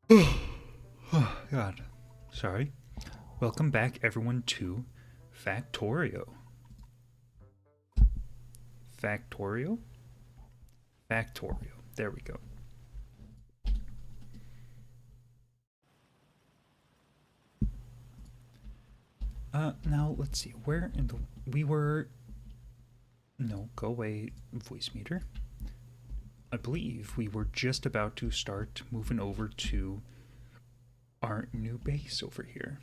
Oh, God. Sorry. Welcome back, everyone, to Factorio. Factorio? Factorio. There we go. Now, let's see. Where in the... We were... No, go away, voice meter. I believe we were just about to start moving over to our new base over here.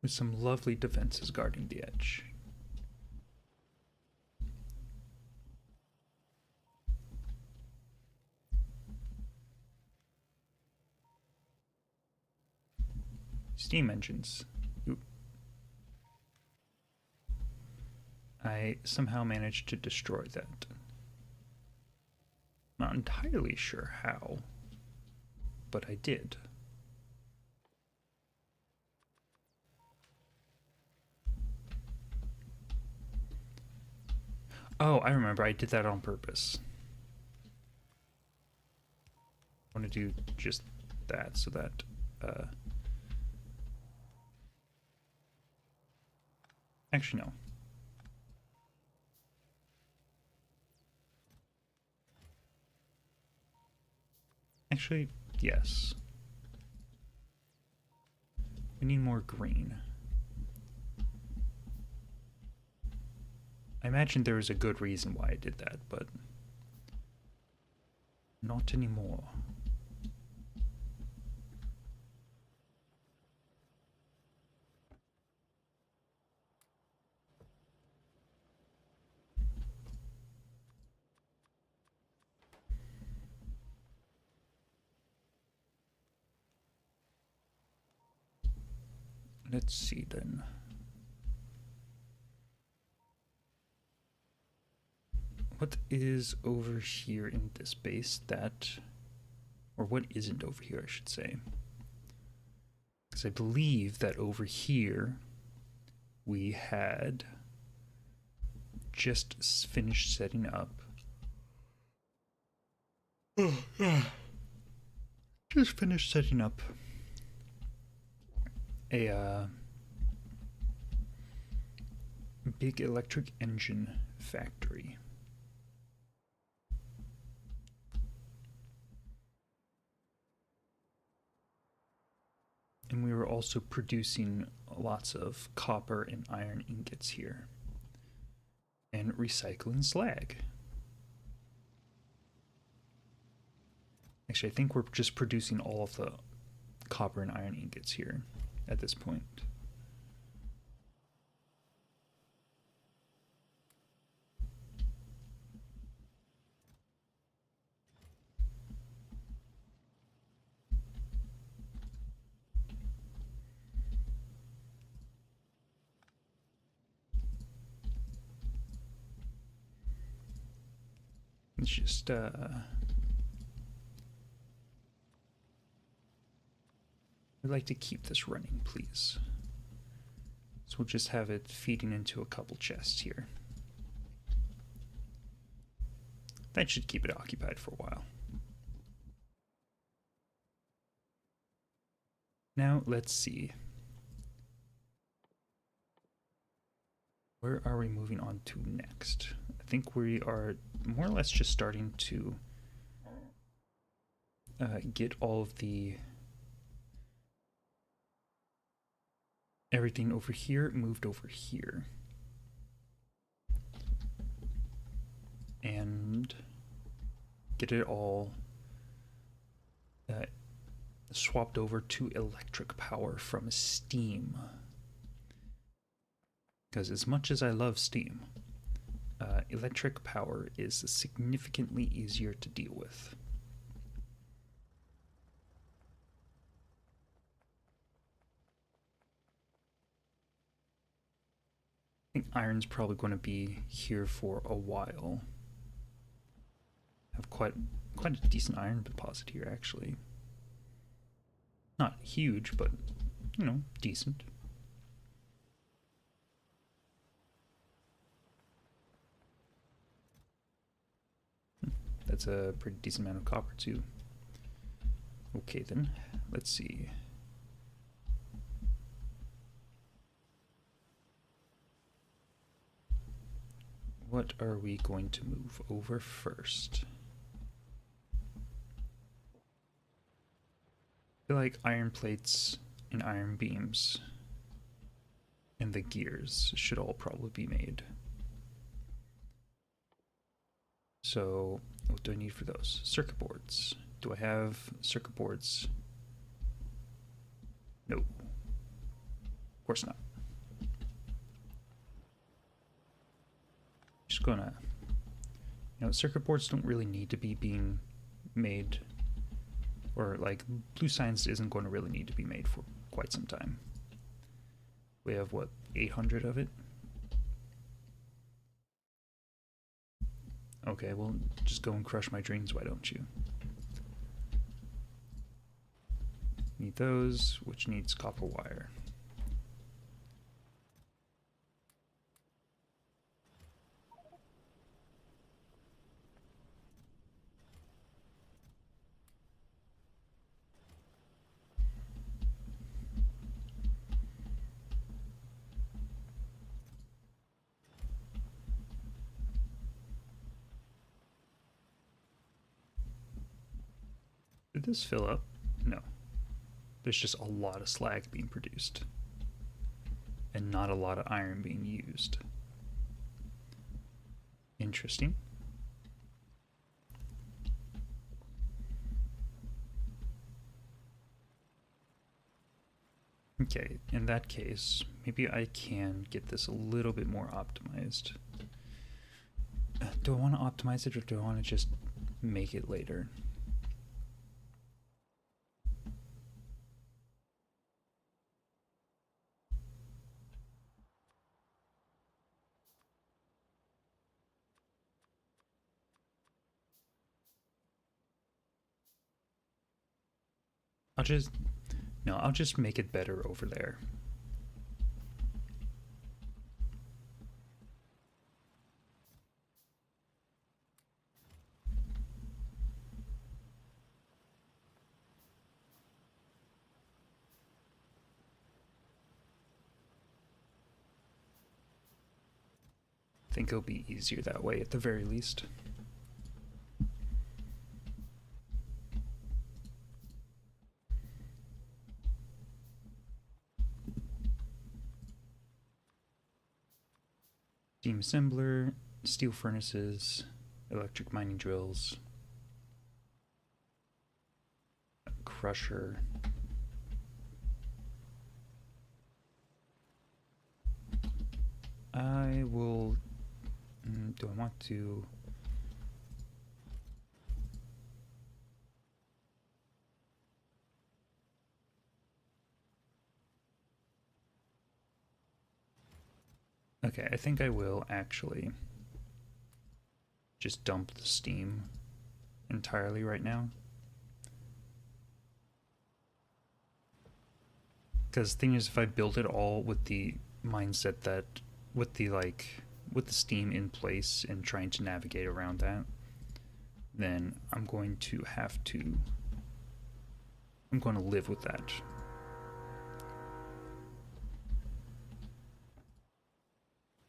With some lovely defenses guarding the edge. Steam engines. Oop. I somehow managed to destroy that. Not entirely sure how, but I did. Oh, I remember. I did that on purpose. I want to do just that so that actually no. Actually, yes. We need more green. I imagine there was a good reason why I did that, but not anymore. Let's see then. What is over here in this base that, or what isn't over here, I should say. Because I believe that over here we had just finished setting up. Oh, yeah. Just finished setting up a big electric engine factory. And we were also producing lots of copper and iron ingots here. And recycling slag. Actually, I think we're just producing all of the copper and iron ingots here at this point. It's just, I'd like to keep this running, please. So we'll just have it feeding into a couple chests here. That should keep it occupied for a while. Now, let's see. Where are we moving on to next? I think we are more or less just starting to get all of the everything over here moved over here. And get it all swapped over to electric power from steam. Because as much as I love steam, electric power is significantly easier to deal with. I think iron's probably going to be here for a while. Have quite a decent iron deposit here, actually. Not huge, but, you know, decent. that's a pretty decent amount of copper too. Okay then, let's see. What are we going to move over first? I feel like iron plates and iron beams and the gears should all probably be made. So, what do I need for those? Circuit boards. Do I have circuit boards? No. Of course not. Just gonna... circuit boards don't really need to be being made, or like blue science isn't going to really need to be made for quite some time. We have what, 800 of it? Okay, well, just go and crush my dreams, why don't you? Need those, which needs copper wire. Did this fill up? No. There's just a lot of slag being produced. And not a lot of iron being used. Interesting. Okay, in that case, maybe I can get this a little bit more optimized. Do I want to optimize it or do I want to just make it later? I'll just make it better over there. I think it'll be easier that way at the very least. Steam assembler, steel furnaces, electric mining drills, a crusher. I will... do I want to... Okay, I think I will actually just dump the steam entirely right now. Because the thing is, if I build it all with the mindset that, with the steam in place and trying to navigate around that, then I'm going to live with that.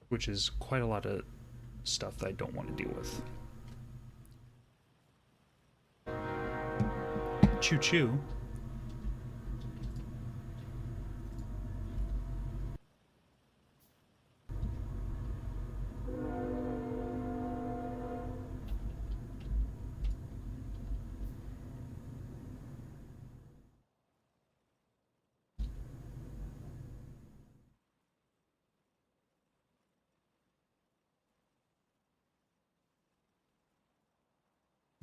Which is quite a lot of stuff that I don't want to deal with. Choo choo.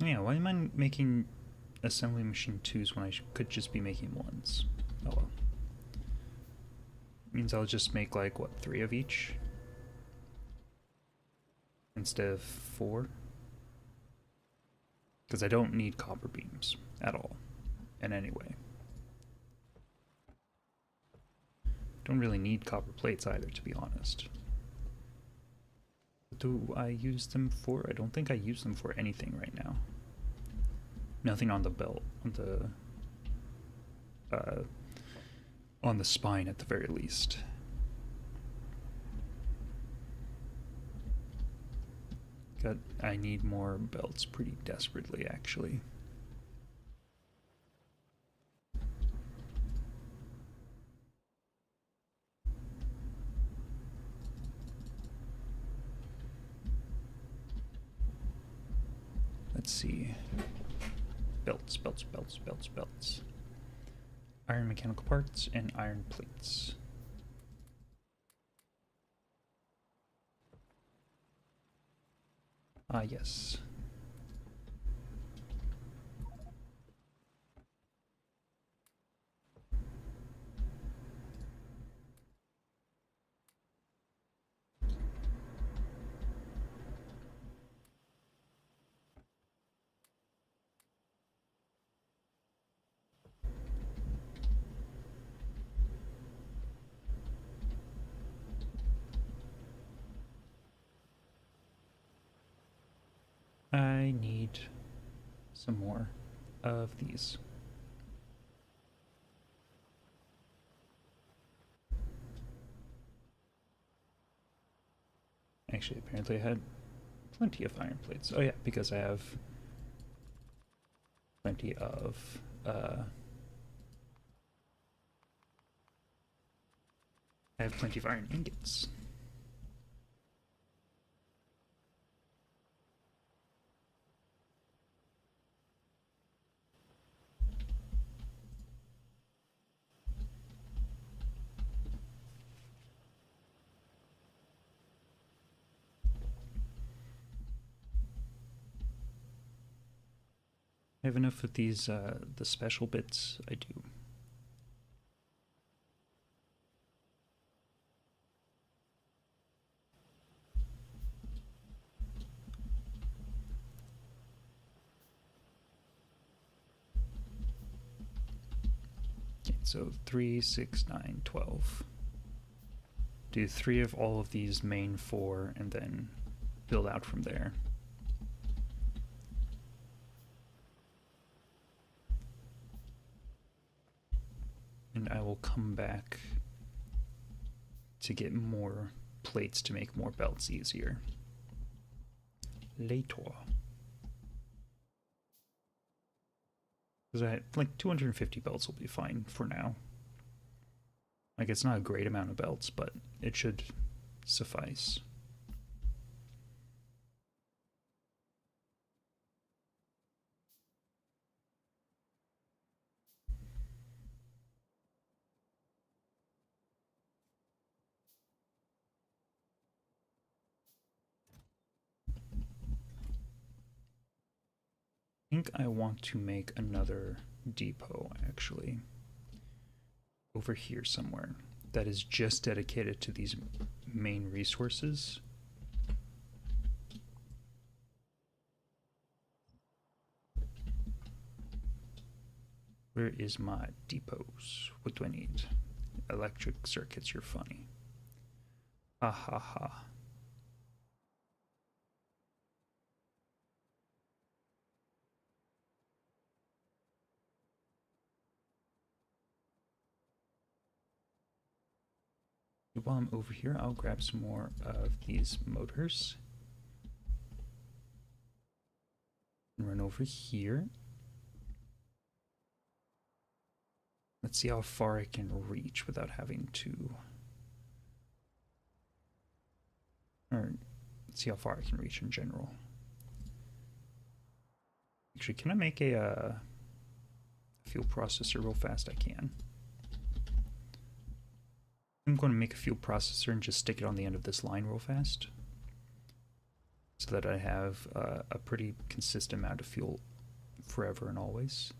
Yeah, why am I making assembly machine 2s when I could just be making 1s? Oh well. Means I'll just make like, what, 3 of each? Instead of 4? Because I don't need copper beams at all, in any way. Don't really need copper plates either, to be honest. What do I use them for? I don't think I use them for anything right now. Nothing on the belt, on the spine at the very least. I need more belts pretty desperately, actually. Let's see. Belts, belts, belts, belts, belts. Iron mechanical parts and iron plates. Ah, yes. I need some more of these. Actually, apparently I had plenty of iron plates. Oh yeah, because I have plenty of iron ingots. I have enough of these, the special bits. I do. Okay, so 3, 6, 9, 12. Do 3 of all of these main 4 and then build out from there. And I will come back to get more plates to make more belts easier. Later. Because I like 250 belts will be fine for now. Like, it's not a great amount of belts, but it should suffice. I think I want to make another depot, actually, over here somewhere, that is just dedicated to these main resources. Where is my depots? What do I need? Electric circuits, you're funny. Ha ha ha. While I'm over here, I'll grab some more of these motors. And run over here. Let's see how far I can reach without having to... Or, let's see how far I can reach in general. Actually, can I make a fuel processor real fast? I can. I'm going to make a fuel processor and just stick it on the end of this line real fast, so that I have a pretty consistent amount of fuel forever and always.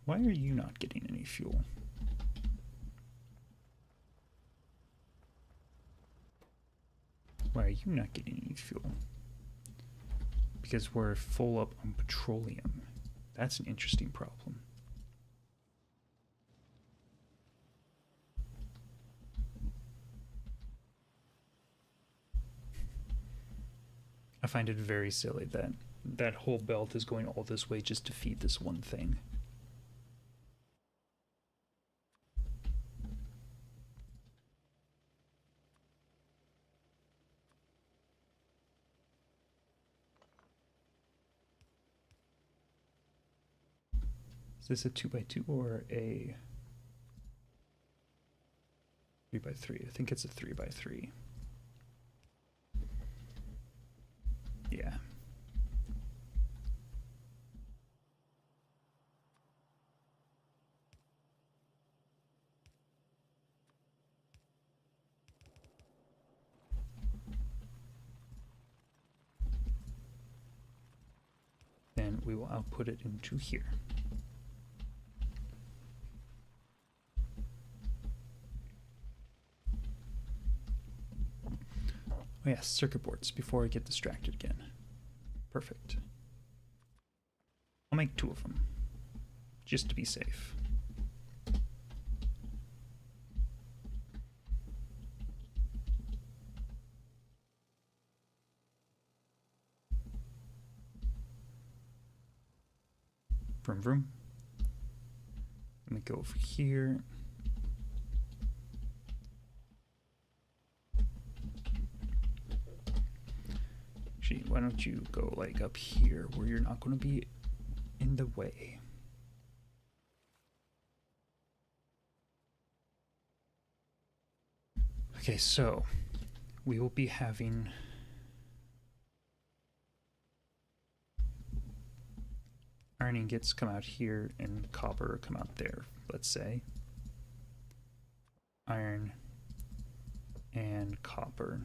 Why are you not getting any fuel? Why are you not getting any fuel? Because we're full up on petroleum. That's an interesting problem. I find it very silly that that whole belt is going all this way just to feed this one thing. Is this a 2x2 or a 3x3? I think it's a 3x3. Yeah. Then we will output it into here. Oh yes, circuit boards before I get distracted again. Perfect. I'll make 2 of them, just to be safe. Vroom vroom. Let me go over here. Actually, why don't you go like up here where you're not going to be in the way. Okay, so we will be having iron ingots come out here and copper come out there, let's say. Iron and copper.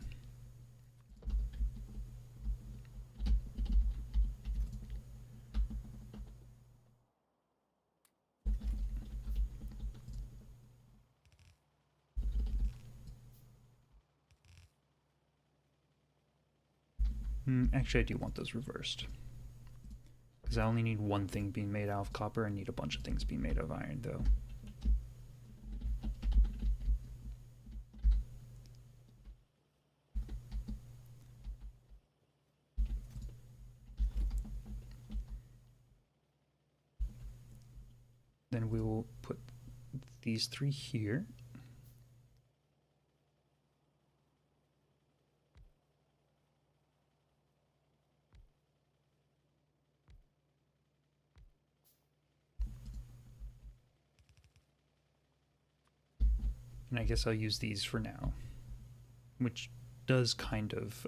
Actually, I do want those reversed. Because I only need one thing being made out of copper. I need a bunch of things being made out of iron, though. Then we will put these 3 here. And I guess I'll use these for now, which does kind of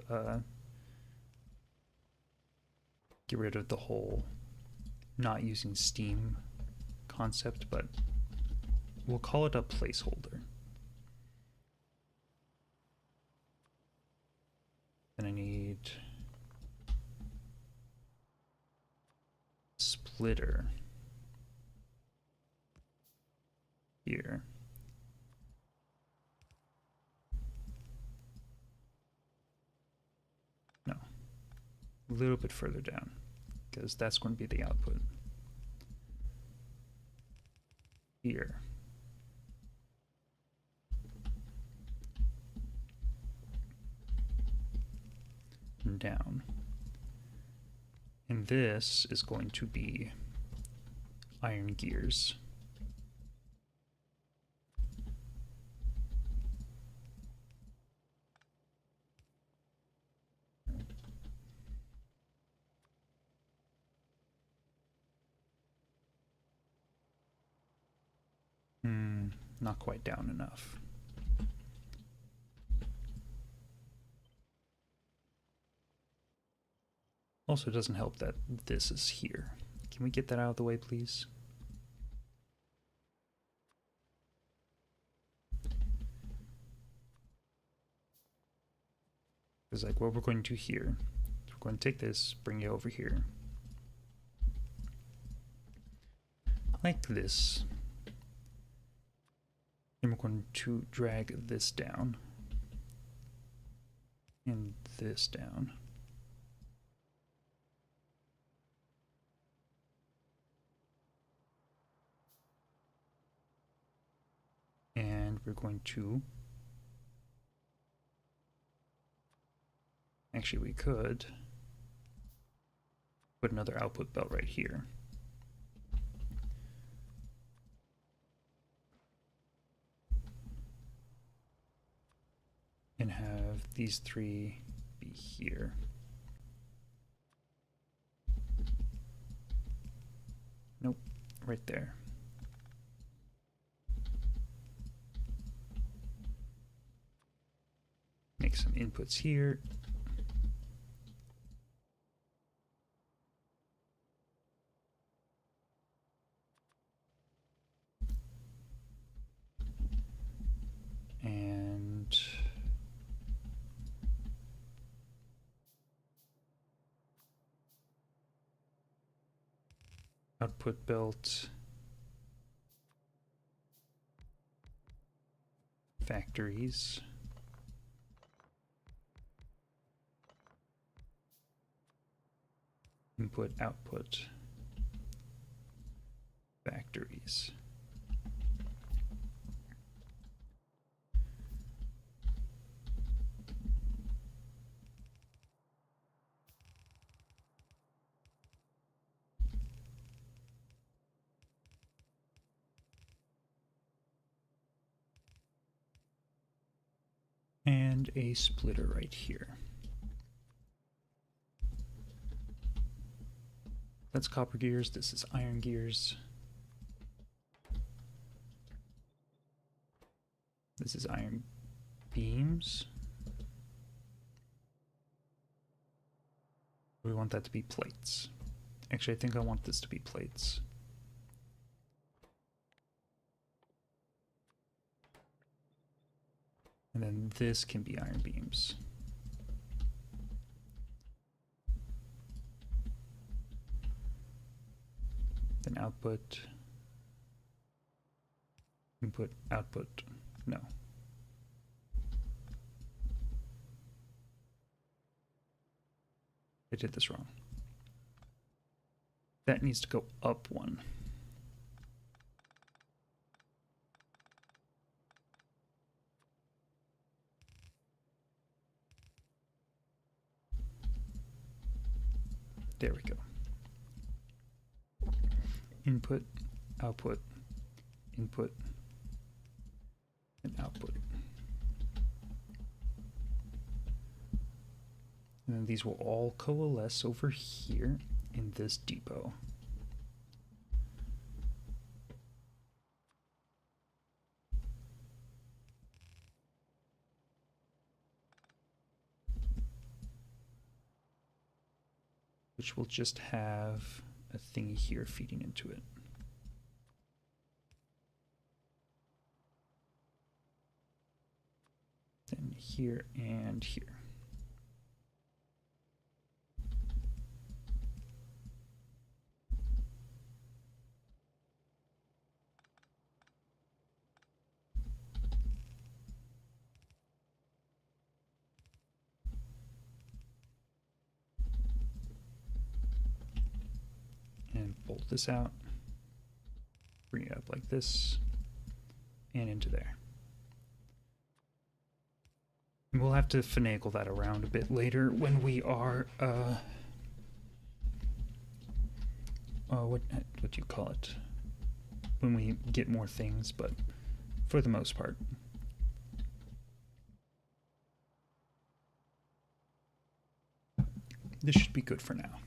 get rid of the whole not using steam concept, but we'll call it a placeholder. Then I need splitter here. No, a little bit further down, because that's going to be the output. Here. And down. And this is going to be iron gears. Not quite down enough. Also, it doesn't help that this is here. Can we get that out of the way, please? Because like what we're going to do here, we're going to take this, bring it over here. Like this. Then we're going to drag this down. And this down. And we're going to... Actually, we could Put another output belt right here. And have these three be here. Nope, right there. Make some inputs here. And output belt, factories, input output, factories. And a splitter right here. That's copper gears, this is iron gears. This is iron beams. We want that to be plates. Actually, I think I want this to be plates. And then this can be iron beams. Then output, input, output, no. I did this wrong. That needs to go up one. There we go. Input, output, input, and output. And then these will all coalesce over here in this depot. Which will just have a thingy here feeding into it. Then here and here. And bolt this out, bring it up like this, and into there. And we'll have to finagle that around a bit later when we are, what do you call it? When we get more things, but for the most part. This should be good for now.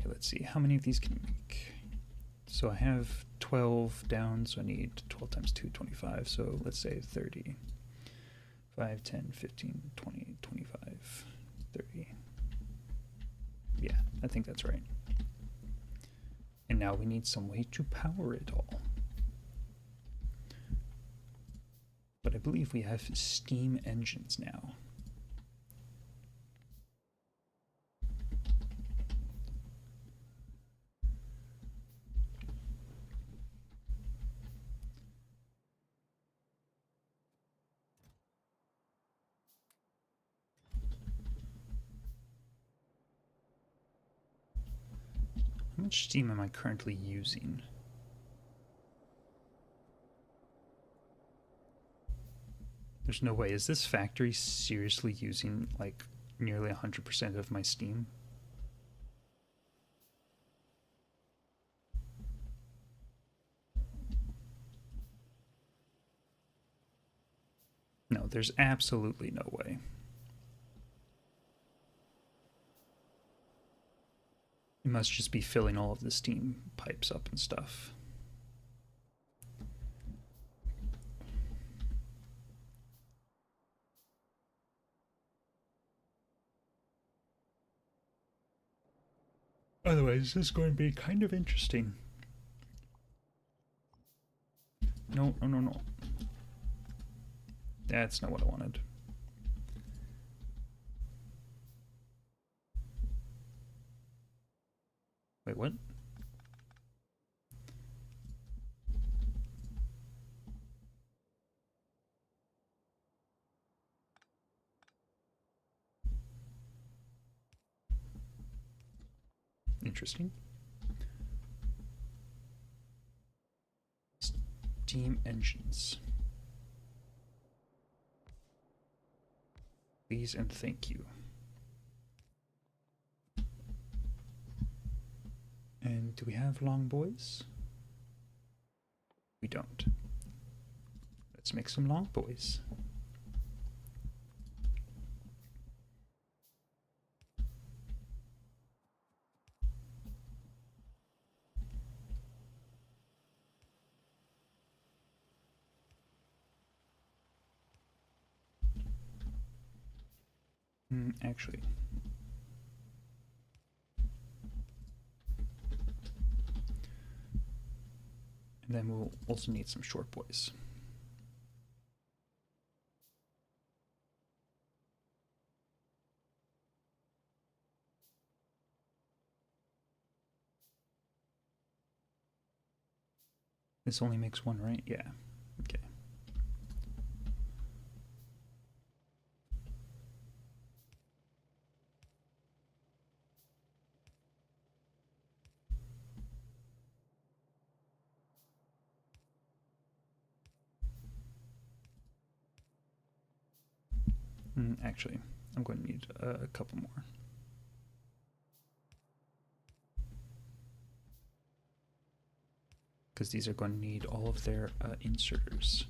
Let's see, how many of these can you make? So I have 12 down, so I need 12 times 2, 25. So let's say 30. 5, 10, 15, 20, 25, 30. Yeah, I think that's right. And now we need some way to power it all. But I believe we have steam engines now. How much steam am I currently using? There's no way. Is this factory seriously using like nearly 100% of my steam? No, there's absolutely no way. It must just be filling all of the steam pipes up and stuff. Otherwise, this is going to be kind of interesting. No, no, no, no. That's not what I wanted. Wait, what? Interesting. Steam engines. Please and thank you. And do we have long boys? We don't. Let's make some long boys. Actually. And then we'll also need some short boys. This only makes one, right? Yeah. Okay. Actually, I'm going to need a couple more. Because these are going to need all of their inserters.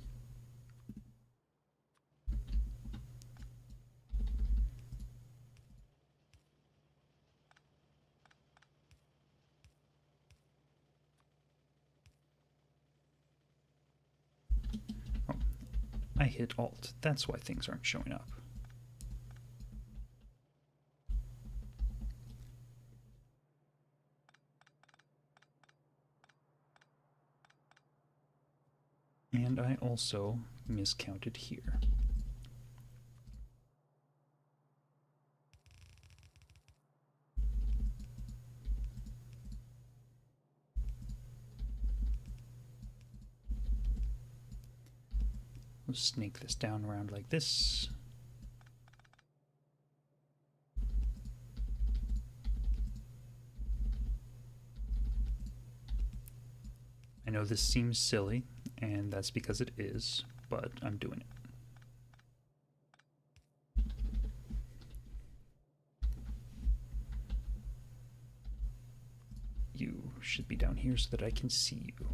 Oh, I hit Alt. That's why things aren't showing up. And I also miscounted here. We'll snake this down around like this. I know this seems silly, and that's because it is, but I'm doing it. You should be down here so that I can see you.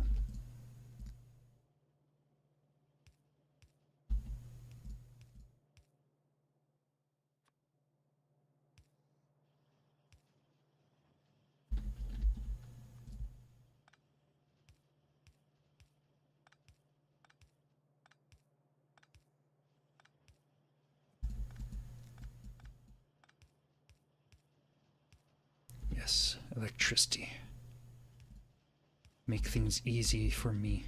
Yes, electricity. Make things easy for me.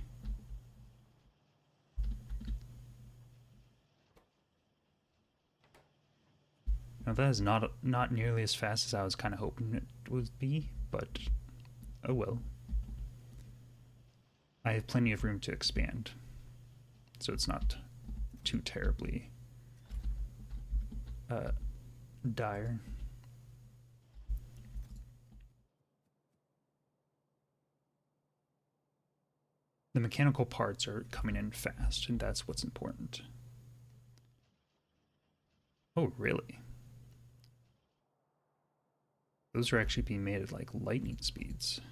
Now that is not nearly as fast as I was kind of hoping it would be, but oh well. I have plenty of room to expand, so it's not too terribly dire. The mechanical parts are coming in fast, and that's what's important. Oh, really? Those are actually being made at like lightning speeds.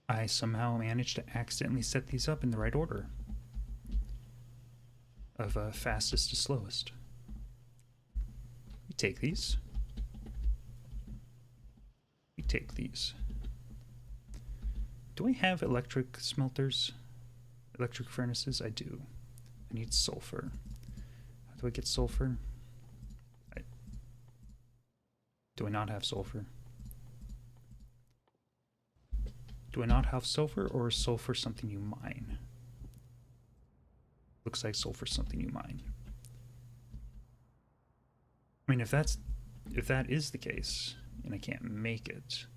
I somehow managed to accidentally set these up in the right order of fastest to slowest. We take these. We take these. Do I have electric smelters? Electric furnaces? I do. I need sulfur. How do I get sulfur? Do I not have sulfur? Do I not have sulfur, or is sulfur something you mine? Looks like sulfur something you mine. I mean, if that is the case, and I can't make it,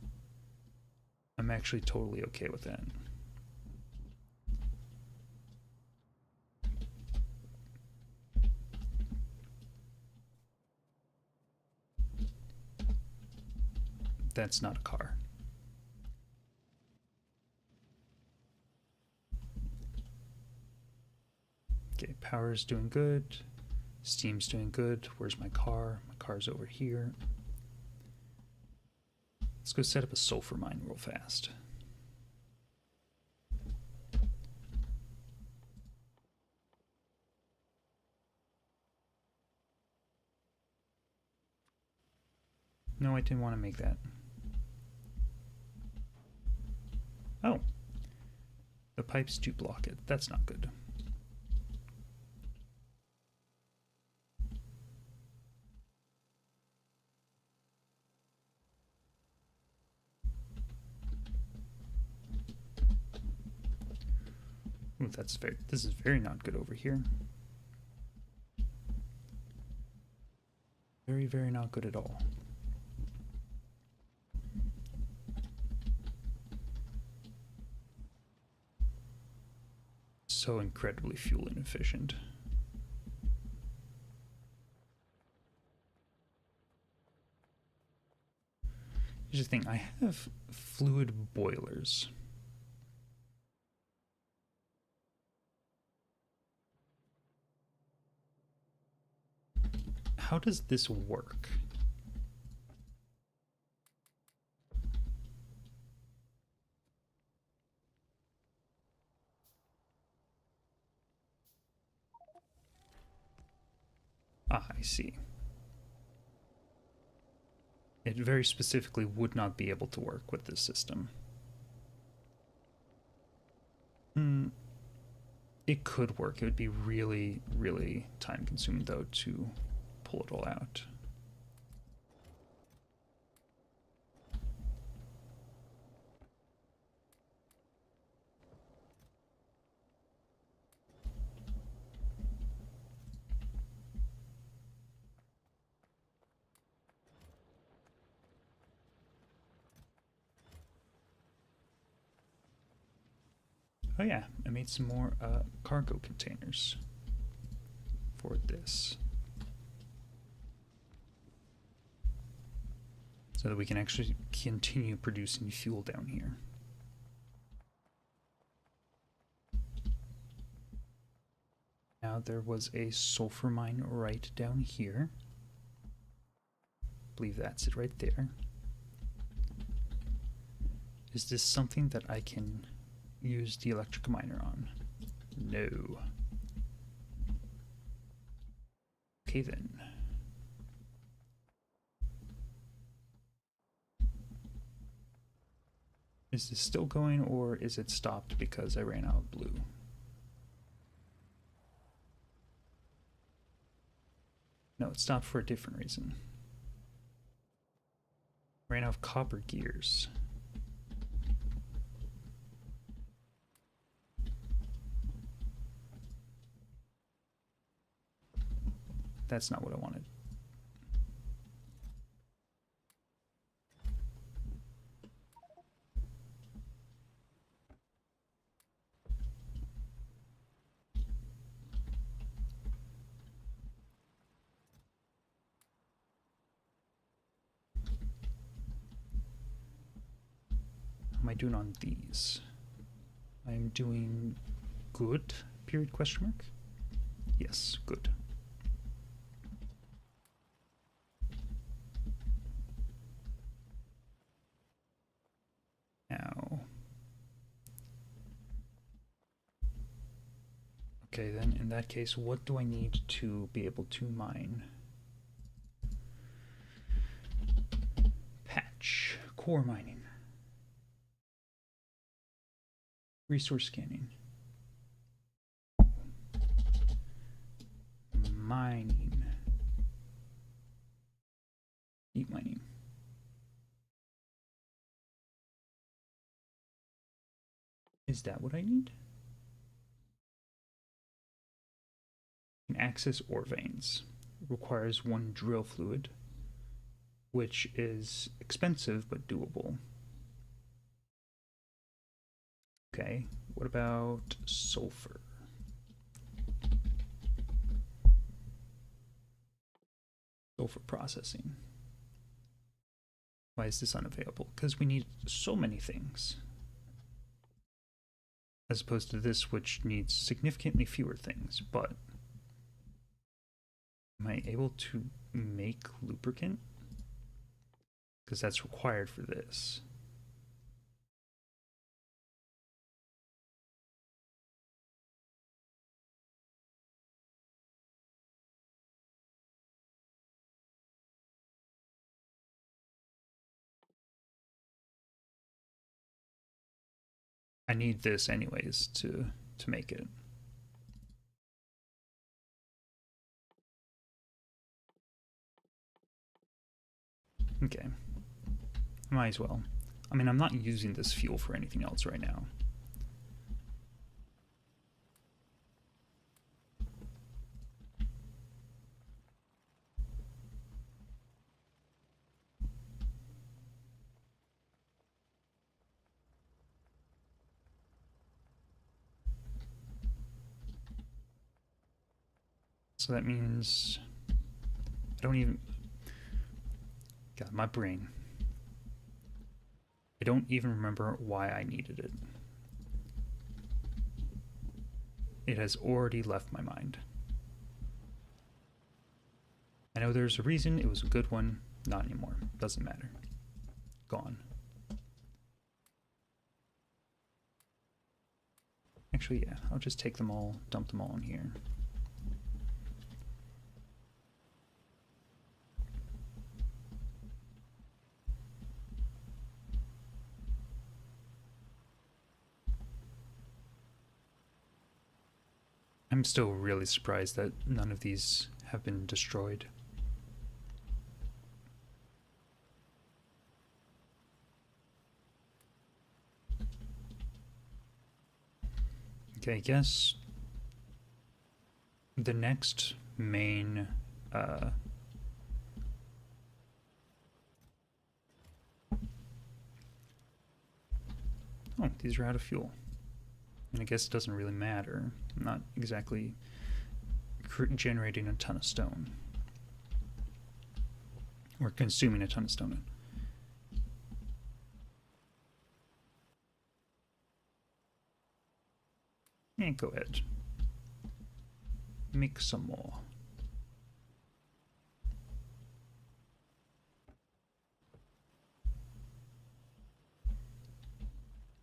I'm actually totally okay with that. That's not a car. Okay, power's doing good. Steam's doing good. Where's my car? My car's over here. Let's go set up a sulfur mine real fast. No, I didn't want to make that. Oh. The pipes do block it. That's not good. Ooh, this is very not good over here. Very, very not good at all. So incredibly fuel inefficient. Here's the thing, I have fluid boilers. How does this work? Ah, I see. It very specifically would not be able to work with this system. It could work. It would be really, really time consuming though to pull it all out. Oh yeah, I made some more cargo containers for this. So that we can actually continue producing fuel down here. Now there was a sulfur mine right down here. I believe that's it right there. Is this something that I can use the electric miner on? No. Okay then. Is this still going, or is it stopped because I ran out of blue? No, it stopped for a different reason. Ran out of copper gears. That's not what I wanted. I doing on these? I'm doing good, period, question mark? Yes, good. Now, okay, then in that case, what do I need to be able to mine? Patch, core mining, resource scanning, mining, deep mining. Is that what I need? Can access ore veins. Requires 1 drill fluid, which is expensive but doable. Okay, what about sulfur? Sulfur processing. Why is this unavailable? Because we need so many things. As opposed to this, which needs significantly fewer things, but am I able to make lubricant? Because that's required for this. I need this anyways to make it. Okay. Might as well. I mean, I'm not using this fuel for anything else right now. So that means I don't even... God, my brain. I don't even remember why I needed it. It has already left my mind. I know there's a reason, it was a good one, not anymore. Doesn't matter. Gone. Actually, yeah, I'll just take them all, dump them all in here. I'm still really surprised that none of these have been destroyed. Okay, I guess the next main oh, these are out of fuel. And I guess it doesn't really matter. I'm not exactly generating a ton of stone. Or consuming a ton of stone. Yeah, go ahead. Make some more.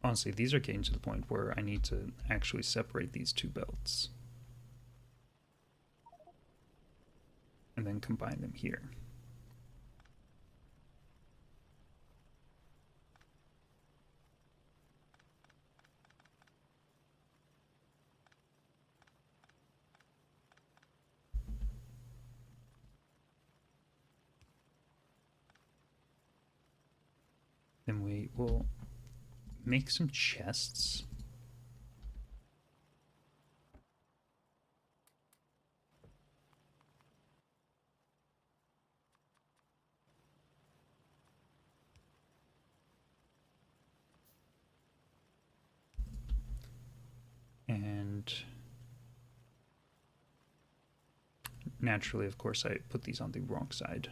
Honestly, these are getting to the point where I need to actually separate these two belts. And then combine them here. Then we will make some chests. And naturally, of course, I put these on the wrong side.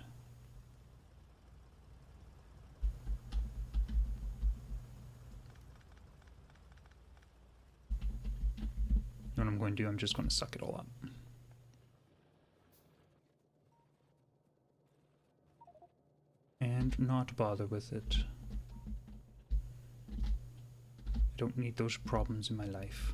what I'm going to do, I'm just going to suck it all up. And not bother with it. I don't need those problems in my life.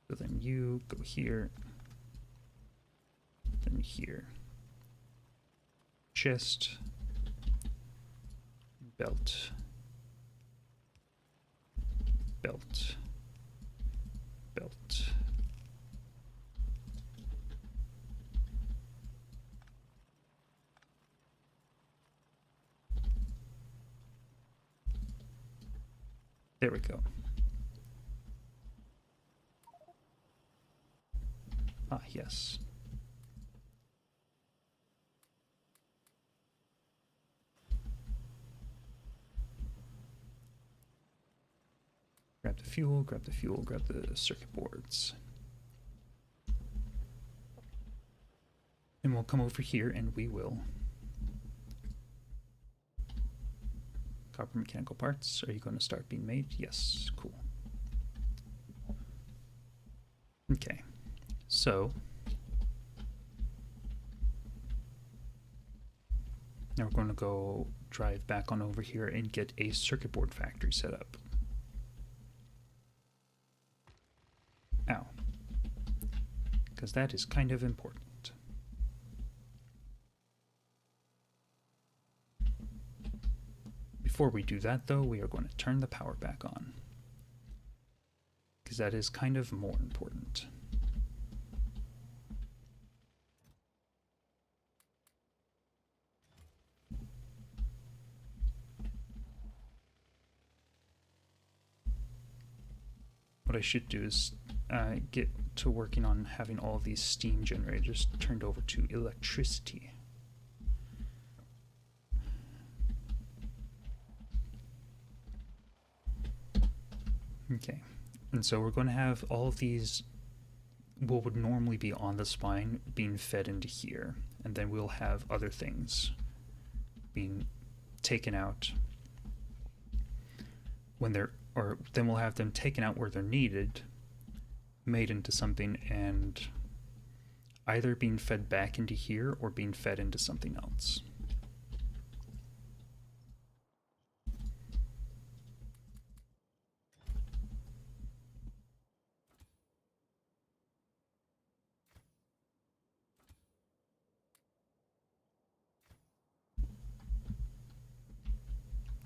So then you go here, then here. Chest, belt, belt, belt. There we go. Ah, yes. Grab the fuel, grab the fuel, grab the circuit boards. And we'll come over here and we will. Copper mechanical parts, are you going to start being made? Yes, cool. Okay, so now we're going to go drive back on over here and get a circuit board factory set up. Ow. Because that is kind of important. Before we do that, though, we are going to turn the power back on. Because that is kind of more important. What I should do is get to working on having all of these steam generators turned over to electricity. Okay, and so we're going to have all of these, what would normally be on the spine, being fed into here, and then we'll have other things being taken out when they're, or then we'll have them taken out where they're needed, made into something, and either being fed back into here or being fed into something else.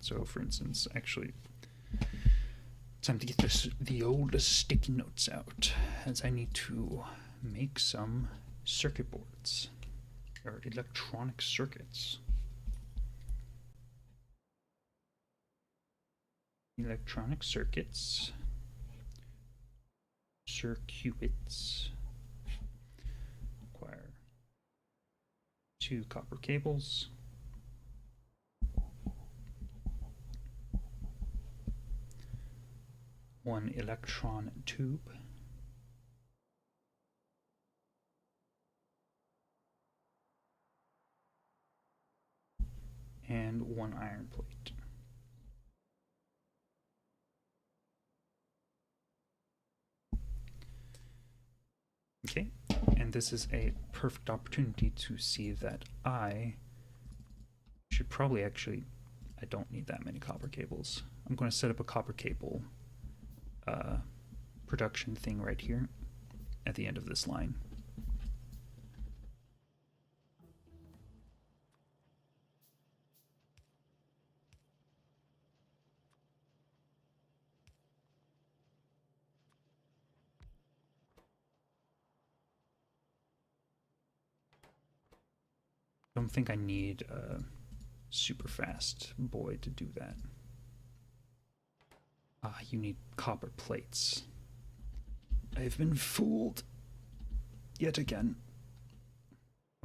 So, for instance, actually, time to get the old sticky notes out, as I need to make some circuit boards, or electronic circuits. Electronic circuits. Circuits. Require 2 copper cables. One electron tube. And 1 iron plate. Okay, and this is a perfect opportunity to see that I should probably actually, I don't need that many copper cables. I'm going to set up a copper cable production thing right here at the end of this line. Don't think I need a super fast boy to do that. Ah, you need copper plates. I've been fooled yet again.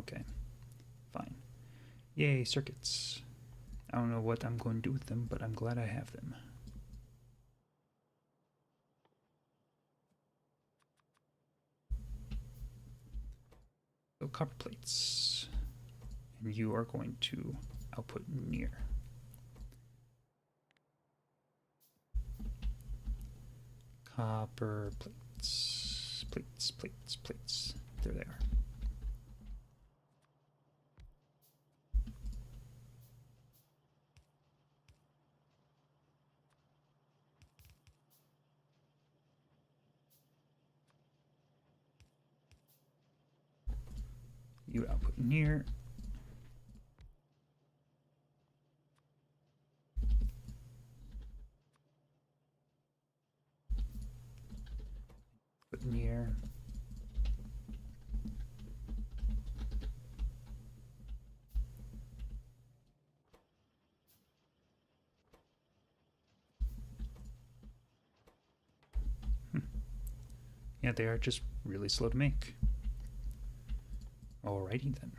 Okay, fine. Yay, circuits. I don't know what I'm going to do with them, but I'm glad I have them. So copper plates. And you are going to output near. Copper plates. Plates, plates, plates. There they are. You output near. Put near. Yeah, they are just really slow to make. Alrighty then.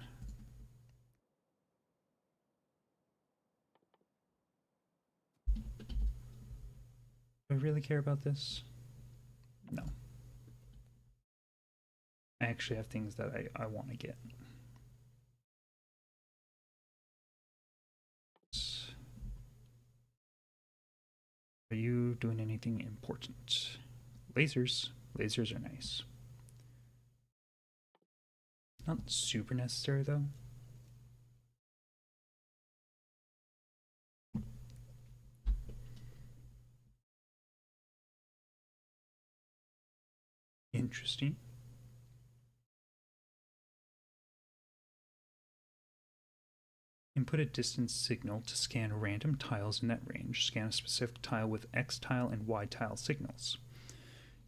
Do I really care about this? No. I actually have things that I want to get. Are you doing anything important? Lasers. Lasers are nice. Not super necessary though. Interesting. Input a distance signal to scan random tiles in that range. Scan a specific tile with X tile and Y tile signals.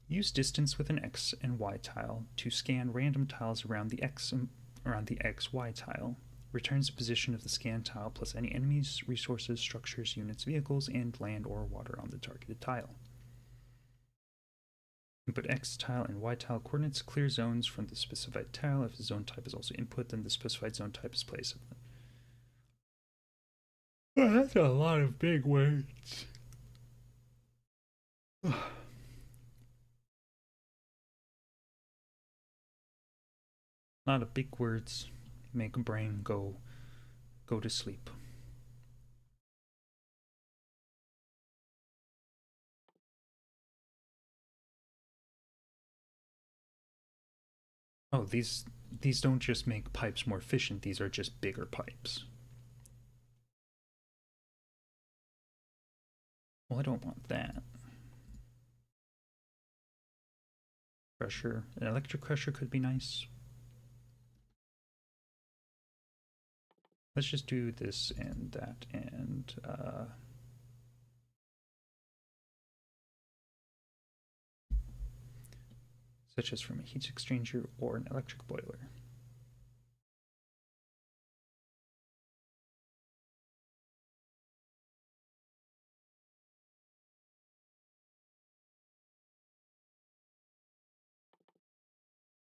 Use distance with an X and Y tile to scan random tiles around the XY tile. Returns the position of the scan tile plus any enemies, resources, structures, units, vehicles, and land or water on the targeted tile. Input X tile and Y tile coordinates. Clear zones from the specified tile. If the zone type is also input, then the specified zone type is placed. Oh, that's a lot of big words. A lot of big words make a brain go to sleep. Oh, these don't just make pipes more efficient, these are just bigger pipes. Well, I don't want that. Crusher. An electric crusher could be nice. Let's just do this and that and such as from a heat exchanger or an electric boiler.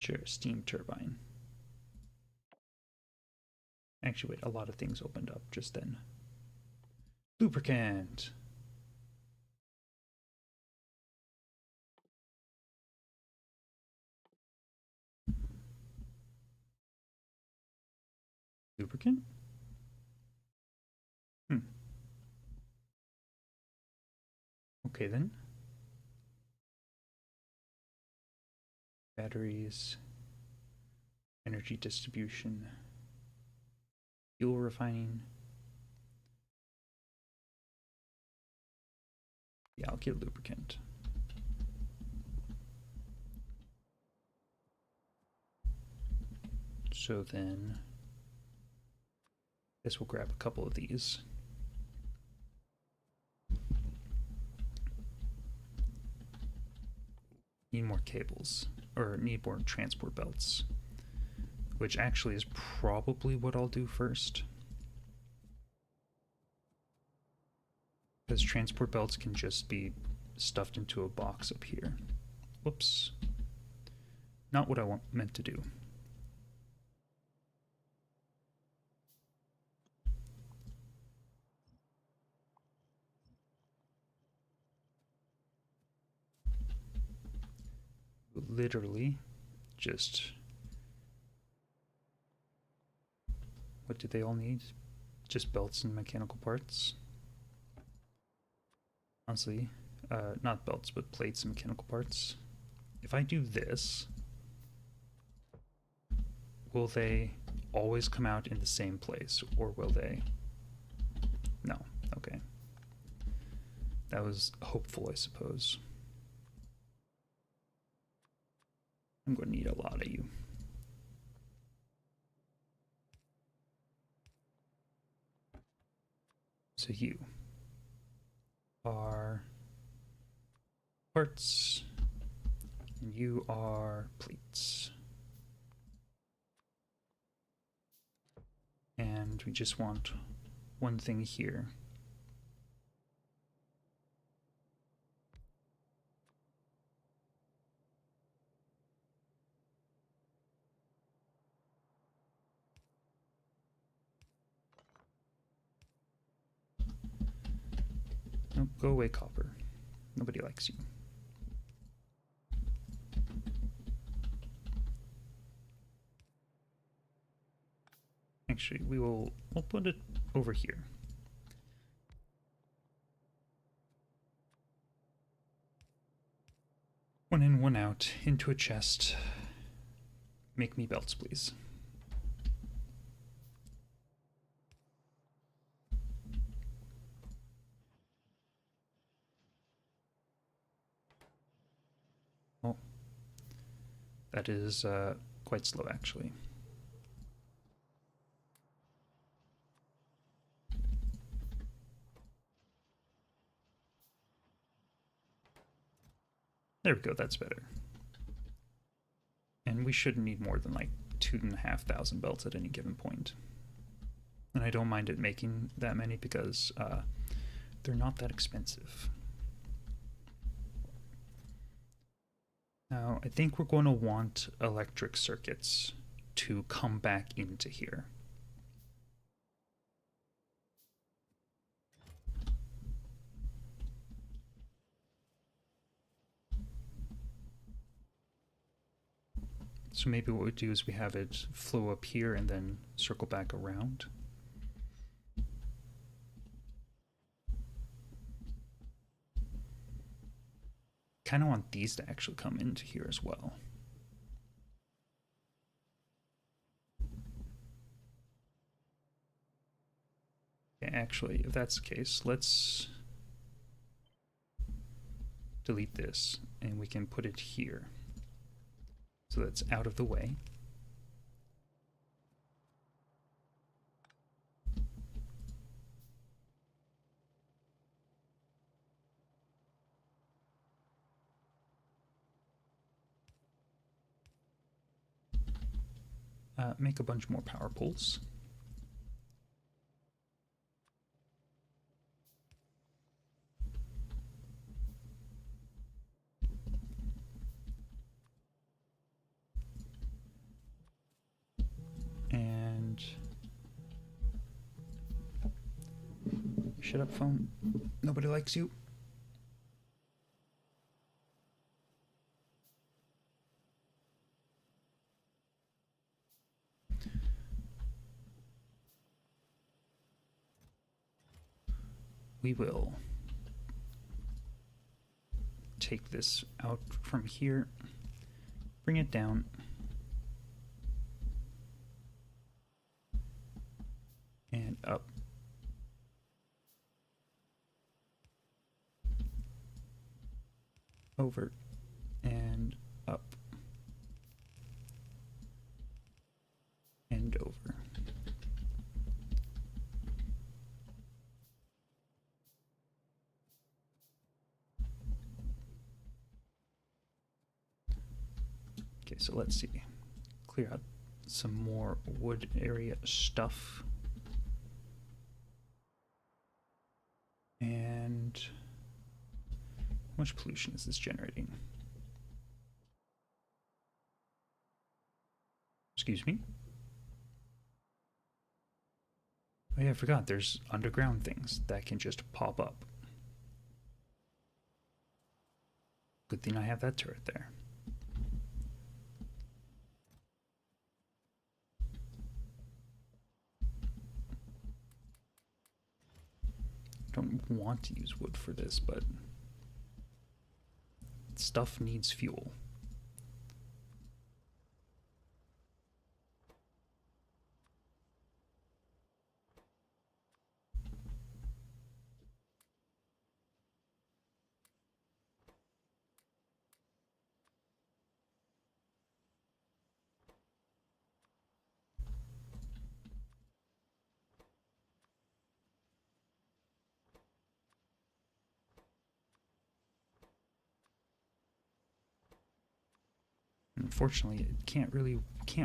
Sure, steam turbine. Actually, wait, a lot of things opened up just then. Lubricant. Lubricant? Okay then. Batteries. Energy distribution. Fuel refining. Yeah, I'll get lubricant. So then, I guess we'll grab a couple of these. Need more cables, or need more transport belts, which actually is probably what I'll do first. Because transport belts can just be stuffed into a box up here. Whoops. Not what I meant to do. Literally just... What do they all need? Just belts and mechanical parts? Honestly, not belts, but plates and mechanical parts. If I do this, will they always come out in the same place, or will they? No. Okay. That was hopeful, I suppose. I'm going to need a lot of you. So you are parts, and you are plates. And we just want one thing here. Nope, go away, copper. Nobody likes you. Actually, we'll put it over here. One in, one out, into a chest. Make me belts, please. Oh, that is quite slow, actually. There we go, that's better. And we shouldn't need more than like 2,500 belts at any given point. And I don't mind it making that many because they're not that expensive. Now, I think we're going to want electric circuits to come back into here. So maybe what we do is we have it flow up here and then circle back around. Kind of want these to actually come into here as well. Okay, actually, if that's the case, let's delete this and we can put it here. So that's out of the way. Make a bunch more power poles. And shut up, phone. Nobody likes you. We will take this out from here, bring it down, and up. Over and up and over. Okay, so let's see. Clear out some more wood area stuff. And how much pollution is this generating? Excuse me? Oh yeah, I forgot there's underground things that can just pop up. Good thing I have that turret there. Don't want to use wood for this, but stuff needs fuel. Unfortunately, it can't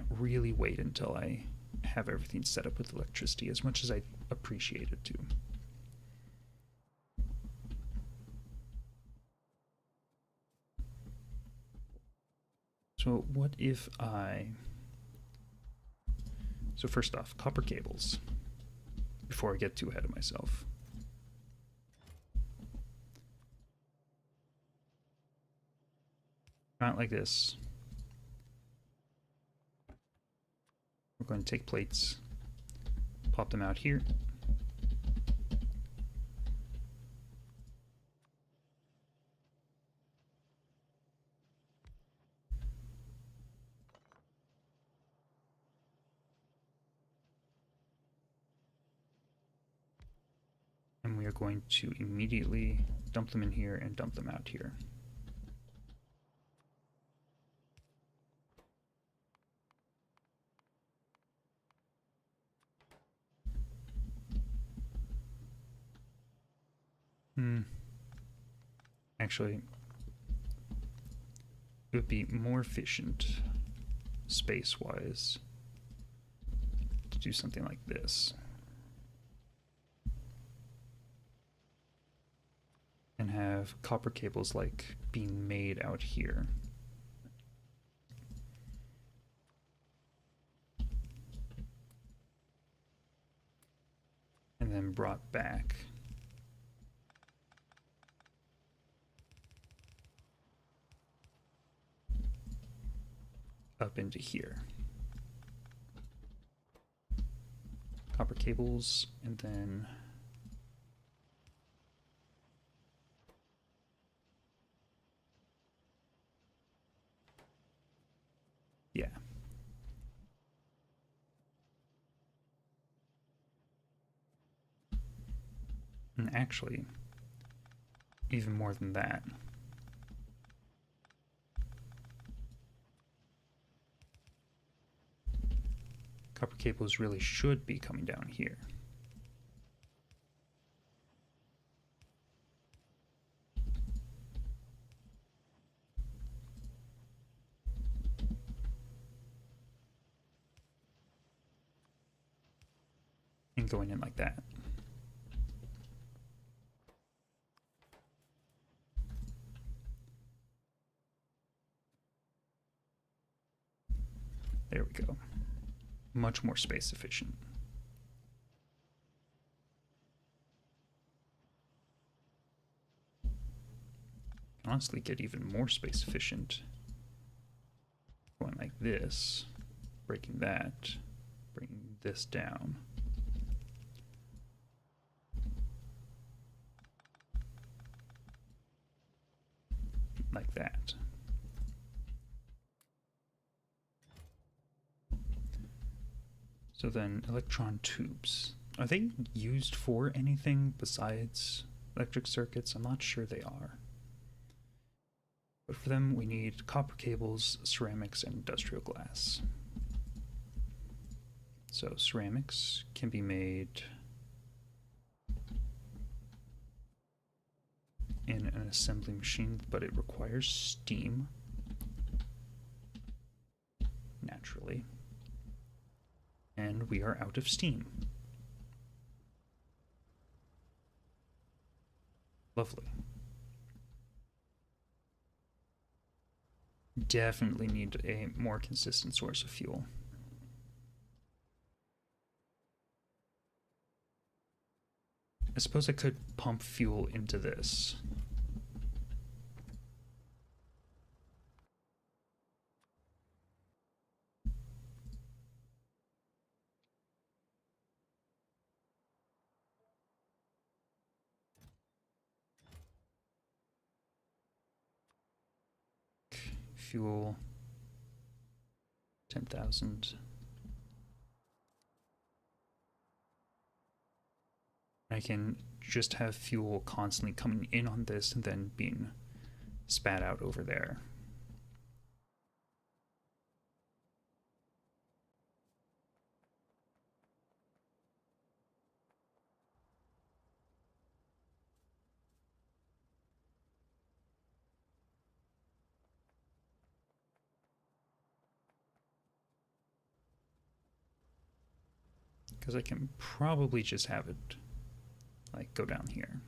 really wait until I have everything set up with electricity, as much as I appreciate it too. So what if I... So first off, copper cables, before I get too ahead of myself. Not like this. We're going to take plates, pop them out here. And we are going to immediately dump them in here and dump them out here. Actually, it would be more efficient, space-wise, to do something like this. And have copper cables like being made out here. And then brought back. Up into here. Copper cables, and then yeah. And actually, even more than that. Copper cables really should be coming down here. And going in like that. There we go. Much more space efficient. Honestly, get even more space efficient. Going like this, breaking that, bringing this down. Like that. So then electron tubes. Are they used for anything besides electric circuits? I'm not sure they are. But for them we need copper cables, ceramics, and industrial glass. So ceramics can be made in an assembly machine, but it requires steam, naturally. And we are out of steam. Lovely. Definitely need a more consistent source of fuel. I suppose I could pump fuel into this. fuel. 10,000. I can just have fuel constantly coming in on this and then being spat out over there. Because I can probably just have it like go down here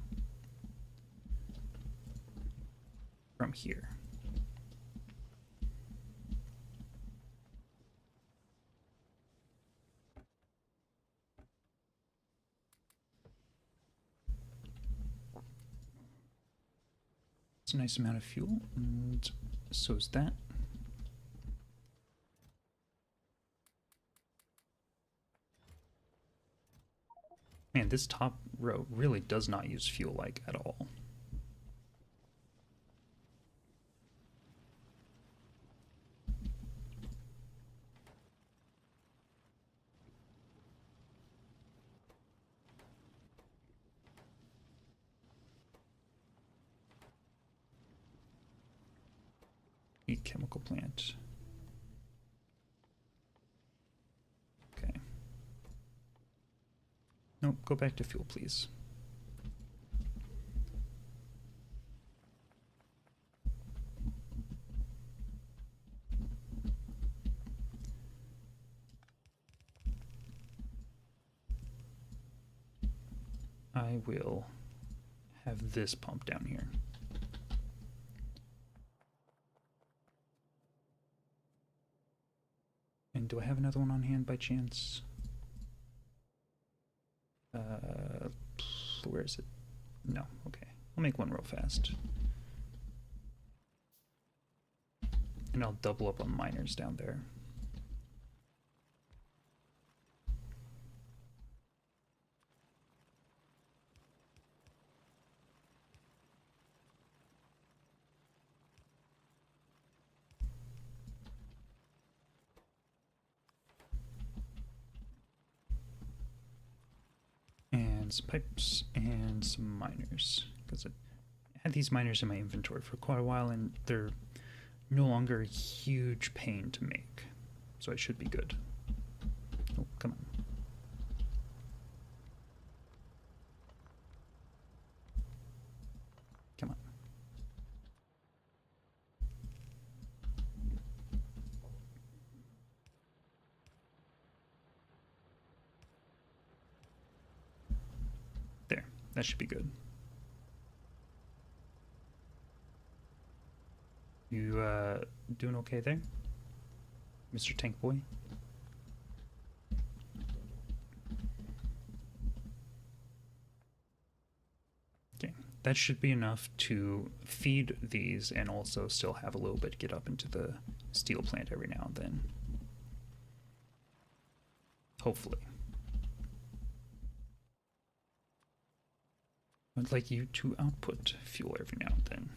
from here. It's a nice amount of fuel, and so is that. Man, this top row really does not use fuel like at all. Heat chemical plant. Okay. Nope, go back to fuel, please. I will have this pump down here. And do I have another one on hand by chance? Where is it? No, okay. I'll make one real fast. And I'll double up on miners down there. And some pipes and some miners, because I had these miners in my inventory for quite a while and they're no longer a huge pain to make, so I should be good. Oh, come on. Come on. There, that should be good. You doing okay there, Mr. Tank Boy? Okay, that should be enough to feed these and also still have a little bit get up into the steel plant every now and then. Hopefully. I'd like you to output fuel every now and then.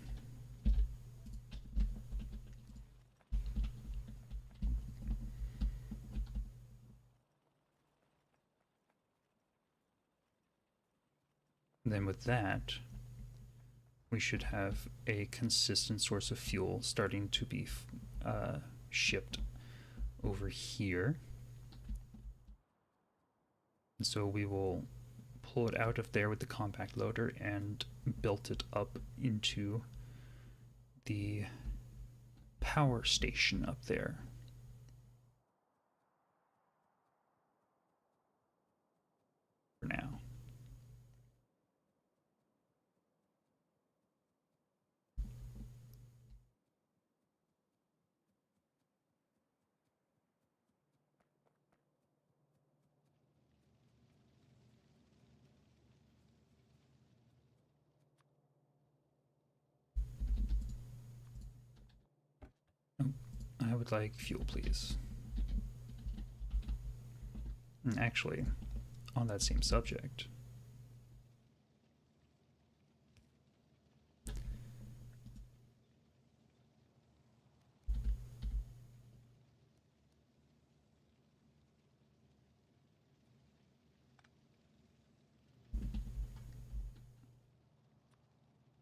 Then with that, we should have a consistent source of fuel starting to be shipped over here. And so we will pull it out of there with the compact loader and build it up into the power station up there. For now. I would like fuel, please. And actually, on that same subject,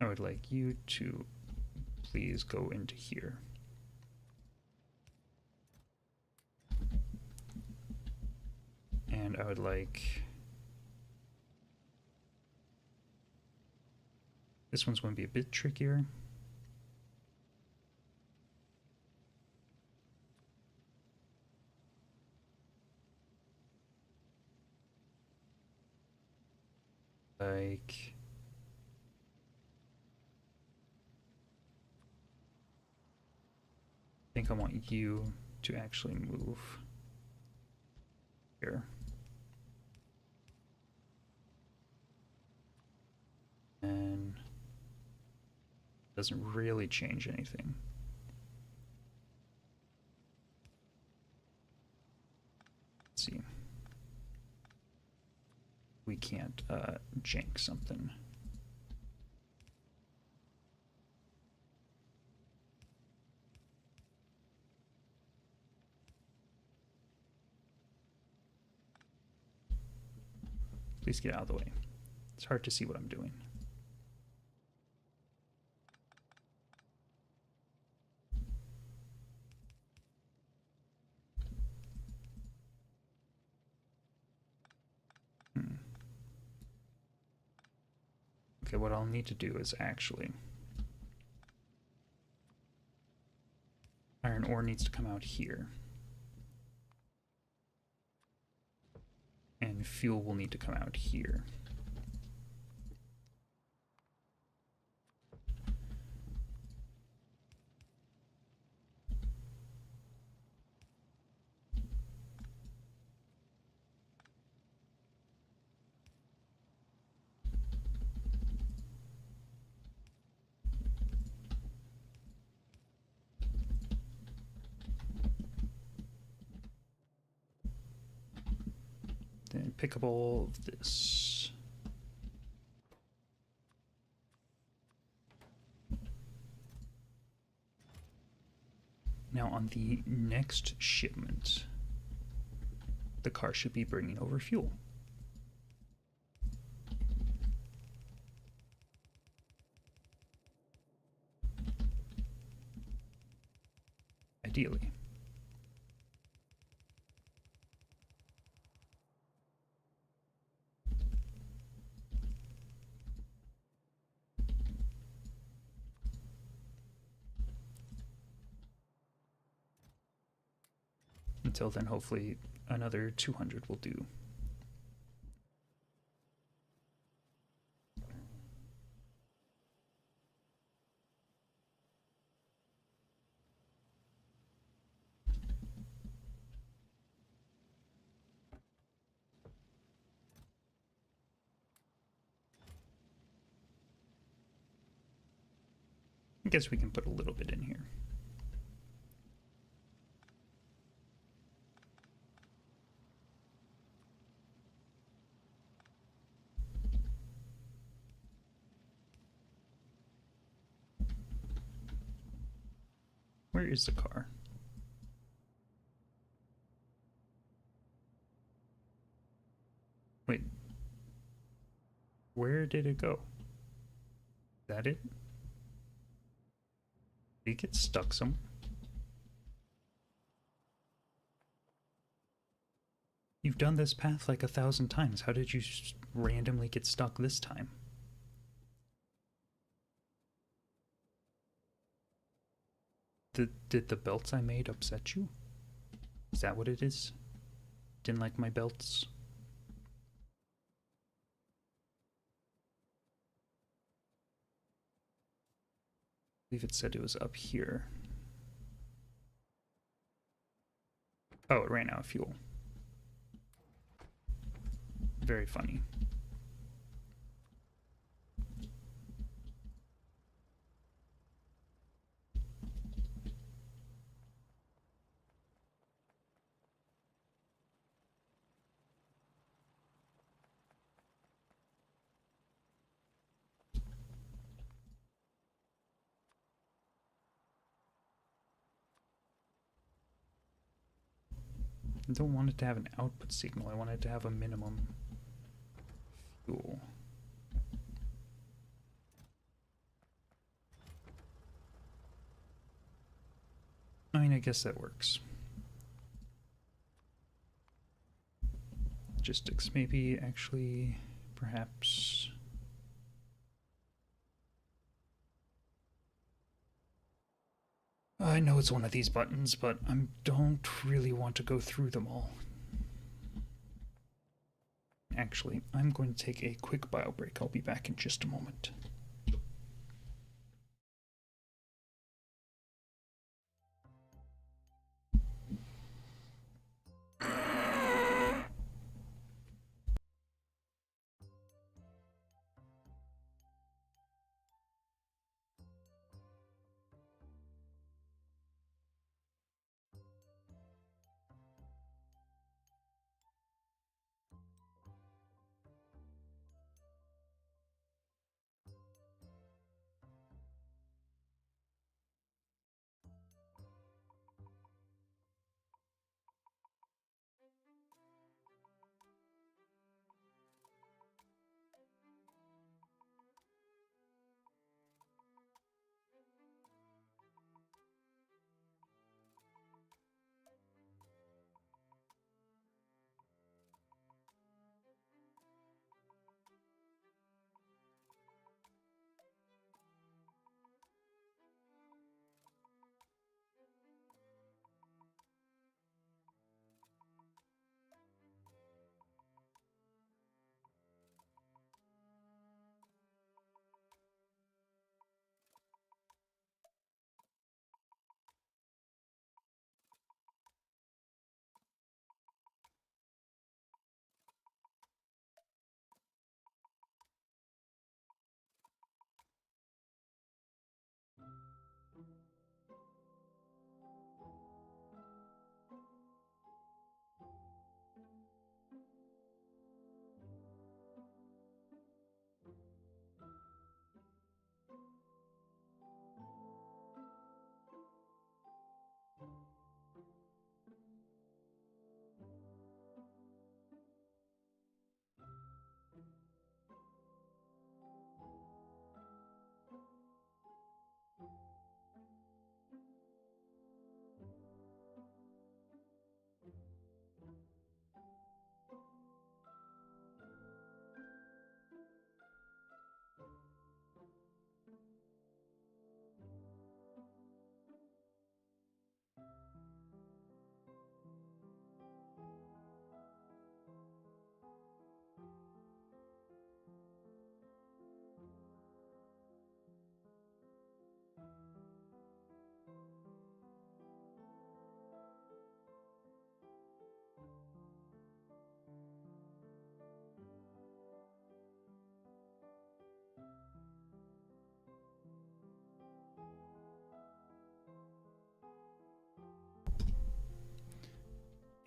I would like you to please go into here. And I would like... This one's going to be a bit trickier. Like... I think I want you to actually move here. And doesn't really change anything. Let's see. We can't jank something. Please get out of the way. It's hard to see what I'm doing. Okay, what I'll need to do is actually... Iron ore needs to come out here. And fuel will need to come out here. Then pick up all of this. Now on the next shipment, the car should be bringing over fuel. Ideally. Until then, hopefully another 200 will do. I guess we can put a little bit in here. Where is the car? Wait. Where did it go? Is that it? Did it get stuck somewhere? You've done this path like 1,000 times. How did you randomly get stuck this time? Did the belts I made upset you? Is that what it is? Didn't like my belts? I believe it said it was up here. Oh, it ran out of fuel. Very funny. I don't want it to have an output signal. I want it to have a minimum fuel. I guess that works. Logistics, maybe actually, perhaps. I know it's one of these buttons, but I don't really want to go through them all. Actually, I'm going to take a quick bio break. I'll be back in just a moment.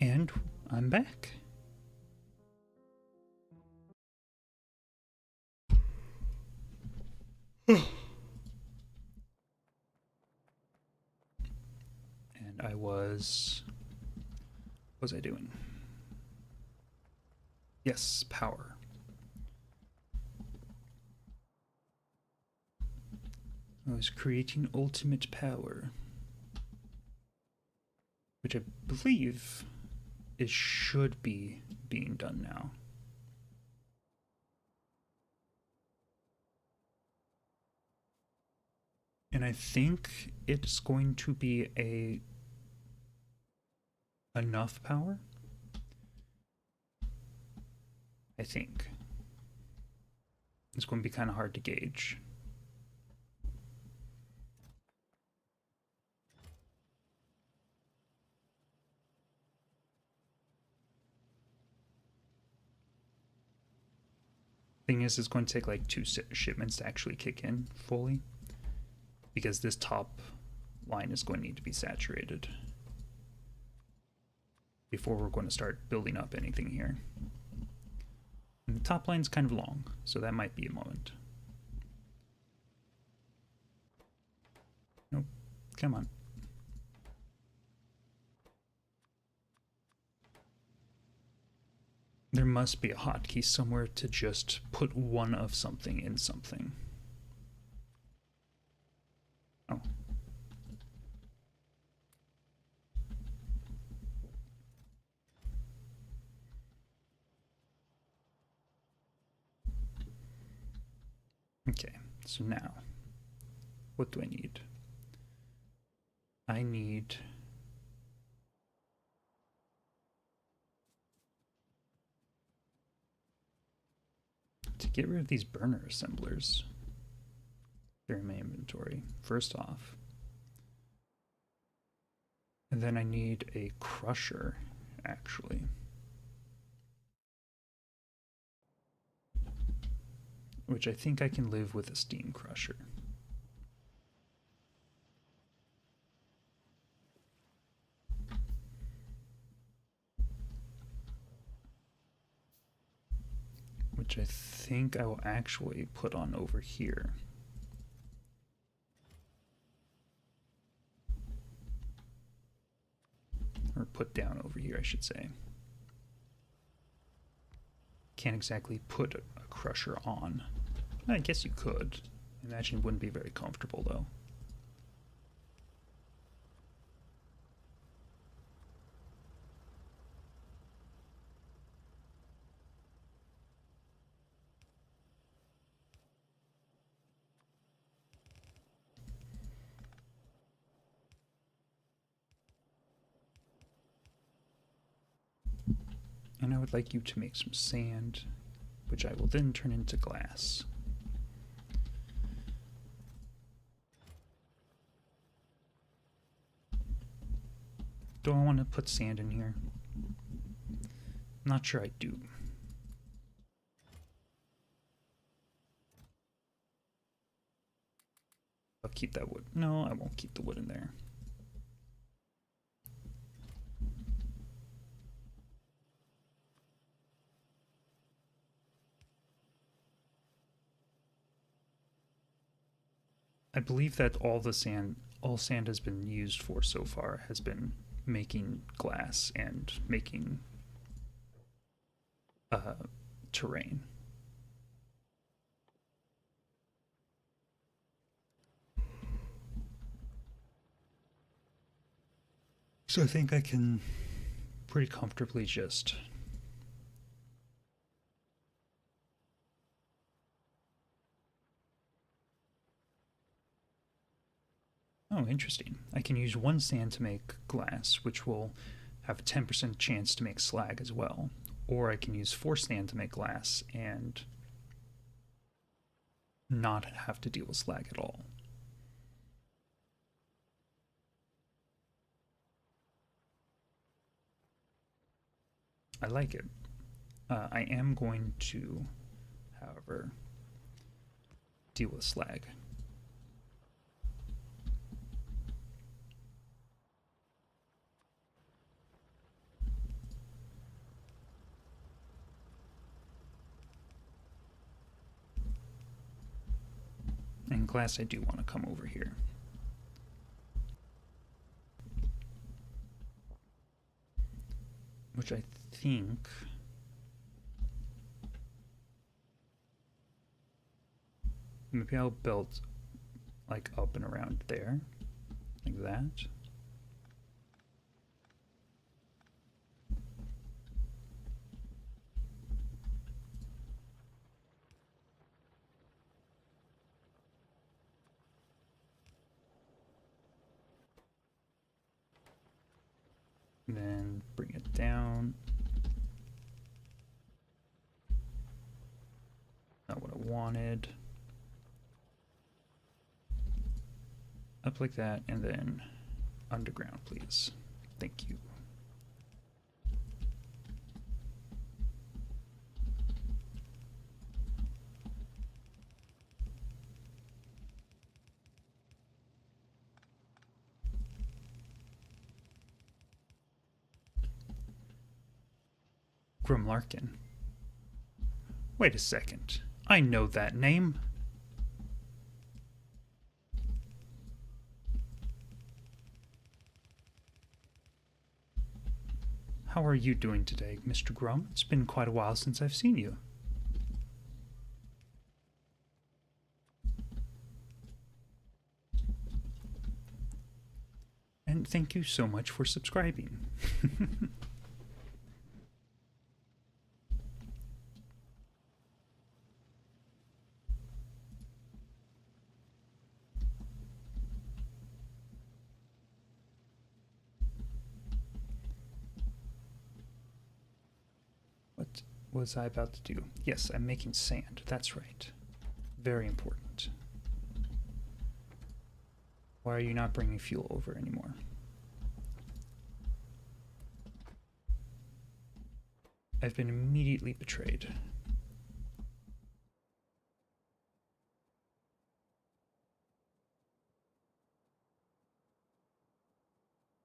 And I'm back. And I was... What was I doing? Yes, power. I was creating ultimate power, which I believe it should be being done now. And I think it's going to be enough power. I think. It's going to be kind of hard to gauge. Thing is, it's going to take like 2 shipments to actually kick in fully, because this top line is going to need to be saturated before we're going to start building up anything here. And the top line's kind of long, so that might be a moment. Nope. Come on. There must be a hotkey somewhere to just put one of something in something. Oh. Okay, so now, what do I need? I need... to get rid of these burner assemblers. They're in my inventory, first off. And then I need a crusher, actually. Which I think I can live with a steam crusher. Which I think I will actually put on over here. Or put down over here, I should say. Can't exactly put a crusher on. I guess you could. I imagine it wouldn't be very comfortable, though. And I would like you to make some sand, which I will then turn into glass. Do I want to put sand in here? Not sure I do. I'll keep that wood. No, I won't keep the wood in there. I believe that all sand has been used for so far has been making glass and making terrain. So I think I can pretty comfortably just oh, interesting. I can use 1 sand to make glass, which will have a 10% chance to make slag as well. Or I can use 4 sand to make glass and not have to deal with slag at all. I like it. I am going to, however, deal with slag. And glass, I do want to come over here. Which I think maybe I'll build like up and around there, like that. And then bring it down. Not what I wanted. Up like that, and then underground, please. Thank you. Grimlarkin. Wait a second. I know that name. How are you doing today, Mr. Grum? It's been quite a while since I've seen you. And thank you so much for subscribing. was I about to do? Yes, I'm making sand. That's right. Very important. Why are you not bringing fuel over anymore? I've been immediately betrayed.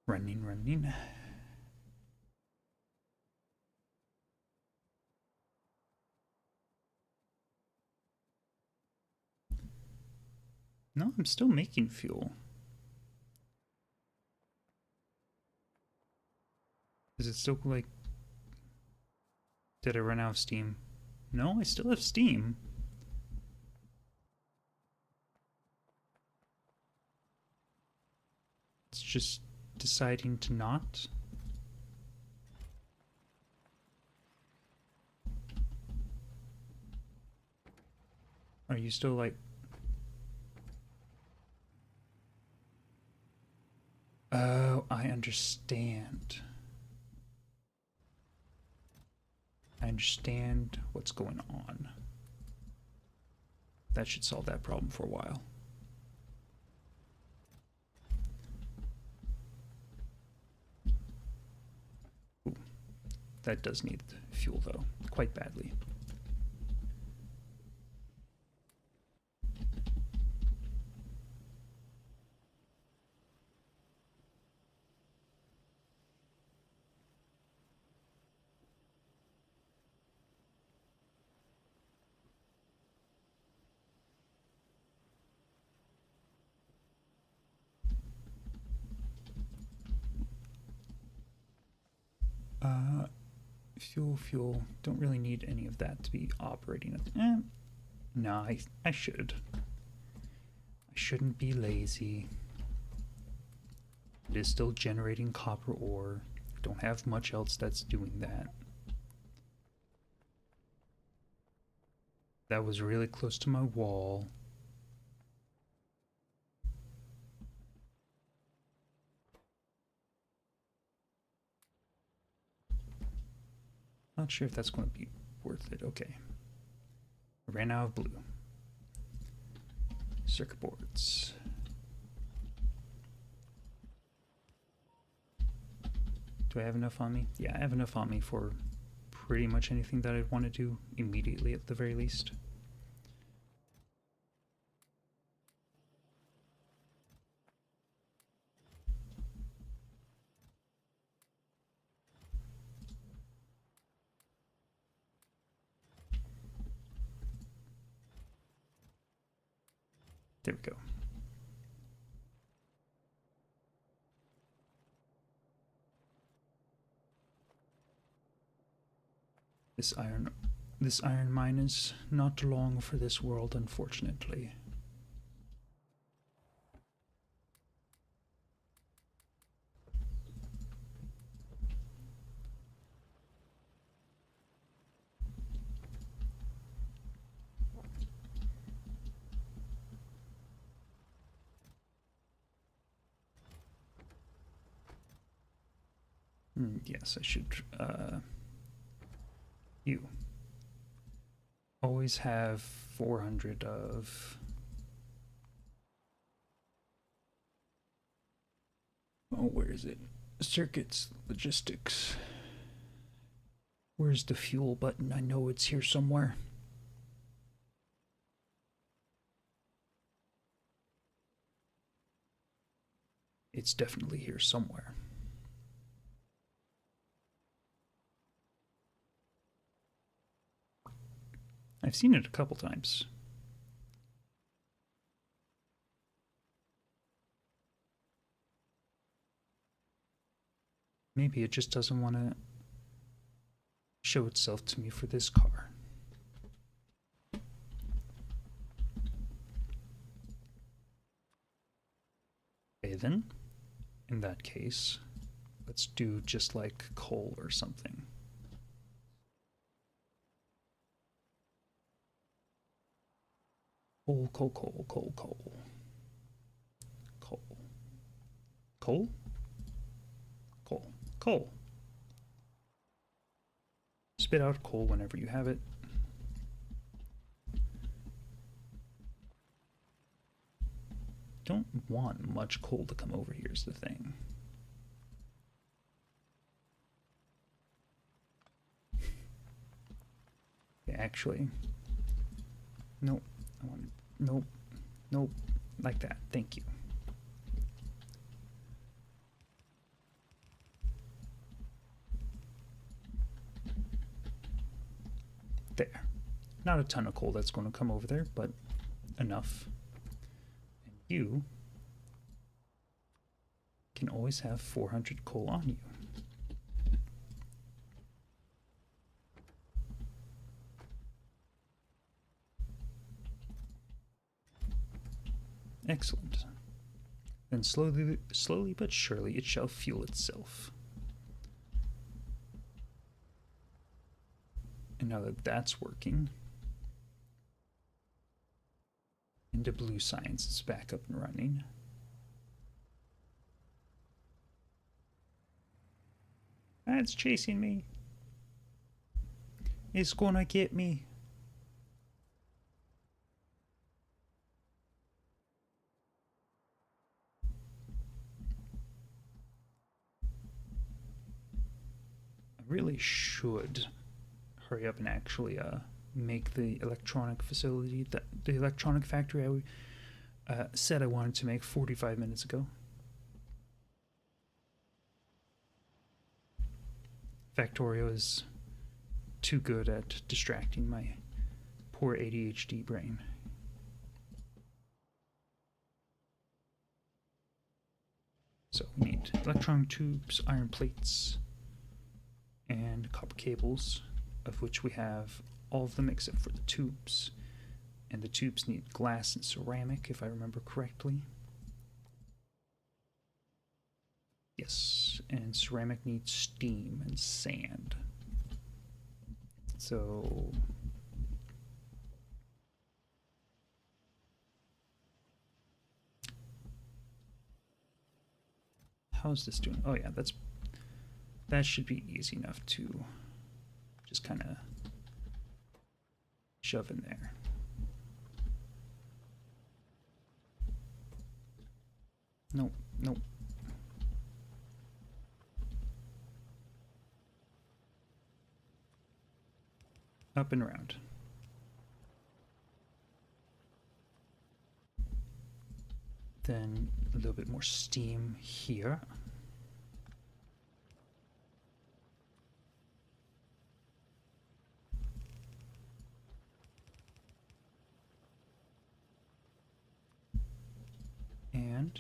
Running, running. No, I'm still making fuel. Is it still like... Did I run out of steam? No, I still have steam. It's just deciding to not. Are you still like... Oh, I understand. I understand what's going on. That should solve that problem for a while. Ooh, that does need fuel though, quite badly. Fuel. Don't really need any of that to be operating. No, I should. I shouldn't be lazy. It is still generating copper ore. Don't have much else that's doing that. That was really close to my wall. Not sure if that's going to be worth it. Okay. I ran out of blue. Circuit boards. Do I have enough on me? Yeah, I have enough on me for pretty much anything that I'd want to do immediately at the very least. There we go. This iron mine is not long for this world, unfortunately. Yes, I should, you always have 400 of... Oh, where is it? Circuits, logistics. Where's the fuel button? I know it's here somewhere. It's definitely here somewhere. I've seen it a couple times. Maybe it just doesn't want to show itself to me for this car. Okay then, in that case, let's do just like coal or something. Coal, coal, coal, coal, coal. Coal. Coal? Coal. Coal. spit out coal whenever you have it. Don't want much coal to come over here is the thing. Actually, nope. I want nope, nope, like that. Thank you. There. Not a ton of coal that's going to come over there, but enough. And you can always have 400 coal on you. Excellent. Then slowly but surely it shall fuel itself. And now that that's working, and the blue science is back up and running. It's chasing me. It's gonna get me. I really should hurry up and actually make the electronic facility, the electronic factory I said I wanted to make 45 minutes ago. Factorio is too good at distracting my poor ADHD brain. So we need electron tubes, iron plates, and copper cables, of which we have all of them except for the tubes. And the tubes need glass and ceramic, if I remember correctly. Yes, and ceramic needs steam and sand. So how's this doing? Oh yeah, that should be easy enough to just kind of shove in there. Nope, nope. Up and around. Then a little bit more steam here. And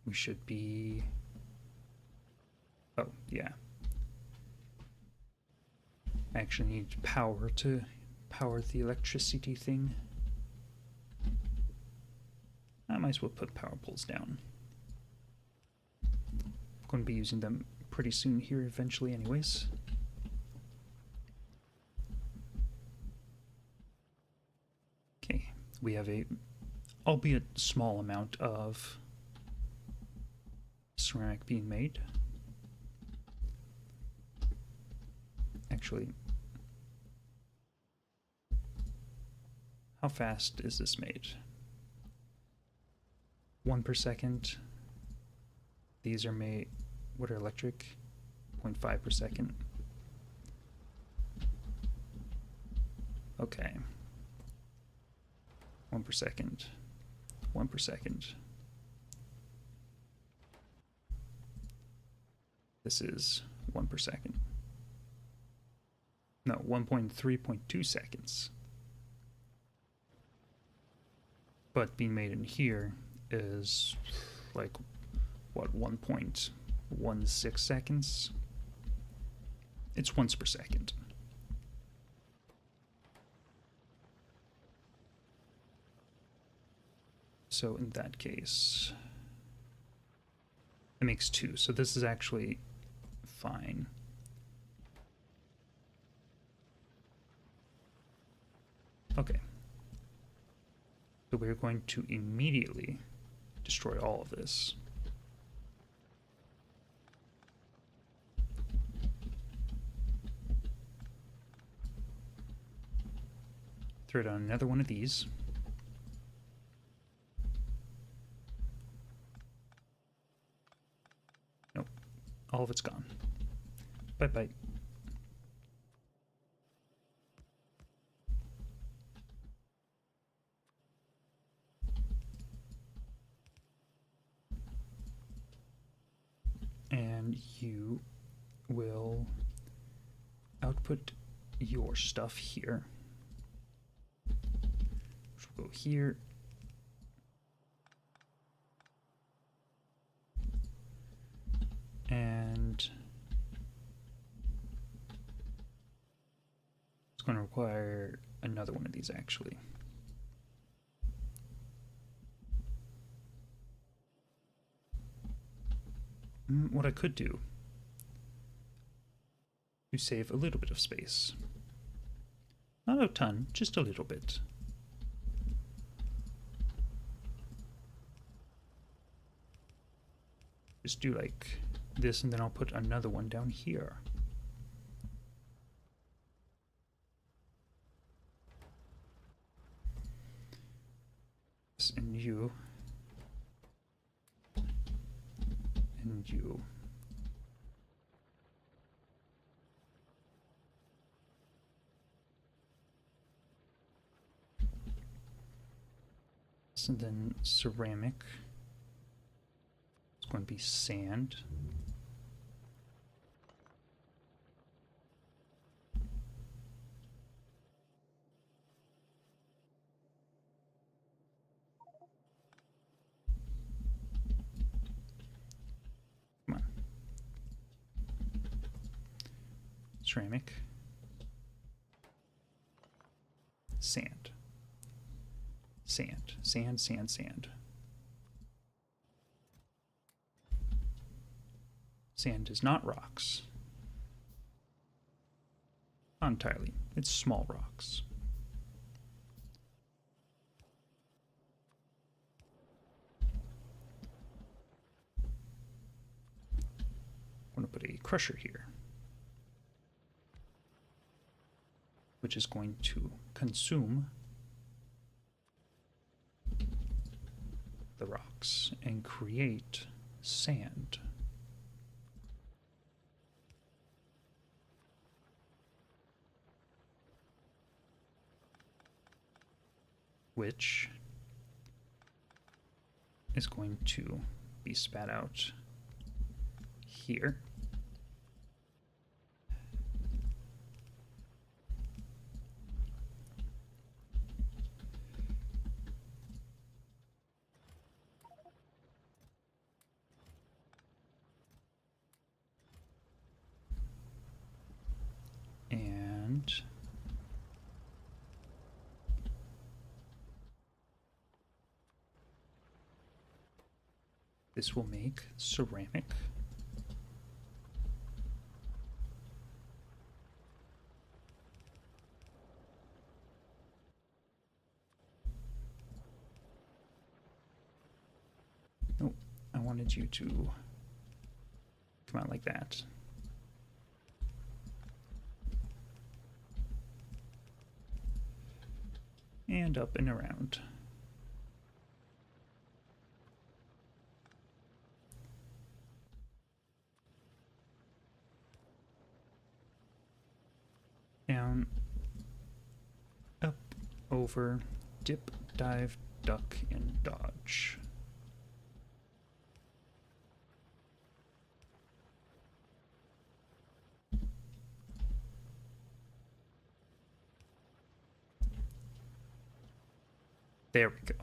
we should be, oh yeah, I actually need power to power the electricity thing. I might as well put power poles down. I'm going to be using them pretty soon here eventually anyways. Okay, we have a albeit small amount of ceramic being made. Actually, how fast is this made? 1 per second. These are made, what are electric? 0.5 per second. Okay. 1 per second. 1 per second. This is 1 per second. No, 1.3.2 seconds. But being made in here is like, what, 1.16 seconds? It's once per second. So in that case, it makes 2. So this is actually fine. Okay. So we're going to immediately destroy all of this. Throw down another one of these. Nope. All of it's gone. Bye-bye. And you will output your stuff here. Which will go here. And it's going to require another one of these actually. What I could do to save a little bit of space. Not a ton, just a little bit. Just do like this, and then I'll put another one down here. And you. And you. So then ceramic. It's going to be sand. Come on. Ceramic. Sand. Sand, sand, sand, sand. Sand is not rocks. Not entirely. It's small rocks. I'm going to put a crusher here, which is going to consume the rocks and create sand. Which is going to be spat out here. And this will make ceramic. Nope, I wanted you to come out like that. And up and around. Down, up, over, dip, dive, duck, and dodge. There we go.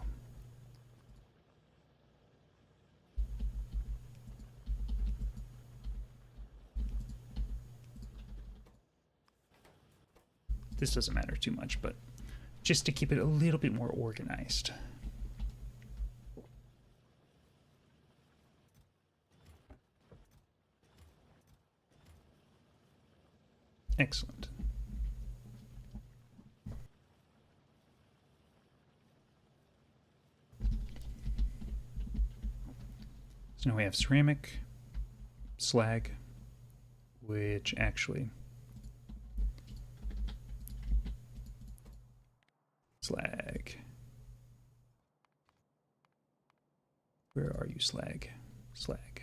This doesn't matter too much, but just to keep it a little bit more organized. Excellent. So now we have ceramic, slag, which actually Slag. Where are you, slag? Slag.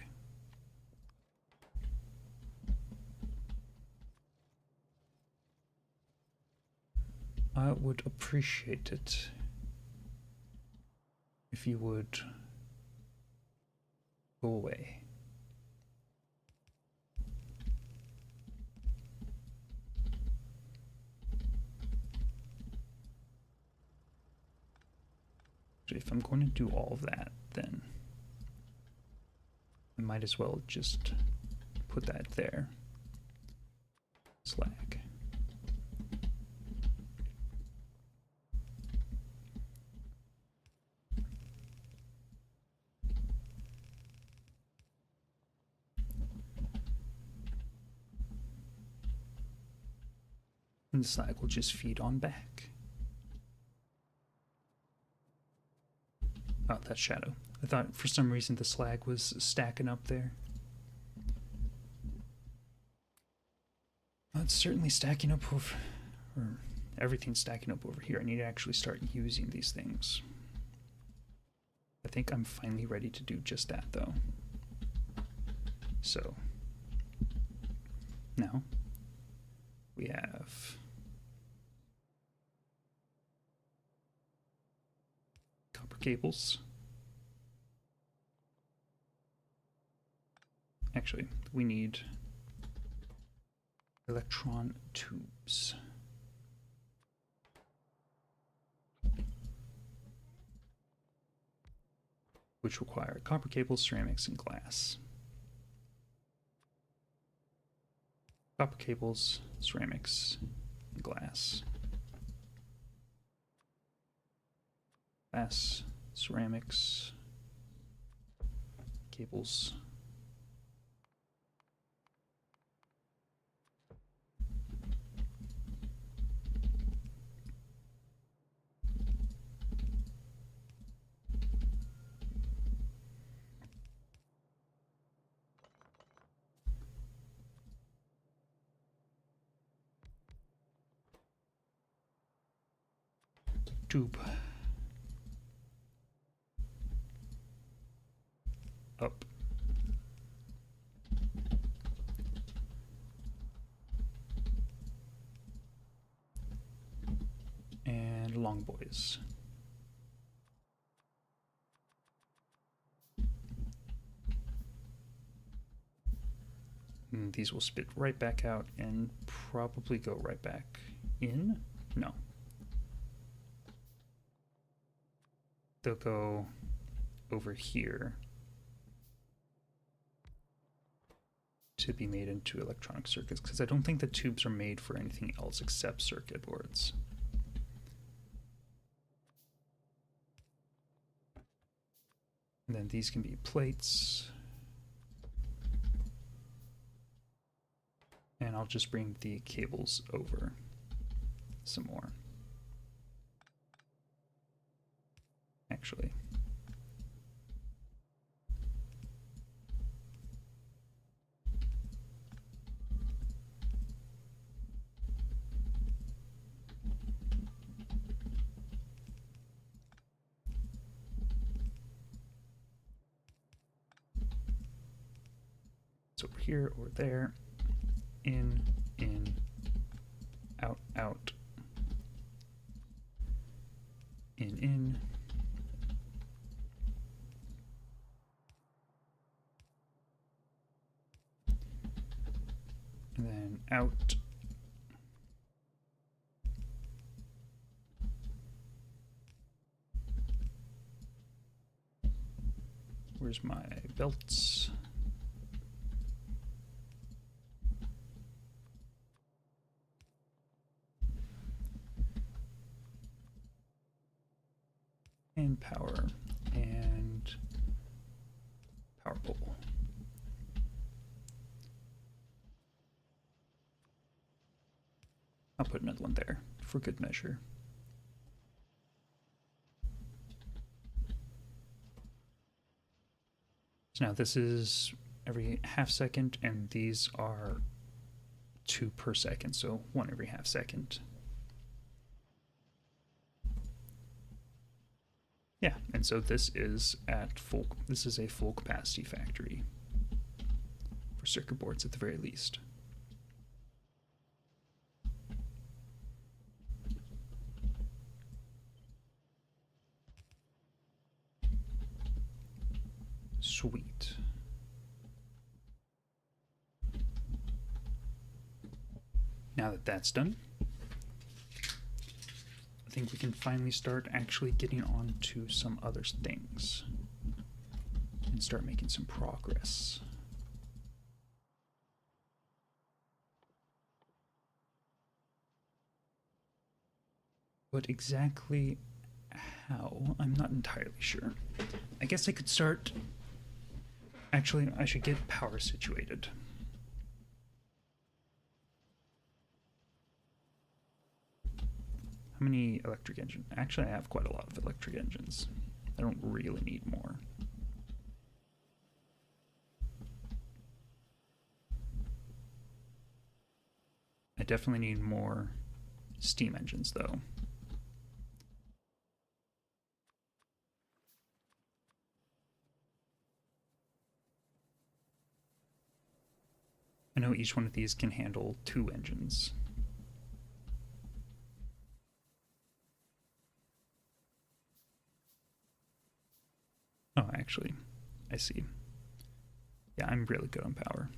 I would appreciate it if you would go away. If I'm going to do all of that, then I might as well just put that there. Slag. And the slag will just feed on back. Oh, that's shadow. I thought for some reason the slag was stacking up there. Well, it's certainly stacking up over, or everything's stacking up over here. I need to actually start using these things. I think I'm finally ready to do just that, though. So, now we have copper cables. Actually, we need electron tubes. Which require copper cables, ceramics, and glass. Copper cables, ceramics, and glass. Glass, ceramics, cables. Tube. Up. And long boys. And these will spit right back out and probably go right back in. No. They'll go over here to be made into electronic circuits, because I don't think the tubes are made for anything else except circuit boards. And then these can be plates. And I'll just bring the cables over some more. Actually. It's over here or there. In, out, out. In. And then out. Where's my belts? And power and power pole. I'll put another one there for good measure. So now this is every half second, and these are 2 per second, so 1 every half second. Yeah, and so this is a full capacity factory for circuit boards at the very least. Sweet. Now that that's done, I think we can finally start actually getting on to some other things and start making some progress. But exactly how, I'm not entirely sure. I guess I could start... Actually, I should get power situated. How many electric engines? Actually, I have quite a lot of electric engines. I don't really need more. I definitely need more steam engines, though. I know each one of these can handle 2 engines. Oh, actually, I see. Yeah, I'm really good on power.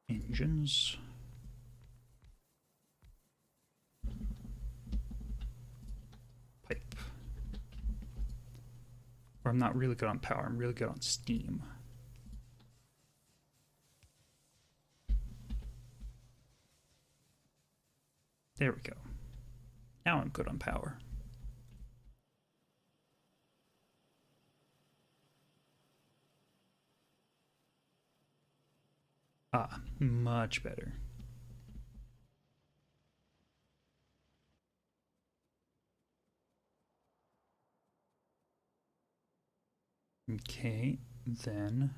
Engines. Pipe. Or I'm not really good on power, I'm really good on steam. There we go. Now I'm good on power. Ah, much better. Okay, then...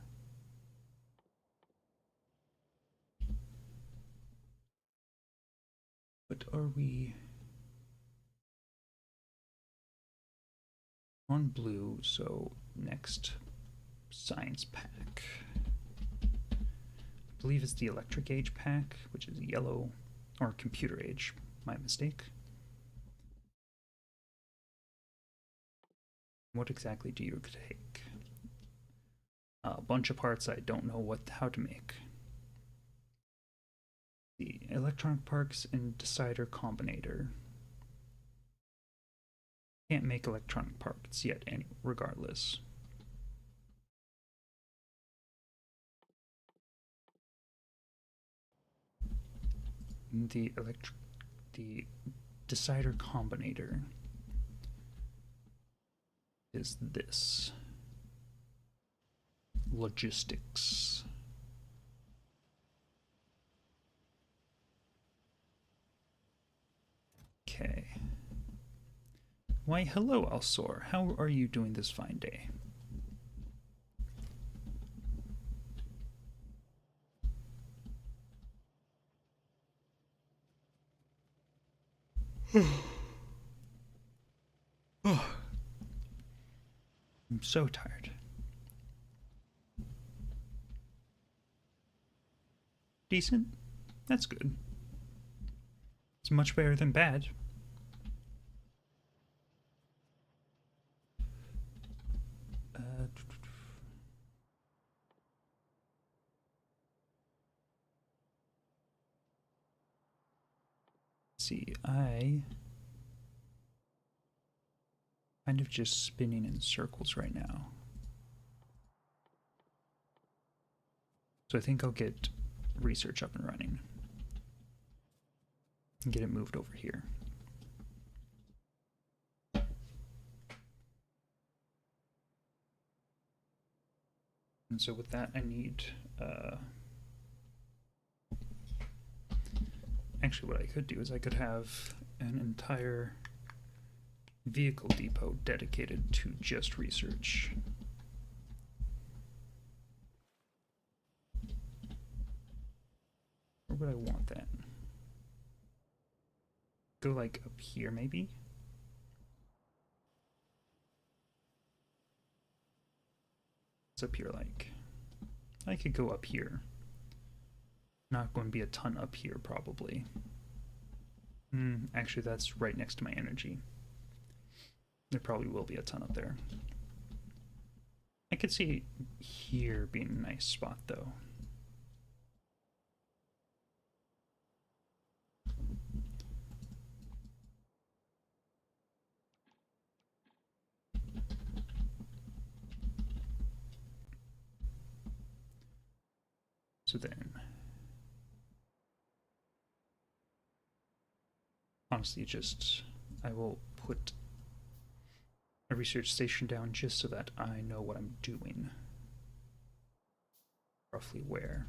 What are we... On blue, so next science pack. I believe it's the electric age pack, which is yellow, or computer age, my mistake. What exactly do you take? A bunch of parts I don't know how to make. The electronic parts and decider combinator. Can't make electronic parts yet, regardless. The decider combinator is this. Logistics. Okay. Why, hello, Alsor. How are you doing this fine day? I'm so tired. Decent? That's good. It's much better than bad. See, I kind of just spinning in circles right now. So I think I'll get research up and running and get it moved over here. And so with that, I need, actually what I could do is I could have an entire vehicle depot dedicated to just research. Where would I want that? Go like up here maybe? What's up here like? I could go up here. Not going to be a ton up here probably. Actually that's right next to my energy. There probably will be a ton up there. I could see here being a nice spot though. So then, honestly, I will put a research station down just so that I know what I'm doing. Roughly where.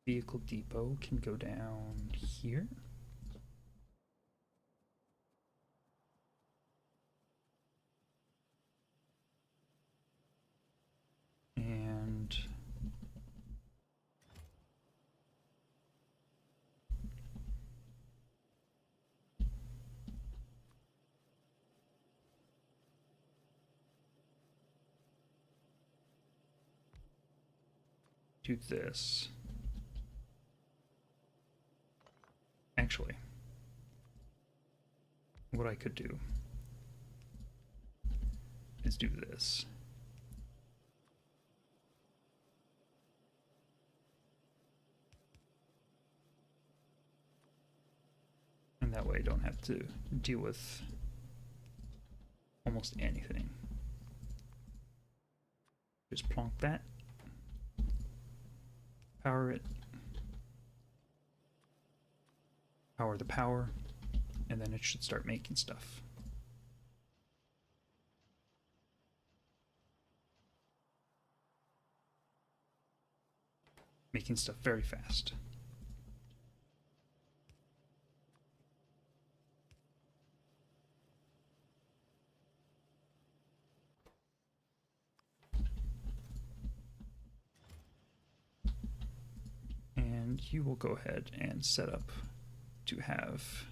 Vehicle depot can go down here. And do this. Actually, what I could do is do this. And that way I don't have to deal with almost anything. Just plonk that. Power it. Power the power. And then it should start making stuff. Making stuff very fast. And you will go ahead and set up to have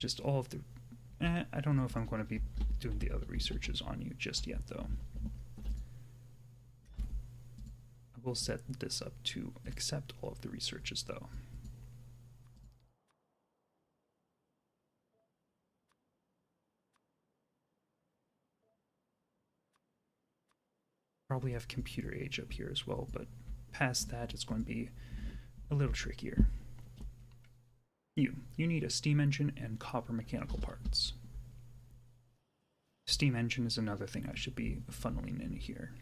just all of the... I don't know if I'm going to be doing the other researches on you just yet, though. I will set this up to accept all of the researches, though. Probably have computer age up here as well, but past that it's going to be a little trickier. You need a steam engine and copper mechanical parts. Steam engine is another thing I should be funneling in here.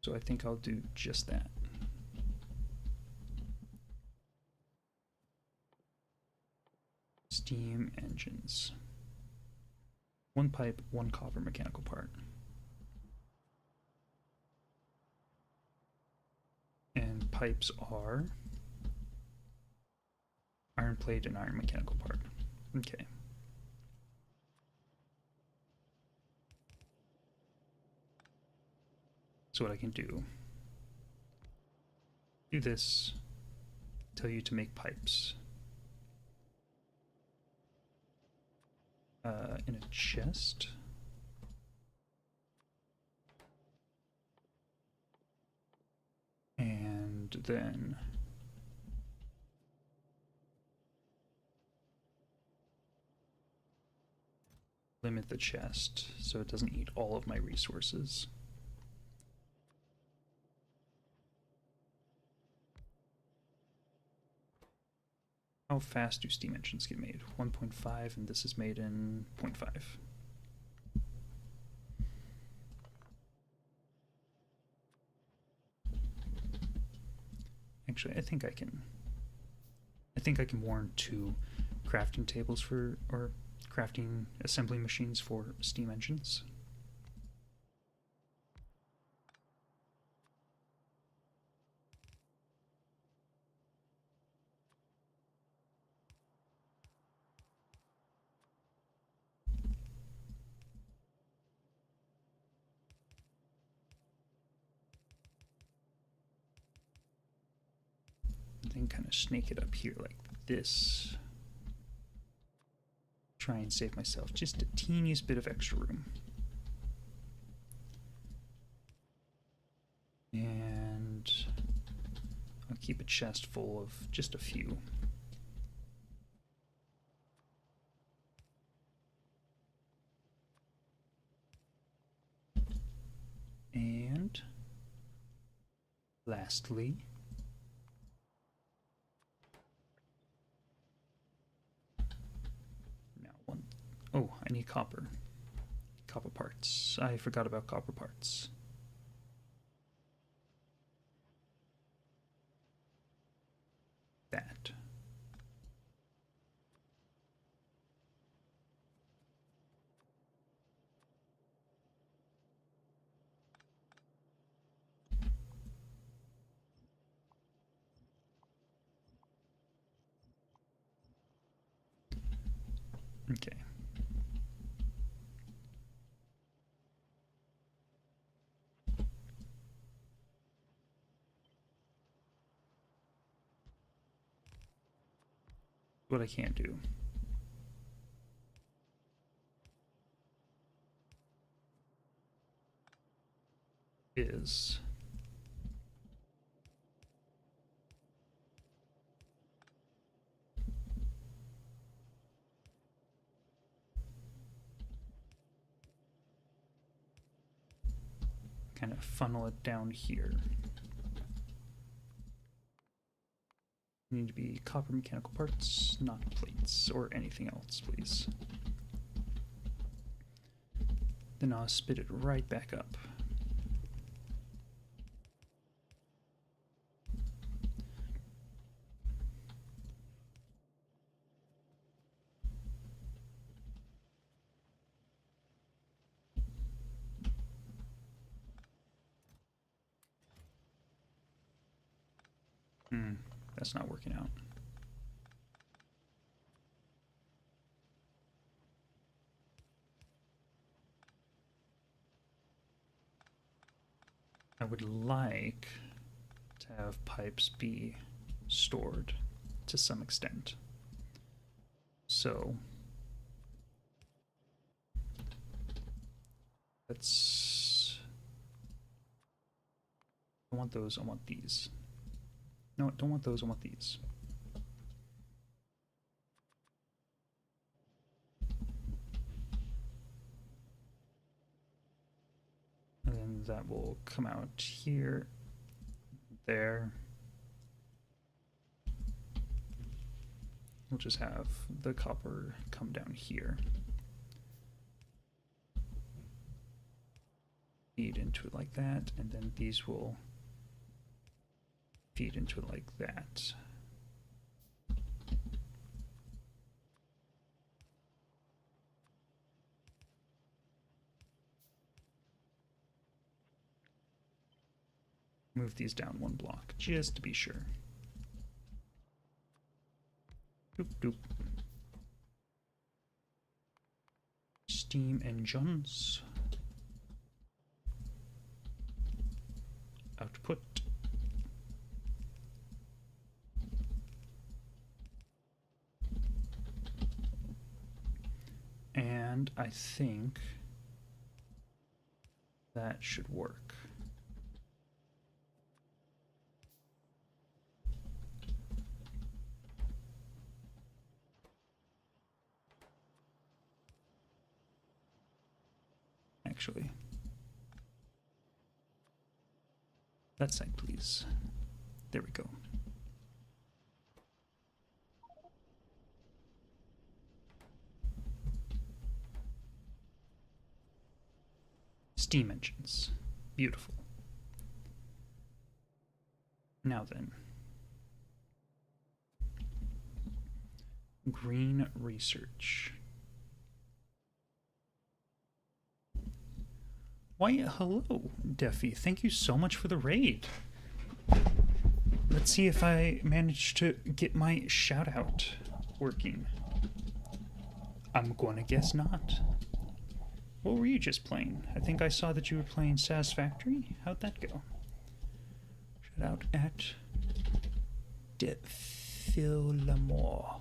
So I think I'll do just that. Steam engines. One pipe, one copper mechanical part. And pipes are iron plate and iron mechanical part. Okay. So what I can do this, tell you to make pipes. In a chest. And then limit the chest so it doesn't eat all of my resources. How fast do steam engines get made? 1.5, and this is made in 0.5. Actually, I think I can warn 2 crafting tables for, or crafting assembly machines for steam engines. then kind of snake it up here like this. Try and save myself just a teeniest bit of extra room. And I'll keep a chest full of just a few. And lastly, now one. Oh, I need copper. Copper parts. I forgot about copper parts. That. Okay. What I can't do is kind of funnel it down here. Need to be copper mechanical parts, not plates or anything else, please. Then I'll spit it right back up. That's not working out. I would like to have pipes be stored to some extent. So let's, I want those, I want these. No, I don't want those, I want these. And then that will come out here, there. We'll just have the copper come down here. Feed into it like that, and then these will feed into it like that. Move these down one block, just to be sure. Doop doop. Steam engines. Output. And I think that should work. Actually, that side, please. There we go. Steam engines. Beautiful. Now then. Green research. Why, hello, Deffy. Thank you so much for the raid. Let's see if I managed to get my shout out working. I'm gonna guess not. What were you just playing? I think I saw that you were playing Satisfactory. How'd that go? Shout out at Defilamore.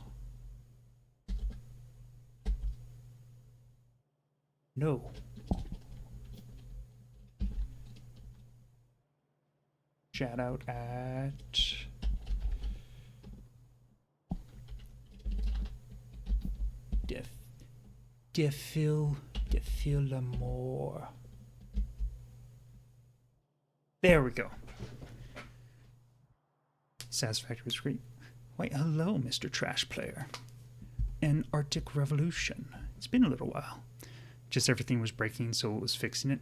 No. Shout out at Defilamore. There we go. Satisfactory was great. Why, hello, Mr. Trash Player. An Arctic Revolution. It's been a little while. Just everything was breaking, so it was fixing it.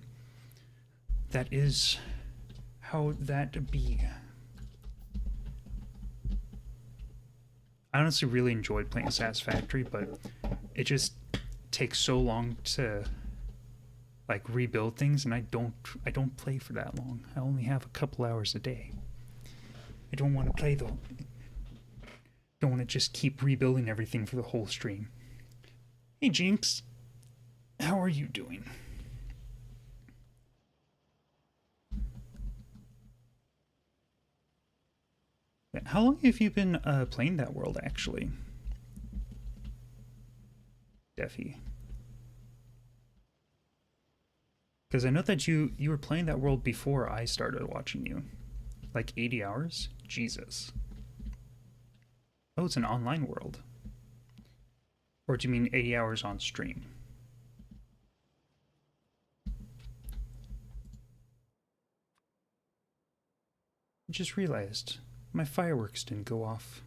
That is how that be. I honestly really enjoyed playing Satisfactory, but it just takes so long to like rebuild things, and I don't play for that long. I only have a couple hours a day. I don't want to play though. Don't want to just keep rebuilding everything for the whole stream. Hey Jinx, how are you doing? How long have you been playing that world, actually? Defy. Because I know that you were playing that world before I started watching you. Like 80 hours? Jesus. Oh, it's an online world. Or do you mean 80 hours on stream? I just realized my fireworks didn't go off.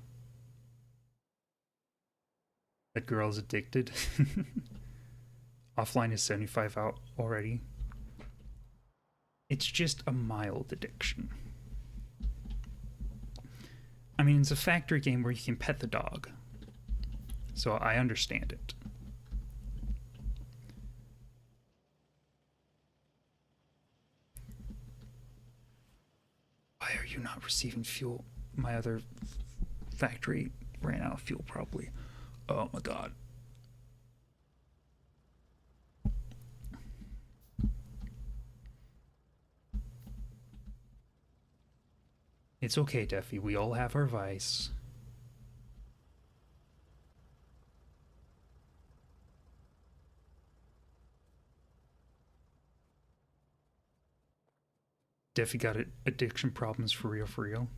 That girl's addicted. Offline is 75 out already. It's just a mild addiction. I mean, it's a factory game where you can pet the dog. So I understand it. Why are you not receiving fuel? My other factory ran out of fuel probably. Oh my god. It's okay, Defy. We all have our vice. Defy got addiction problems for real, for real.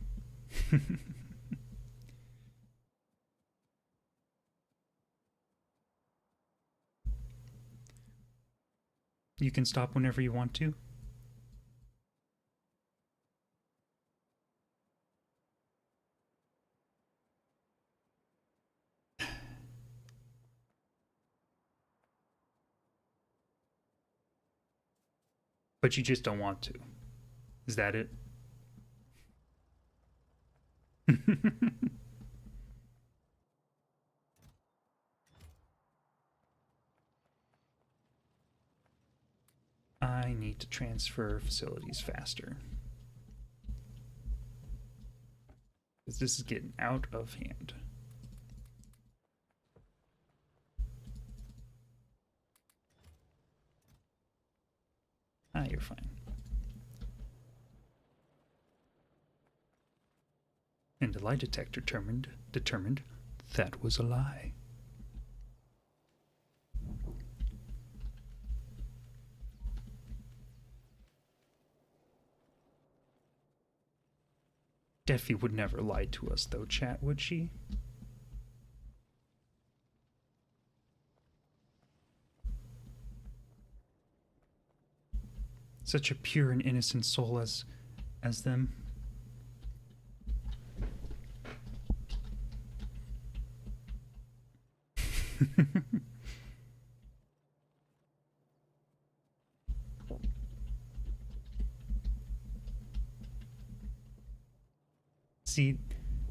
You can stop whenever you want to. But you just don't want to. Is that it? I need to transfer facilities faster. Because this is getting out of hand. Ah, you're fine. And the lie detector determined that was a lie. Defy would never lie to us, though, chat, would she? Such a pure and innocent soul as them. See,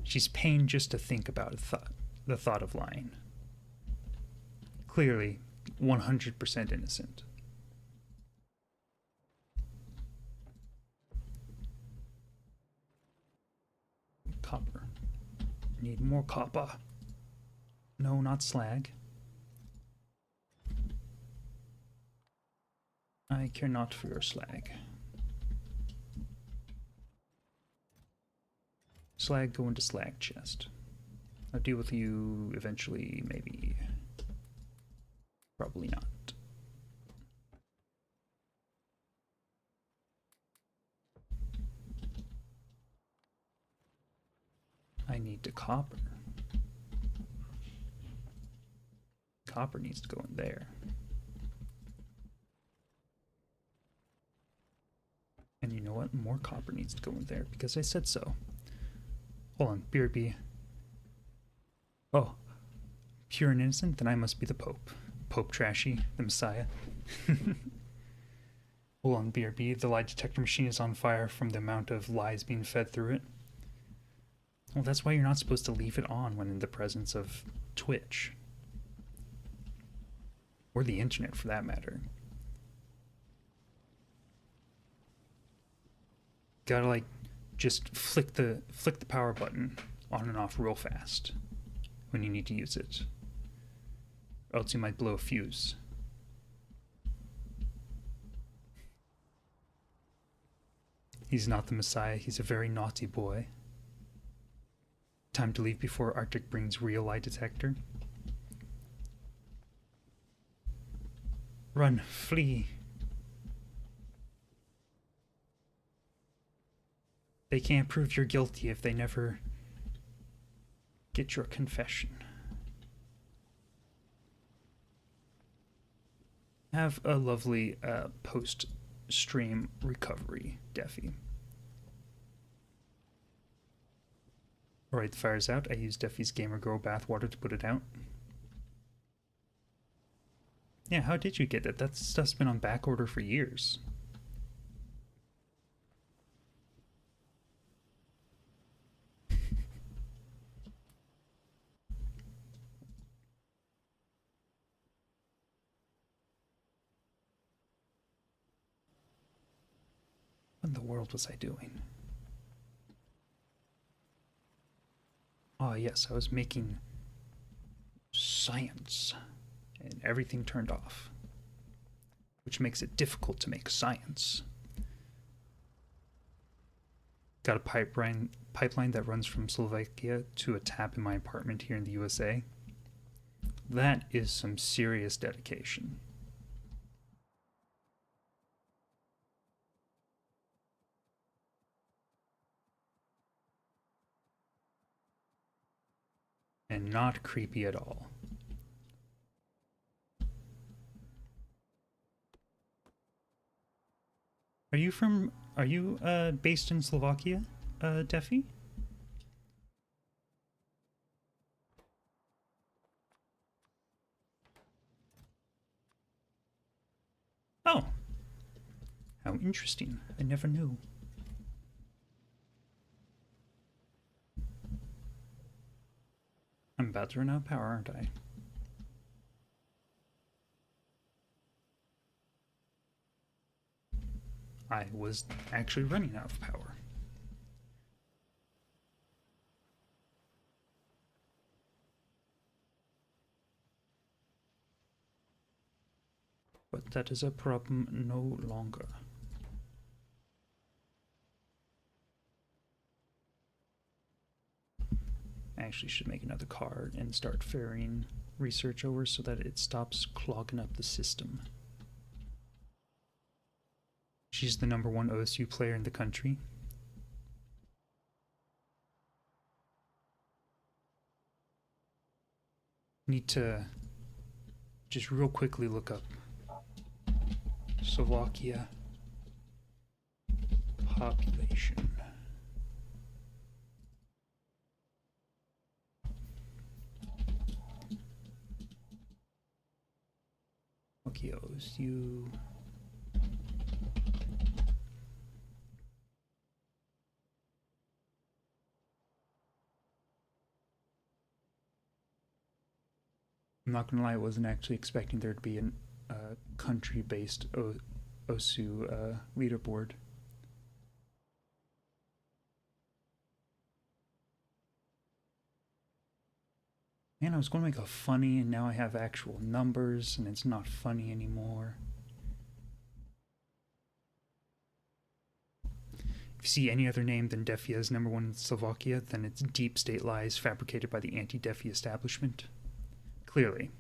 she's pained just to think about the thought of lying. Clearly, 100% innocent. Copper. Need more copper. No, not slag. I care not for your slag. Slag, go into slag chest. I'll deal with you eventually, maybe. Probably not. I need the copper. Copper needs to go in there. And you know what? More copper needs to go in there because I said so. Hold on, BRB. Oh, pure and innocent? Then I must be the Pope. Pope Trashy, the Messiah. Hold on, BRB. The lie detector machine is on fire from the amount of lies being fed through it. Well, that's why you're not supposed to leave it on when in the presence of Twitch. Or the internet, for that matter. Gotta, like, just flick the power button on and off real fast when you need to use it. Or else you might blow a fuse. He's not the Messiah, he's a very naughty boy. Time to leave before Arctic brings real lie detector. Run, flee. They can't prove you're guilty if they never get your confession. Have a lovely post-stream recovery, Defi. Alright, the fire's out. I used Defi's Gamer Girl bathwater to put it out. Yeah, how did you get it? That stuff's been on back order for years. What in the world was I doing? Oh yes, I was making science, and everything turned off, which makes it difficult to make science. Got a pipeline that runs from Slovakia to a tap in my apartment here in the USA. That is some serious dedication. And not creepy at all. Are you based in Slovakia, Defi? Oh. How interesting. I never knew. I'm about to run out of power, aren't I? I was actually running out of power. But that is a problem no longer. I actually should make another card and start ferrying research over so that it stops clogging up the system. She's the #1 OSU player in the country. Need to just real quickly look up Slovakia population. Okay, OSU. I'm not gonna lie, I wasn't actually expecting there to be a country-based OSU leaderboard. Man, I was going to make a funny, and now I have actual numbers, and it's not funny anymore. If you see any other name than Defia as number one in Slovakia, then it's deep state lies fabricated by the anti-Defia establishment. Clearly.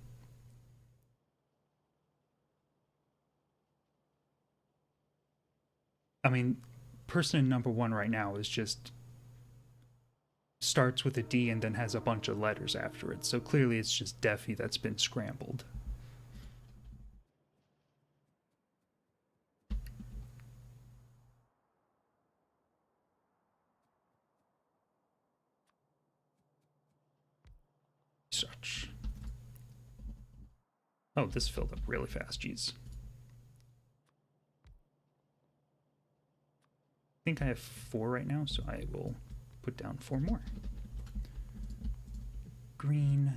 I mean, person in number one right now is just starts with a D and then has a bunch of letters after it. So clearly it's just Defi that's been scrambled. Such. Oh, this filled up really fast, jeez. I think I have 4 right now, so I will put down 4 more. Green.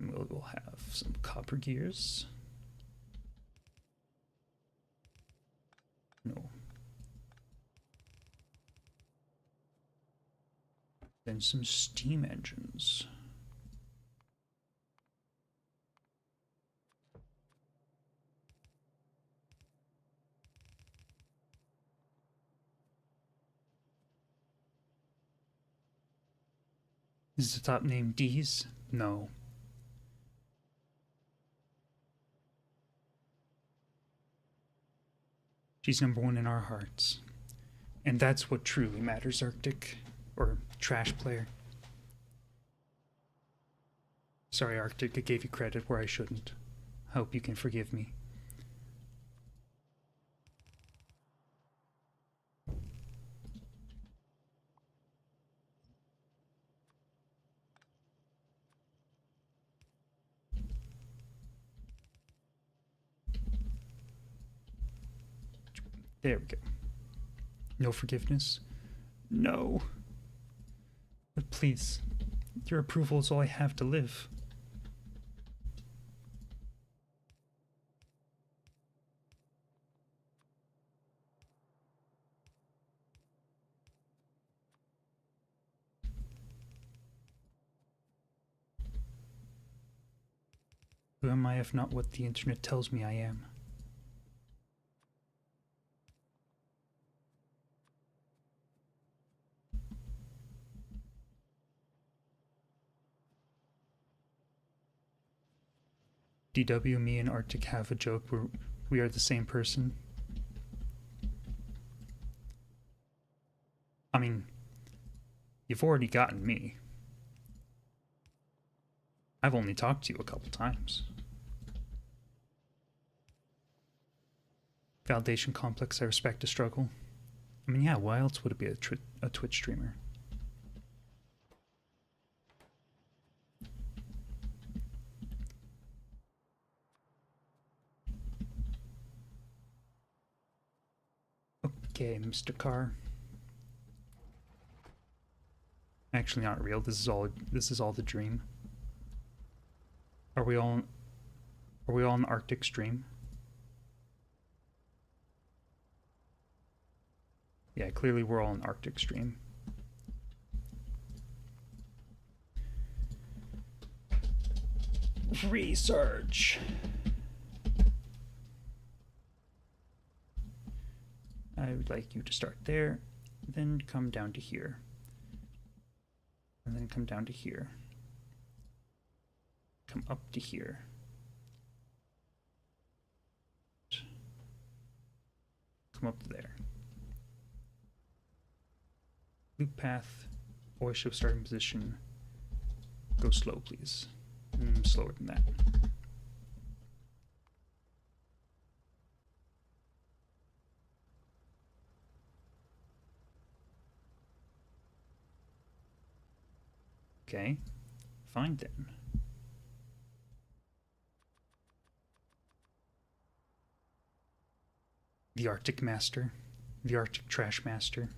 We'll have some copper gears. No. Then some steam engines. Is the top name D's? No. She's number one in our hearts. And that's what truly matters, Arctic. Or trash player. Sorry, Arctic, I gave you credit where I shouldn't. Hope you can forgive me. There we go. No forgiveness? No. But please, your approval is all I have to live. Who am I if not what the internet tells me I am? DW, me and Arctic have a joke where we are the same person. I mean, you've already gotten me. I've only talked to you a couple times. Validation complex, I respect the struggle. I mean, yeah, why else would it be a Twitch streamer? Okay, Mr. Carr. Actually, not real. This is all the dream. Are we all an Arctic stream? Yeah, clearly we're all an Arctic stream. Research. I would like you to start there, then come down to here, and then come down to here, come up to here, come up to there. Loop path, always show starting position. Go slow, please. Slower than that. Okay, fine then. The Arctic Master, the Arctic Trash Master.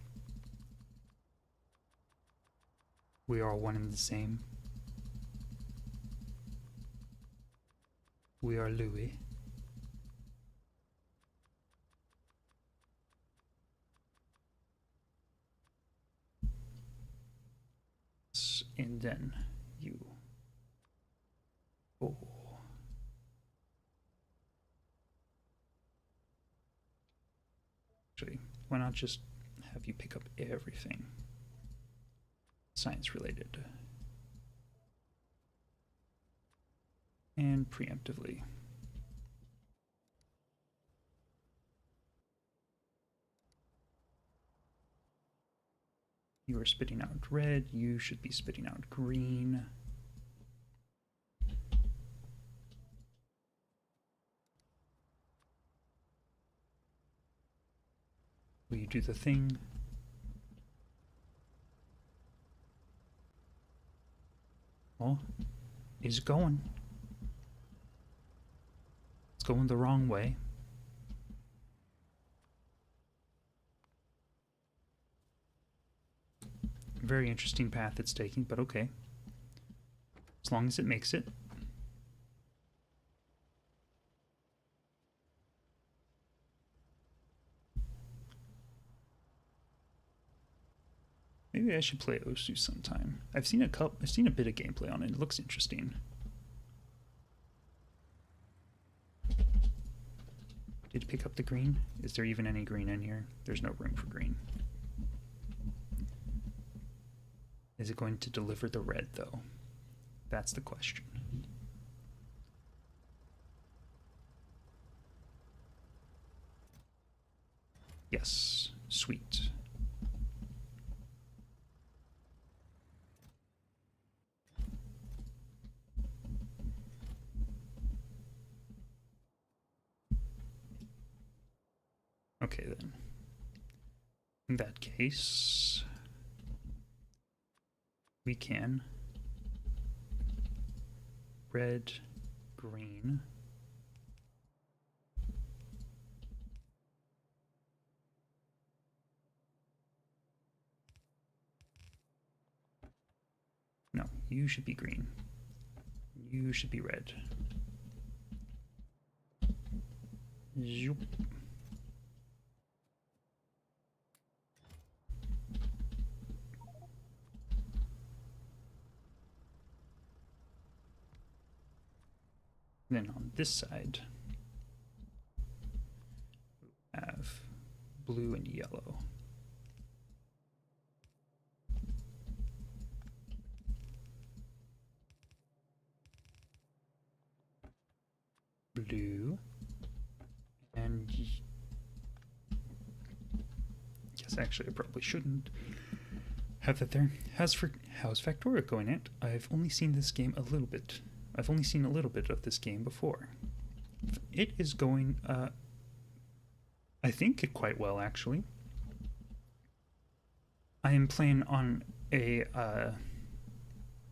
We are one and the same. We are Louis. And then you. Oh. Actually, why not just have you pick up everything science related and preemptively. You are spitting out red, you should be spitting out green. Will you do the thing? Oh, it's going. It's going the wrong way. Very interesting path it's taking, but okay. As long as it makes it. Maybe I should play Osu sometime. I've seen a bit of gameplay on it. It looks interesting. Did you pick up the green? Is there even any green in here? There's no room for green. Is it going to deliver the red, though? That's the question. Yes, sweet. Okay, then. In that case, we can red, green. No, you should be green. You should be red. Zoop. Then on this side, we have blue and yellow. Blue and yes, actually, I probably shouldn't have that there. How's Factorio going at? I've only seen this game a little bit. I've only seen a little bit of this game before. It is going, I think, quite well, actually. I am playing on a,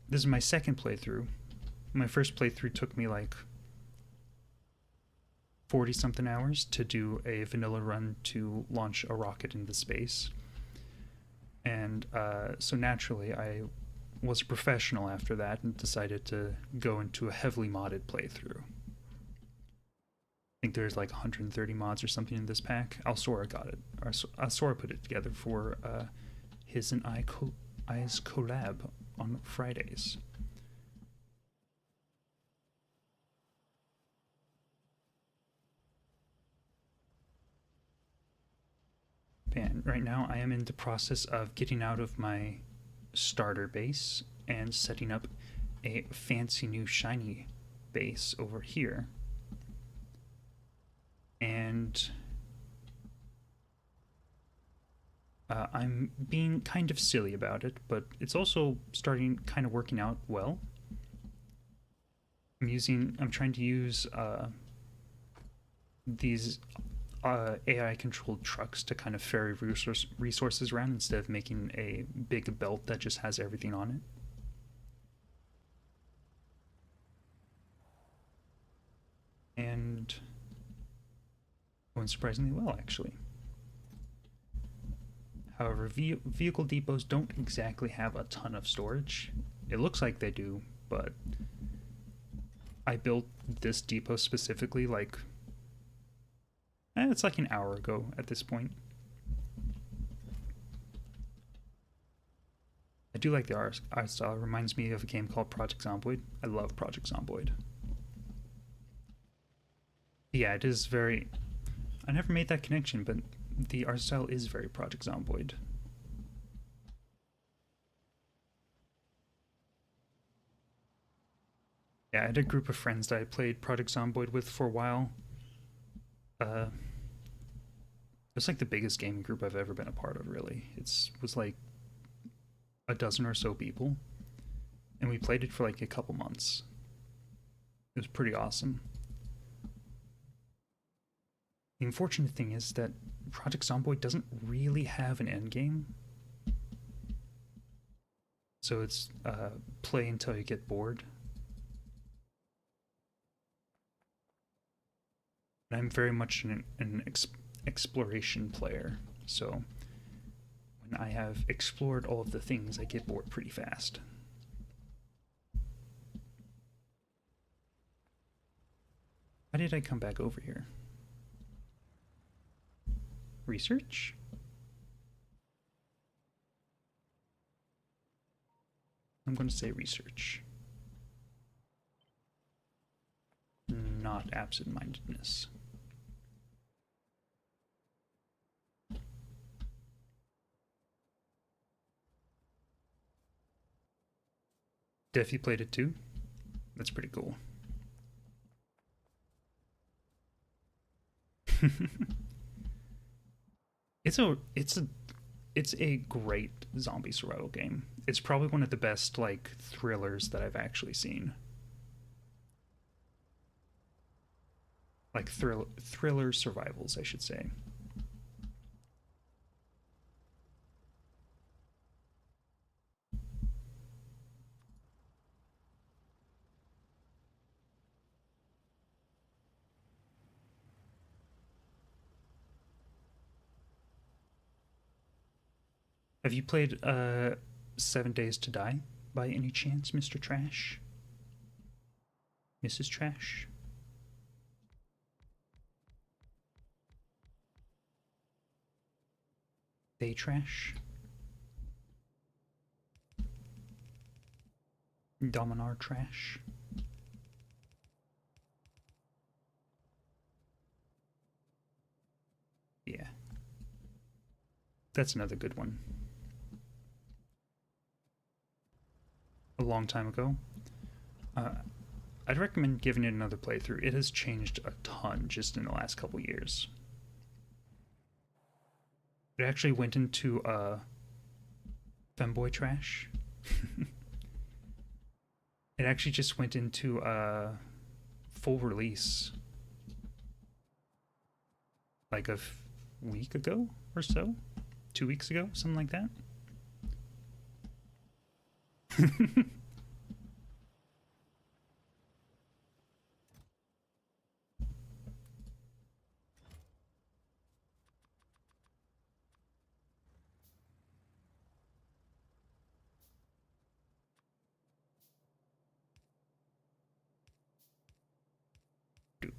this is my second playthrough. My first playthrough took me like 40-something hours to do a vanilla run to launch a rocket into space. And so naturally, I was a professional after that and decided to go into a heavily modded playthrough. I think there's like 130 mods or something in this pack. Alsora got it. Alsora put it together for his and I's collab on Fridays. And right now I am in the process of getting out of my starter base and setting up a fancy new shiny base over here. And I'm being kind of silly about it, but it's also starting kind of working out well. I'm trying to use these AI controlled trucks to kind of ferry resources around instead of making a big belt that just has everything on it. And going surprisingly well, actually. However, vehicle depots don't exactly have a ton of storage. It looks like they do, but I built this depot specifically like it's like an hour ago at this point. I do like the art style. It reminds me of a game called Project Zomboid. I love Project Zomboid. Yeah, it is very. I never made that connection, but the art style is very Project Zomboid. Yeah, I had a group of friends that I played Project Zomboid with for a while. It was like the biggest gaming group I've ever been a part of, really. It was like a dozen or so people, and we played it for like a couple months. It was pretty awesome. The unfortunate thing is that Project Zomboid doesn't really have an end game, so it's play until you get bored. And I'm very much an exploration player, so when I have explored all of the things, I get bored pretty fast. Why did I come back over here? Research? I'm going to say research. Not absent-mindedness. Defi played it too? That's pretty cool. It's a great zombie survival game. It's probably one of the best like thrillers that I've actually seen. Like thriller survivals, I should say. Have you played 7 Days to Die by any chance, Mr. Trash? Mrs. Trash? They Trash? Dominar Trash? Yeah. That's another good one. A long time ago. I'd recommend giving it another playthrough. It has changed a ton just in the last couple years. It actually went into femboy trash. It actually just went into full release like a week ago or so, 2 weeks ago, something like that. do,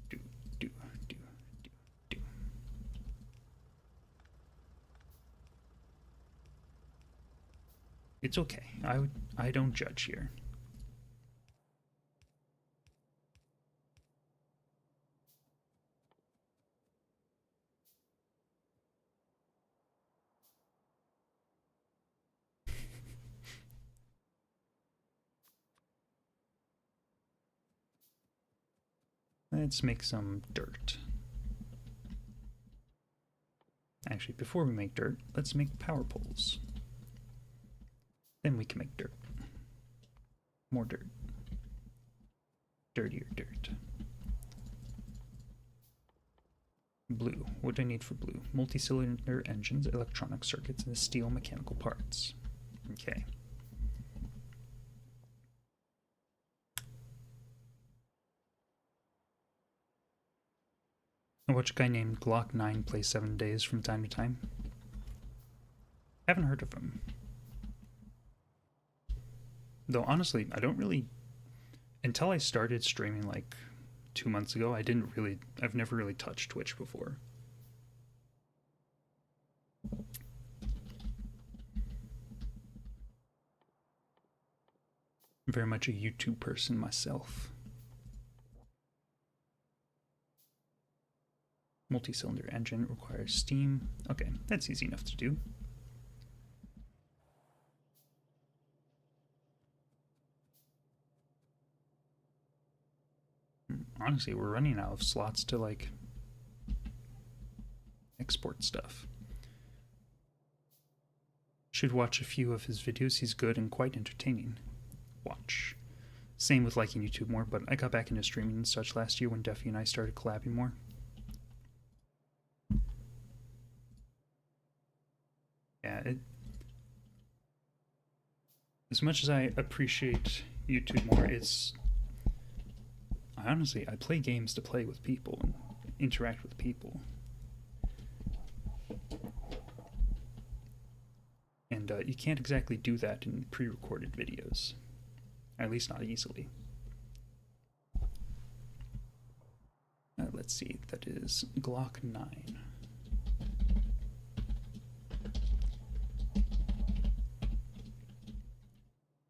do, do, do, do, do. It's okay. I don't judge here. Let's make some dirt. Actually, before we make dirt, let's make power poles. Then we can make dirt. More dirt. Dirtier dirt. Blue. What do I need for blue? Multi-cylinder engines, electronic circuits, and steel mechanical parts. Okay. I watch a guy named Glock 9 play 7 Days from time to time. Haven't heard of him. Though honestly, I don't really... Until I started streaming like 2 months ago, I've never really touched Twitch before. I'm very much a YouTube person myself. Multi-cylinder engine requires steam. Okay, that's easy enough to do. Honestly, we're running out of slots to, like, export stuff. Should watch a few of his videos. He's good and quite entertaining. Watch. Same with liking YouTube more, but I got back into streaming and such last year when Duffy and I started collabing more. Yeah, as much as I appreciate YouTube more, I play games to play with people and interact with people. And you can't exactly do that in pre-recorded videos. At least not easily. Let's see, that is Glock 9.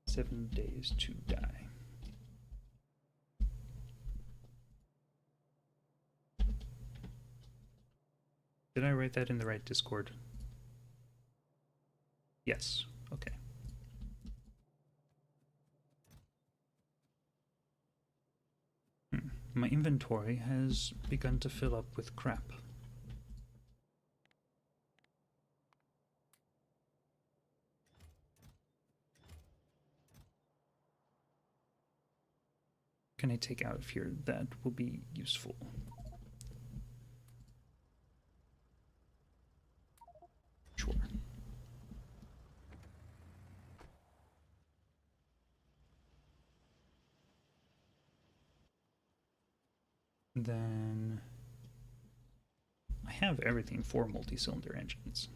"7 Days to Die." Did I write that in the right Discord? Yes, okay. My inventory has begun to fill up with crap. Can I take out of here that will be useful? Sure. Then I have everything for multi-cylinder engines.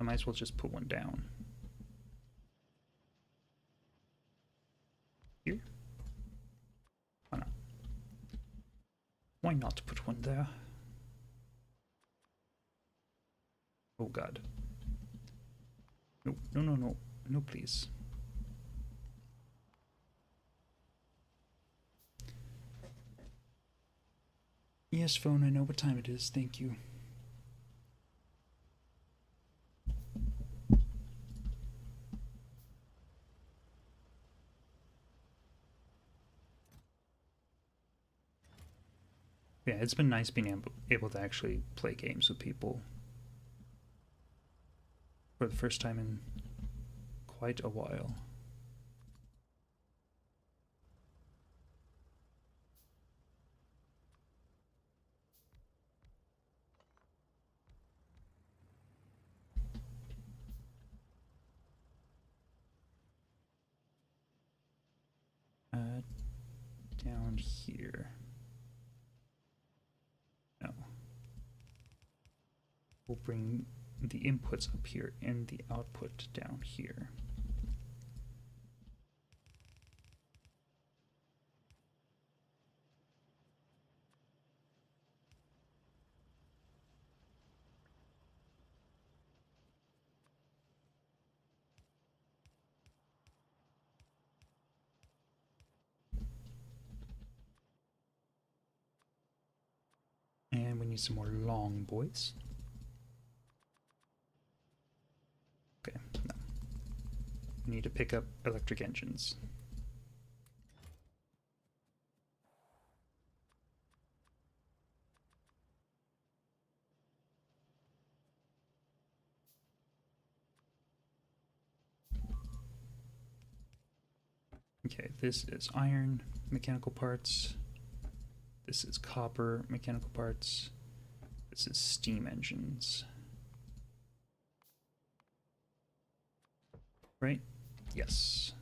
I might as well just put one down. Here? Why not? Why not put one there? Oh god. No, no, no, no. No, please. Yes, phone, I know what time it is. Thank you. Yeah, it's been nice being able to actually play games with people for the first time in quite a while. Down here. No. We'll bring the inputs up here and the output down here. And we need some more long boys. Okay, no. We need to pick up electric engines. Okay, this is iron mechanical parts. This is copper mechanical parts. This is steam engines. Right? Yes.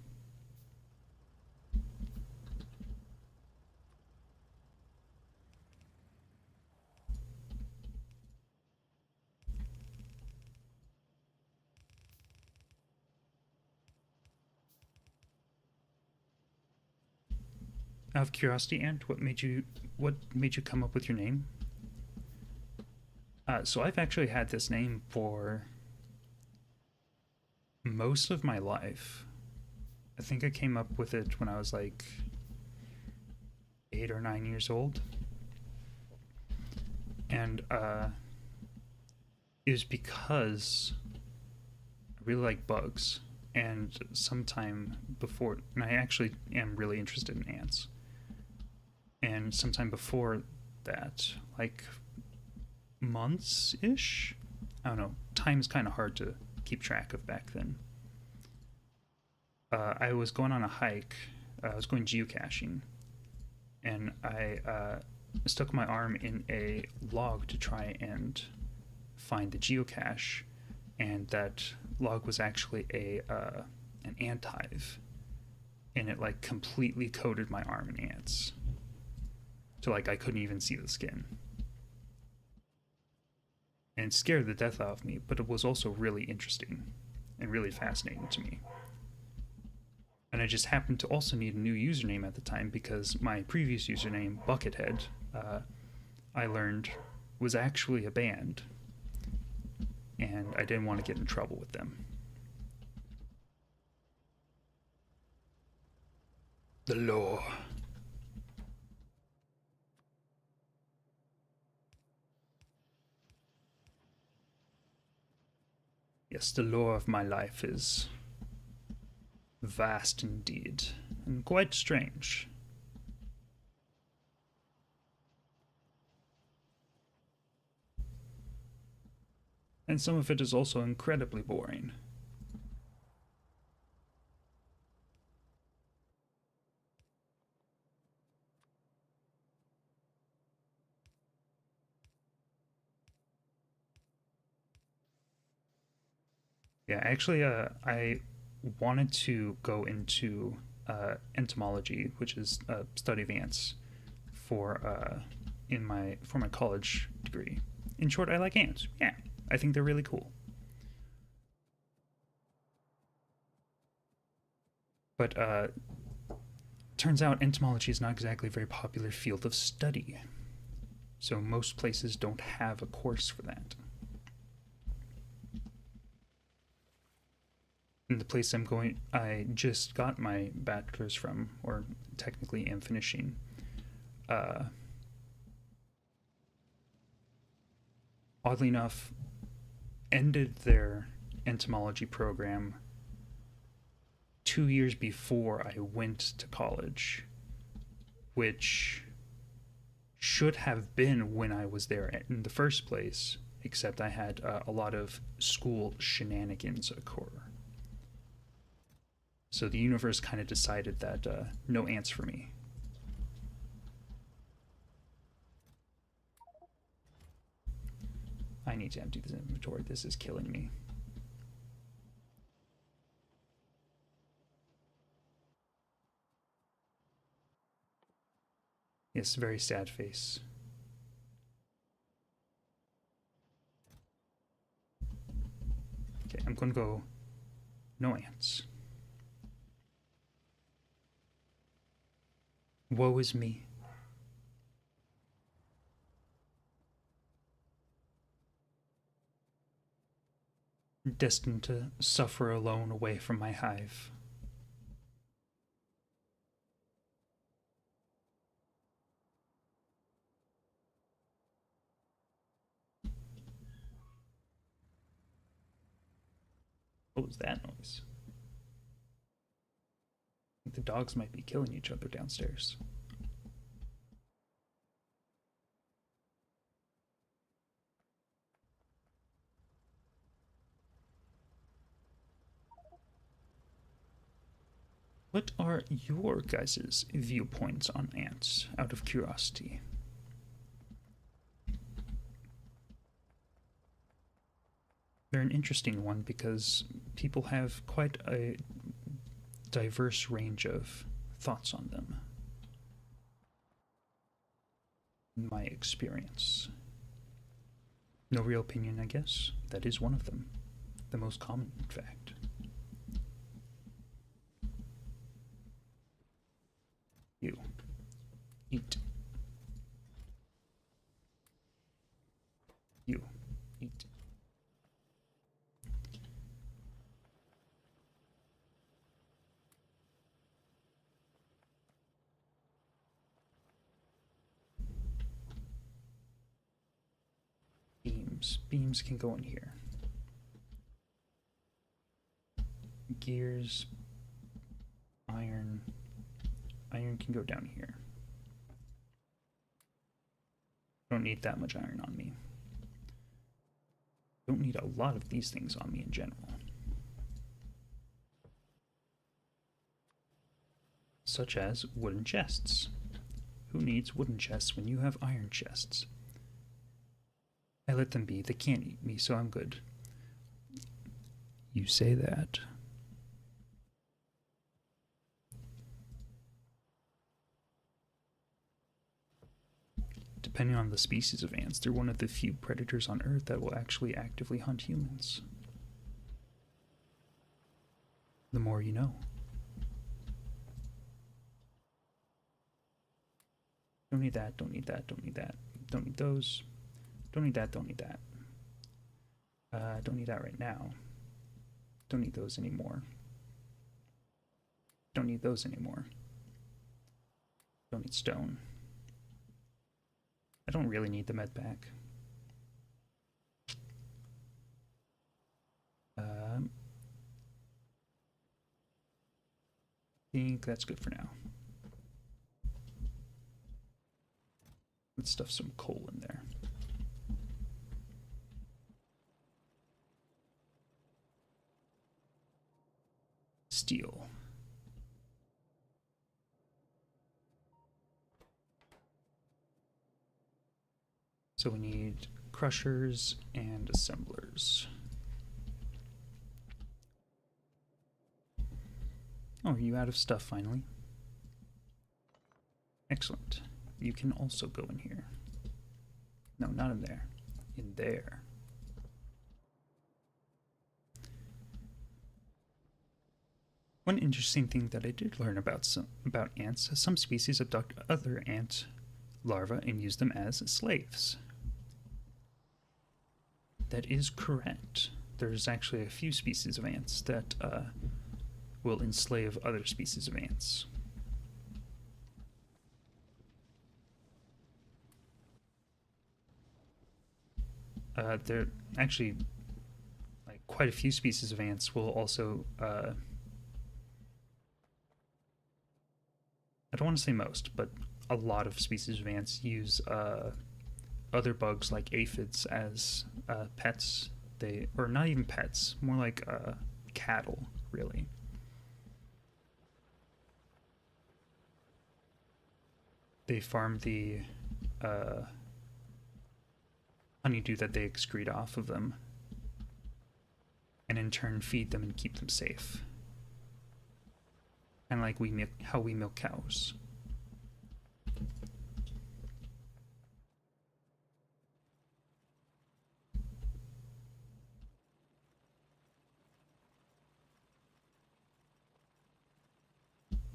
Out of curiosity, Ant, what made you come up with your name? So I've actually had this name for most of my life. I think I came up with it when I was like 8 or 9 years old. And it was because I really like bugs. And sometime before, and I actually am really interested in ants. And sometime before that, like months ish, I don't know, time is kind of hard to keep track of back then. I was going on a hike, I was going geocaching, and I stuck my arm in a log to try and find the geocache, and that log was actually an ant hive, and it like completely coated my arm in ants, so like I couldn't even see the skin, and it scared the death out of me. But it was also really interesting and really fascinating to me. And I just happened to also need a new username at the time because my previous username, Buckethead, I learned was actually a band, and I didn't want to get in trouble with them. The law. Yes, the lore of my life is vast indeed, and quite strange. And some of it is also incredibly boring. Yeah, actually, I wanted to go into entomology, which is study of ants, for for my college degree. In short, I like ants. Yeah, I think they're really cool. But turns out entomology is not exactly a very popular field of study, so most places don't have a course for that. In the place I'm going, I just got my bachelor's from, or technically am finishing. Uh, Oddly enough, ended their entomology program 2 years before I went to college, which should have been when I was there in the first place, except I had a lot of school shenanigans occur. So the universe kind of decided that no ants for me. I need to empty this inventory. This is killing me. Yes, very sad face. Okay, I'm gonna go no ants. Woe is me. Destined to suffer alone away from my hive. What was that noise? I think the dogs might be killing each other downstairs. What are your guys' viewpoints on ants, out of curiosity? They're an interesting one because people have quite a diverse range of thoughts on them. In my experience. No real opinion, I guess. That is one of them. The most common, in fact. You. Eat. You. Eat. beams. Beams can go in here. Gears, iron. Iron can go down here. Don't need that much iron on me. Don't need a lot of these things on me in general. Such as wooden chests. Who needs wooden chests when you have iron chests? I let them be. They can't eat me, so I'm good. You say that. Depending on the species of ants, they're one of the few predators on Earth that will actually actively hunt humans. The more you know. Don't need that, don't need that, don't need that. Don't need those. Don't need that, don't need that. Don't need that right now. Don't need those anymore. Don't need those anymore. Don't need stone. I don't really need the med pack. I think that's good for now. Let's stuff some coal in there. Steel. So we need crushers and assemblers. Oh, are you out of stuff finally? Excellent. You can also go in here. No, not in there. In there. One interesting thing that I did learn about ants, some species abduct other ant larvae and use them as slaves. That is correct. There's actually a few species of ants that will enslave other species of ants. There are actually like quite a few species of ants will also I don't want to say most, but a lot of species of ants use other bugs like aphids as pets. Or not even pets, more like cattle, really. They farm the honeydew that they excrete off of them, and in turn feed them and keep them safe. And like how we milk cows.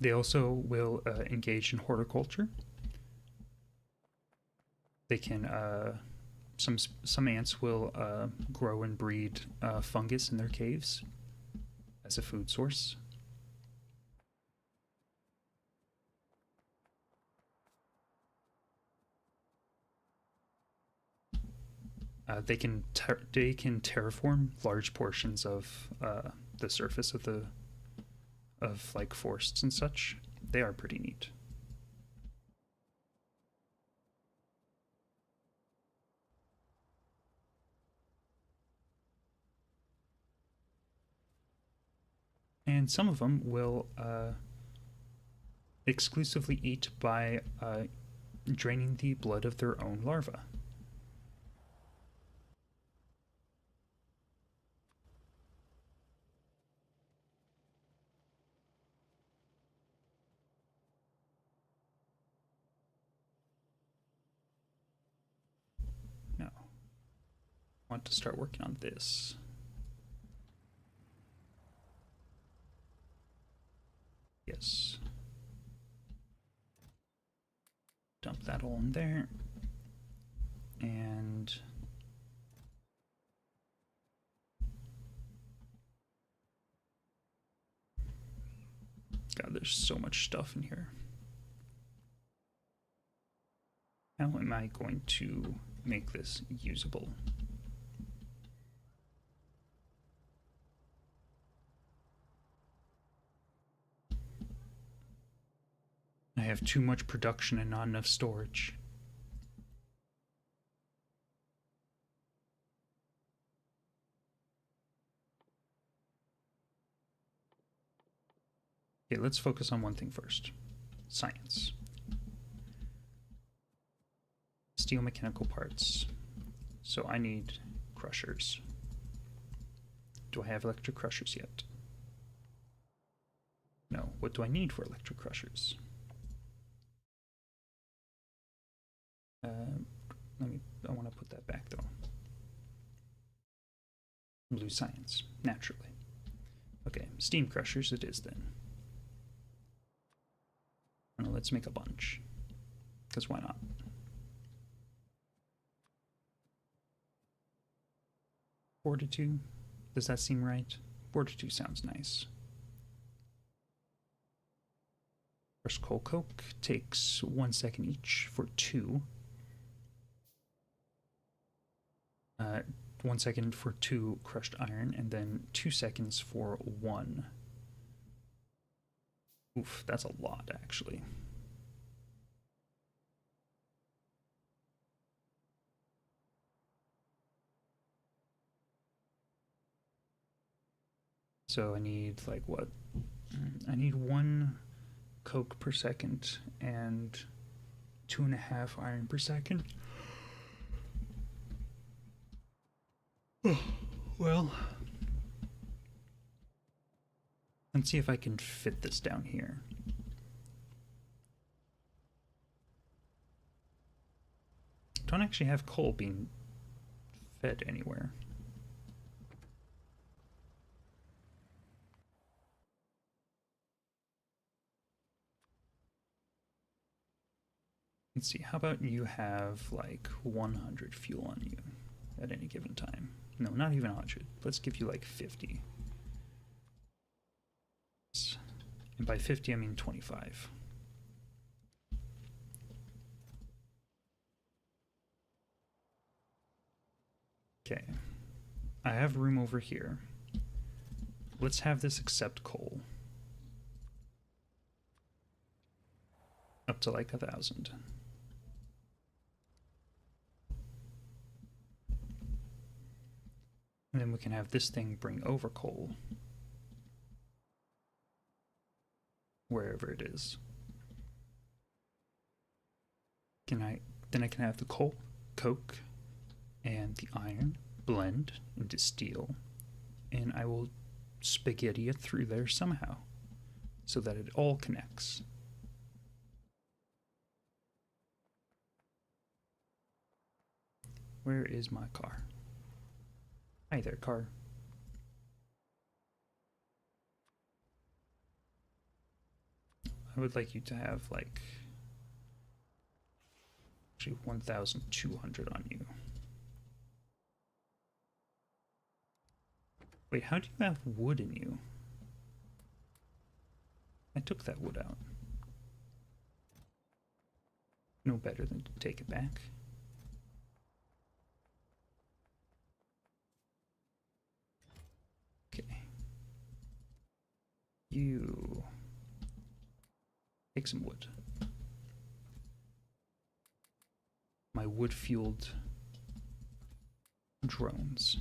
They also will engage in horticulture. They can, some ants will grow and breed fungus in their caves as a food source. They can terraform large portions of the surface of like forests and such. They are pretty neat. And some of them will exclusively eat by draining the blood of their own larvae. Now, I want to start working on this. Yes. Dump that all in there. And God, there's so much stuff in here. How am I going to make this usable? have too much production and not enough storage. Okay, let's focus on one thing first. Science. Steel mechanical parts. So I need crushers. Do I have electric crushers yet? No. What do I need for electric crushers? I want to put that back though. Blue science, naturally. Okay, steam crushers it is then. Now let's make a bunch, because why not? Fortitude, does that seem right? Fortitude sounds nice. First coal coke takes 1 second each for 2. 1 second for 2 crushed iron, and then 2 seconds for 1. Oof, that's a lot, actually. So I need, like, what? I need 1 coke per second and 2.5 iron per second. Well, let's see if I can fit this down here. Don't actually have coal being fed anywhere. Let's see, how about you have like 100 fuel on you at any given time? No, not even 100. Let's give you like 50. And by 50, I mean 25. Okay. I have room over here. Let's have this accept coal. Up to like 1,000. And then we can have this thing bring over coal. Wherever it is. Then I can have the coal, coke, and the iron blend into steel, and I will spaghetti it through there somehow so that it all connects. Where is my car? Hi there, car. I would like you to have like actually 1,200 on you. Wait, how do you have wood in you? I took that wood out. No better than to take it back. Okay. You take some wood. My wood-fueled drones.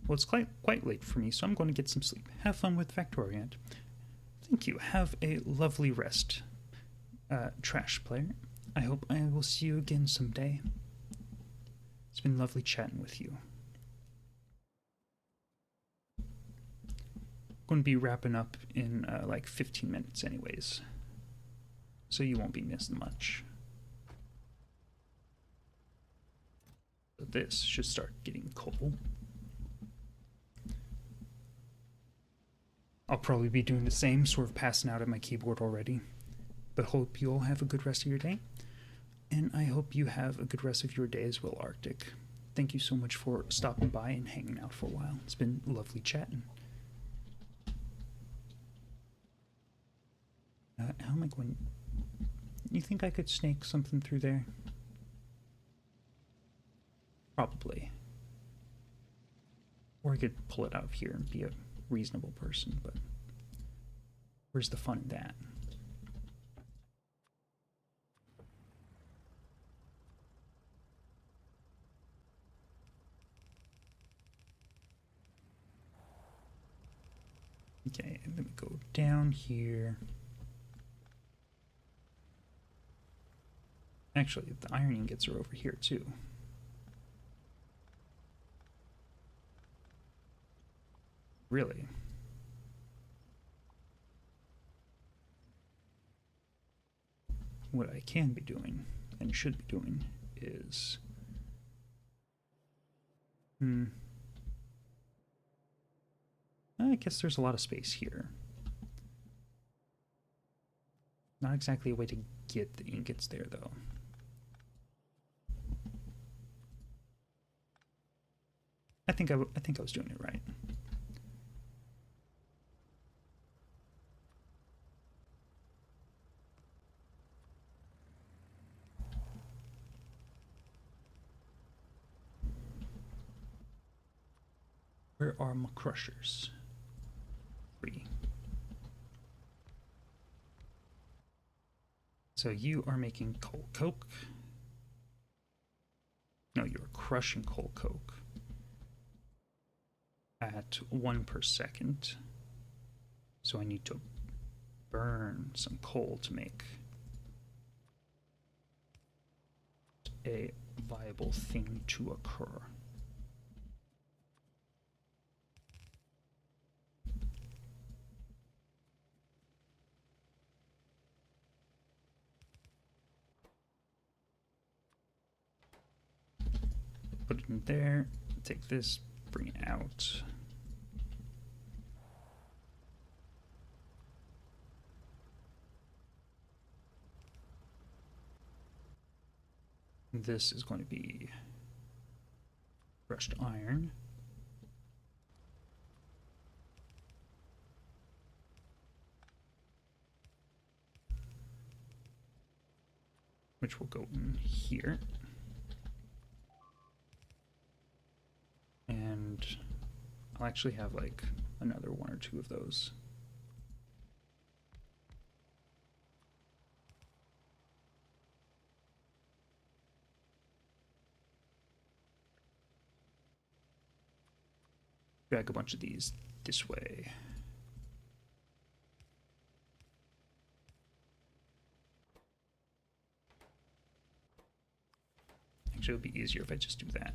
Well, it's quite late for me, so I'm going to get some sleep. Have fun with Factorio. Thank you. Have a lovely rest, trash player. I hope I will see you again someday. It's been lovely chatting with you. I'm going to be wrapping up in like 15 minutes anyways, so you won't be missing much. So this should start getting coal. I'll probably be doing the same, sort of passing out at my keyboard already. But hope you all have a good rest of your day. And I hope you have a good rest of your day as well, Arctic. Thank you so much for stopping by and hanging out for a while. It's been lovely chatting. How am I going? You think I could snake something through there? Probably. Or I could pull it out of here and be a reasonable person, but where's the fun in that? Okay, let me go down here. Actually, the iron ingots are over here too. Really? What I can be doing, and should be doing, is... I guess there's a lot of space here. Not exactly a way to get the ingots there, though. I think I was doing it right. Where are my crushers? 3. So you are making coal coke. No, you're crushing coal coke at 1 per second. So I need to burn some coal to make a viable thing to occur. Put it in there, take this, bring it out. This is going to be crushed iron. Which will go in here. And I'll actually have like another 1 or 2 of those. Drag a bunch of these this way. Actually, it'll be easier if I just do that.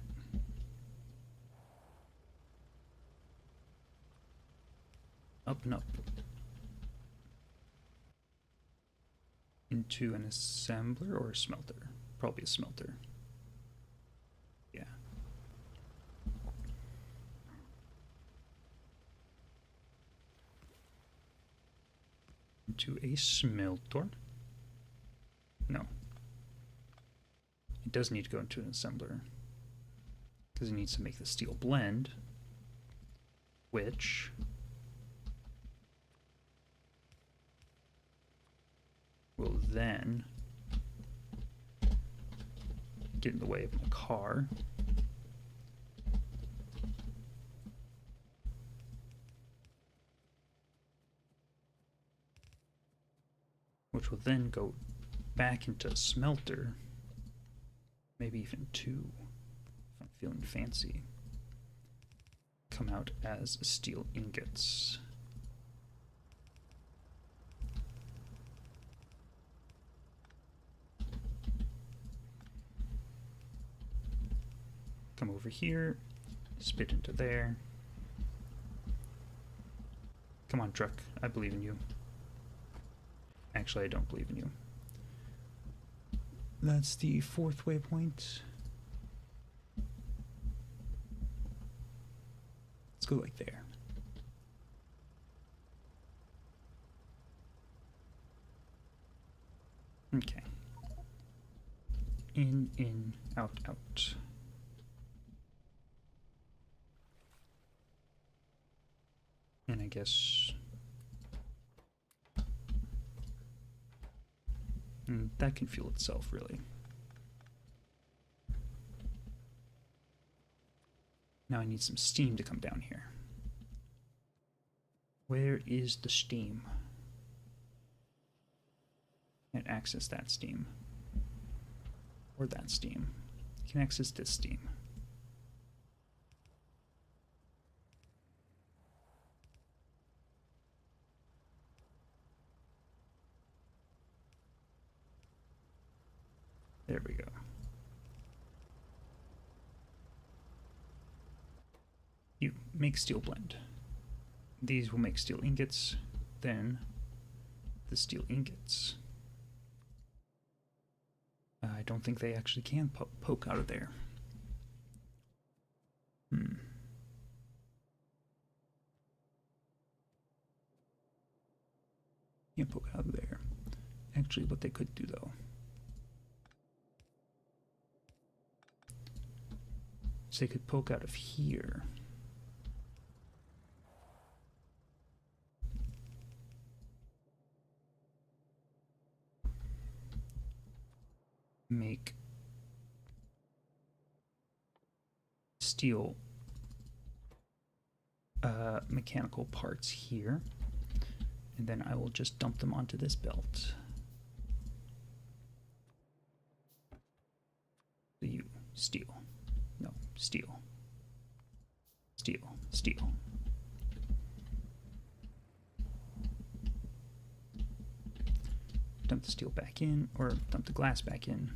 Up and up. Into an assembler or a smelter? Probably a smelter. Yeah. Into a smelter. No. It does need to go into an assembler because it needs to make the steel blend, which will then get in the way of my car. Which will then go back into a smelter. Maybe even 2, if I'm feeling fancy. Come out as steel ingots. Come over here, spit into there. Come on, truck, I believe in you. Actually, I don't believe in you. That's the 4th waypoint. Let's go like there. Okay. In, out, out. And I guess that can fuel itself, really. Now I need some steam to come down here. Where is the steam? Can't access that steam. Or that steam. I can access this steam. There we go. You make steel blend. These will make steel ingots, then the steel ingots. I don't think they actually can poke out of there. Can't poke out of there. Actually, what they could do though. So they could poke out of here. Make steel mechanical parts here, and then I will just dump them onto this belt. So you steel, no, steel, steel, steel. Dump the steel back in, or dump the glass back in.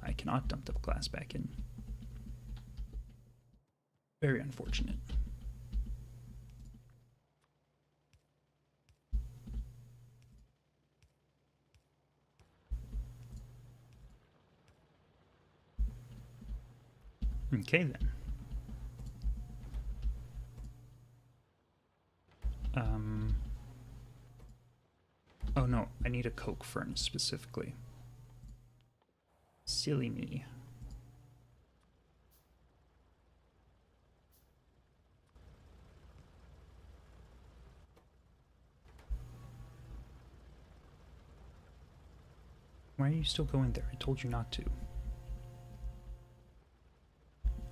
I cannot dump the glass back in. Very unfortunate. Okay then. Oh no, I need a coke furnace specifically. Silly me. Why are you still going there? I told you not to.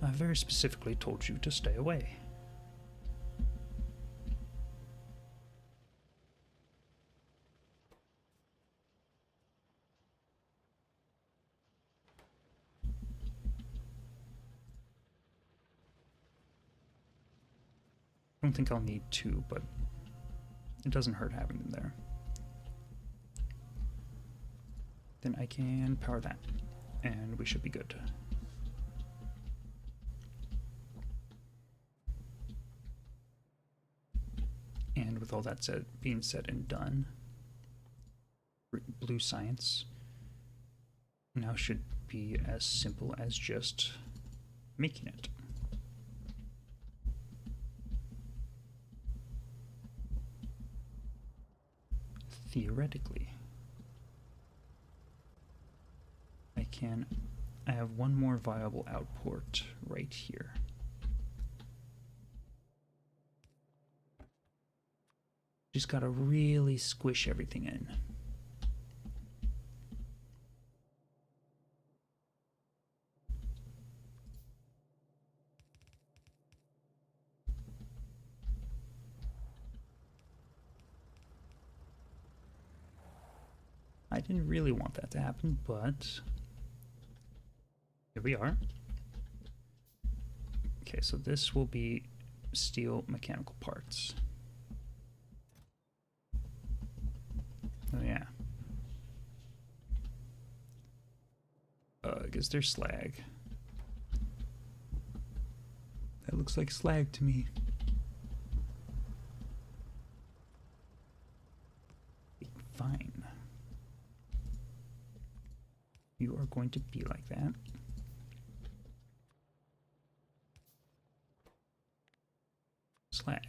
I very specifically told you to stay away. I don't think I'll need two, but it doesn't hurt having them there. Then I can power that, and we should be good. And with all that being said and done, blue science now should be as simple as just making it. Theoretically. I have one more viable output right here. Just gotta really squish everything in. I didn't really want that to happen, but here we are. Okay, so this will be steel mechanical parts. Oh yeah. I guess there's slag. That looks like slag to me. Fine. You are going to be like that. Slag.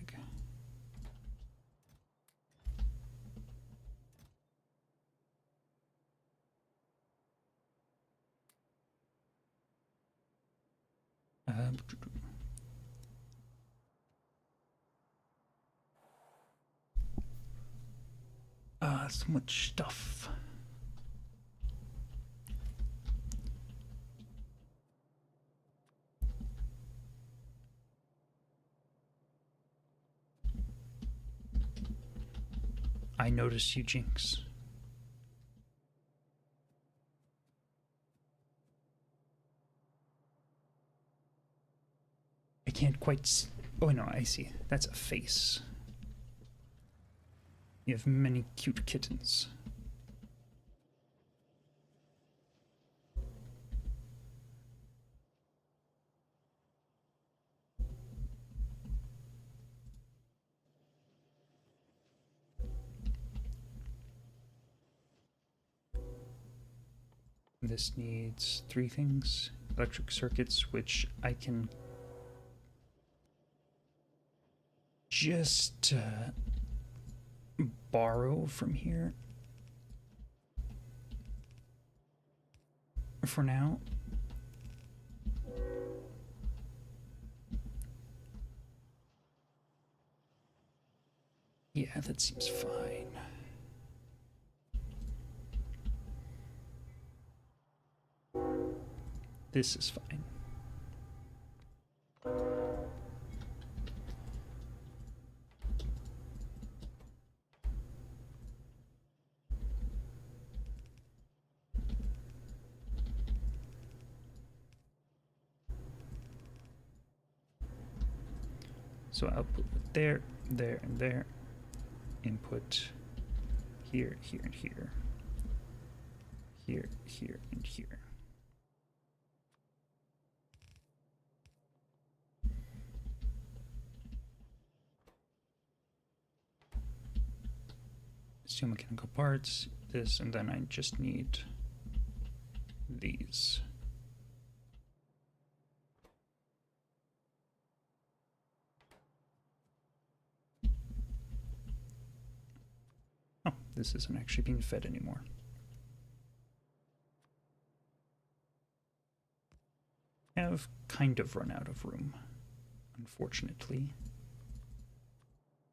So much stuff. I noticed you, Jinx. I can't quite oh no, I see. That's a face. You have many cute kittens. This needs 3 things. Electric circuits, which I can just borrow from here for now. Yeah, that seems fine. This is fine. So output there, there, and there. Input here, here, and here. Here, here, and here. Steel mechanical parts, this, and then I just need these. Oh, this isn't actually being fed anymore. I have kind of run out of room, unfortunately.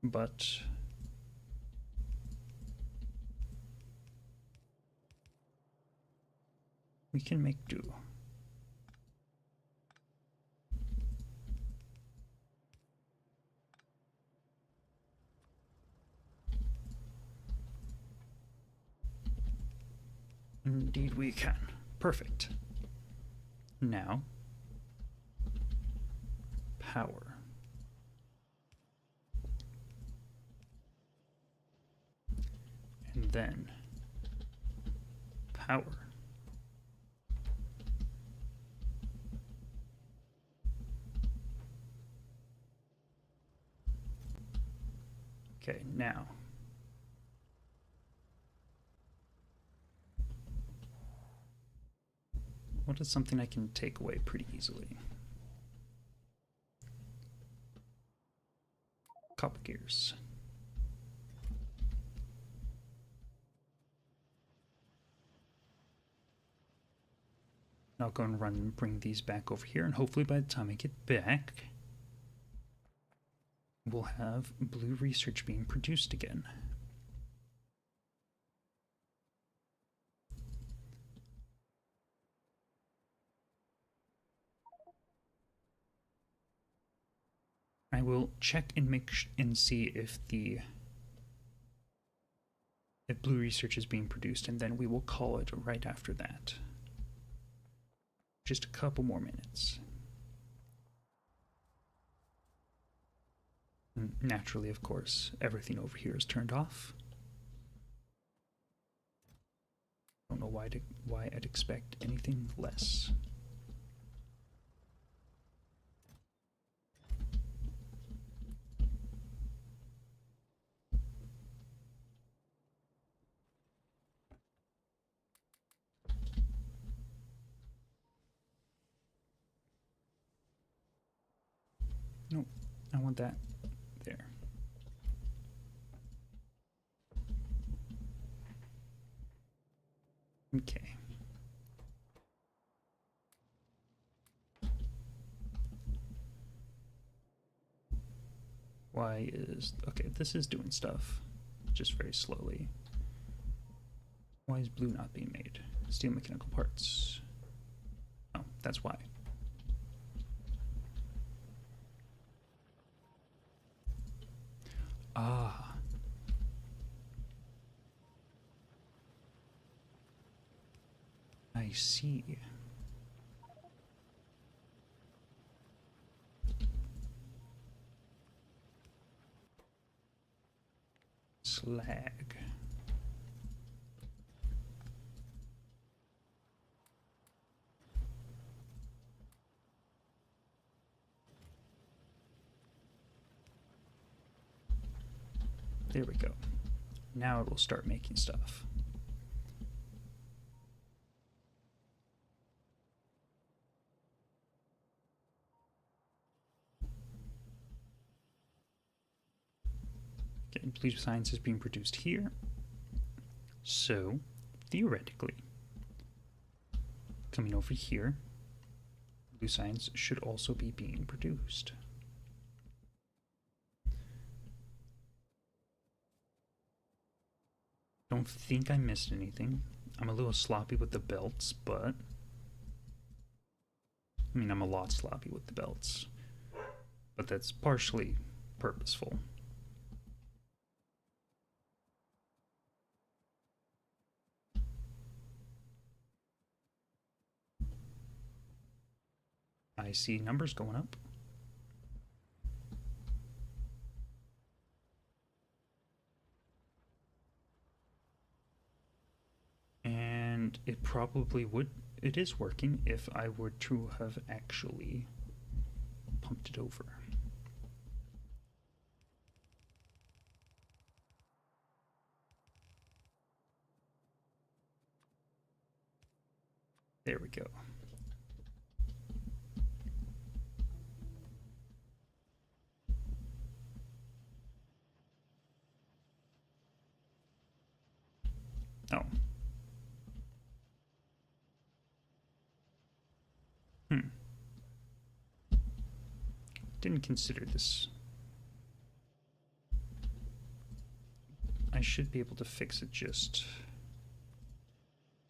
But we can make do. Indeed we can. Perfect. Now, power. And then, power. Okay, now. What is something I can take away pretty easily? Copper gears. I'll go and run and bring these back over here, and hopefully by the time I get back, we'll have blue research being produced again. I will check and and see if blue research is being produced, and then we will call it right after that. Just a couple more minutes. Naturally, of course, everything over here is turned off. Don't know why I'd expect anything less. Nope, I want that there. Okay. Why is... okay, this is doing stuff, just very slowly. Why is blue not being made? Steel mechanical parts. Oh, that's why. Ah. I see. Slag. There we go. Now it will start making stuff. Okay, blue science is being produced here. So, theoretically, coming over here, blue science should also be being produced. Don't think I missed anything. I'm a little sloppy with the belts, but I mean, I'm a lot sloppy with the belts, but that's partially purposeful. I see numbers going up. And it probably would, it is working if I were to have actually pumped it over. There we go. Oh. Didn't consider this. I should be able to fix it just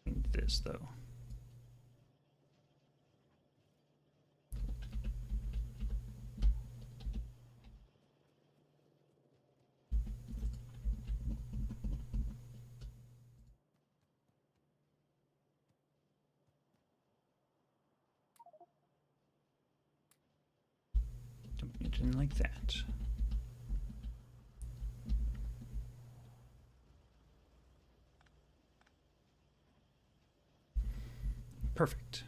in this, though. Dumping it in like that. Perfect.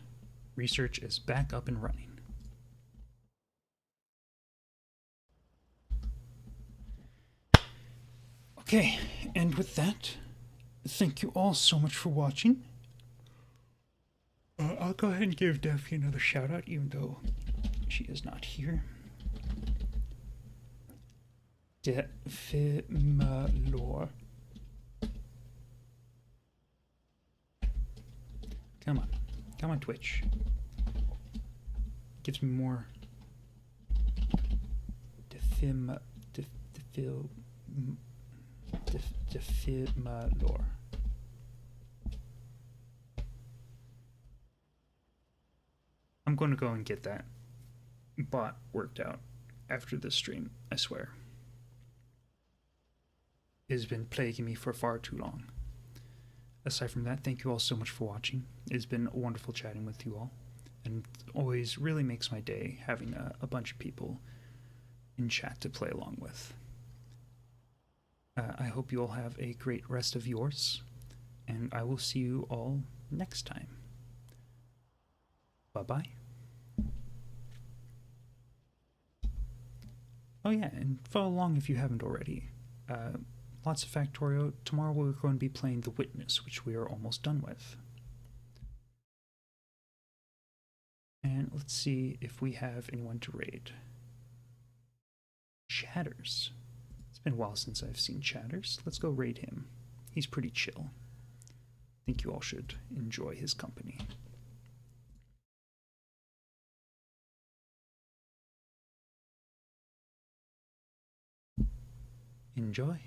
Research is back up and running. Okay, and with that, thank you all so much for watching. I'll go ahead and give Daphne another shout out, even though she is not here. Defimalor. Come on. Come on, Twitch. Gives me more. Defimalor. I'm going to go and get that bot worked out after this stream, I swear. It has been plaguing me for far too long. Aside from that, thank you all so much for watching. It's been wonderful chatting with you all, and always really makes my day having a bunch of people in chat to play along with. I hope you all have a great rest of yours, and I will see you all next time. Bye-bye. Oh yeah, and follow along if you haven't already. Lots of Factorio. Tomorrow we're going to be playing The Witness, which we are almost done with. And let's see if we have anyone to raid. Chatters. It's been a while since I've seen Chatters. Let's go raid him. He's pretty chill. I think you all should enjoy his company. Enjoy.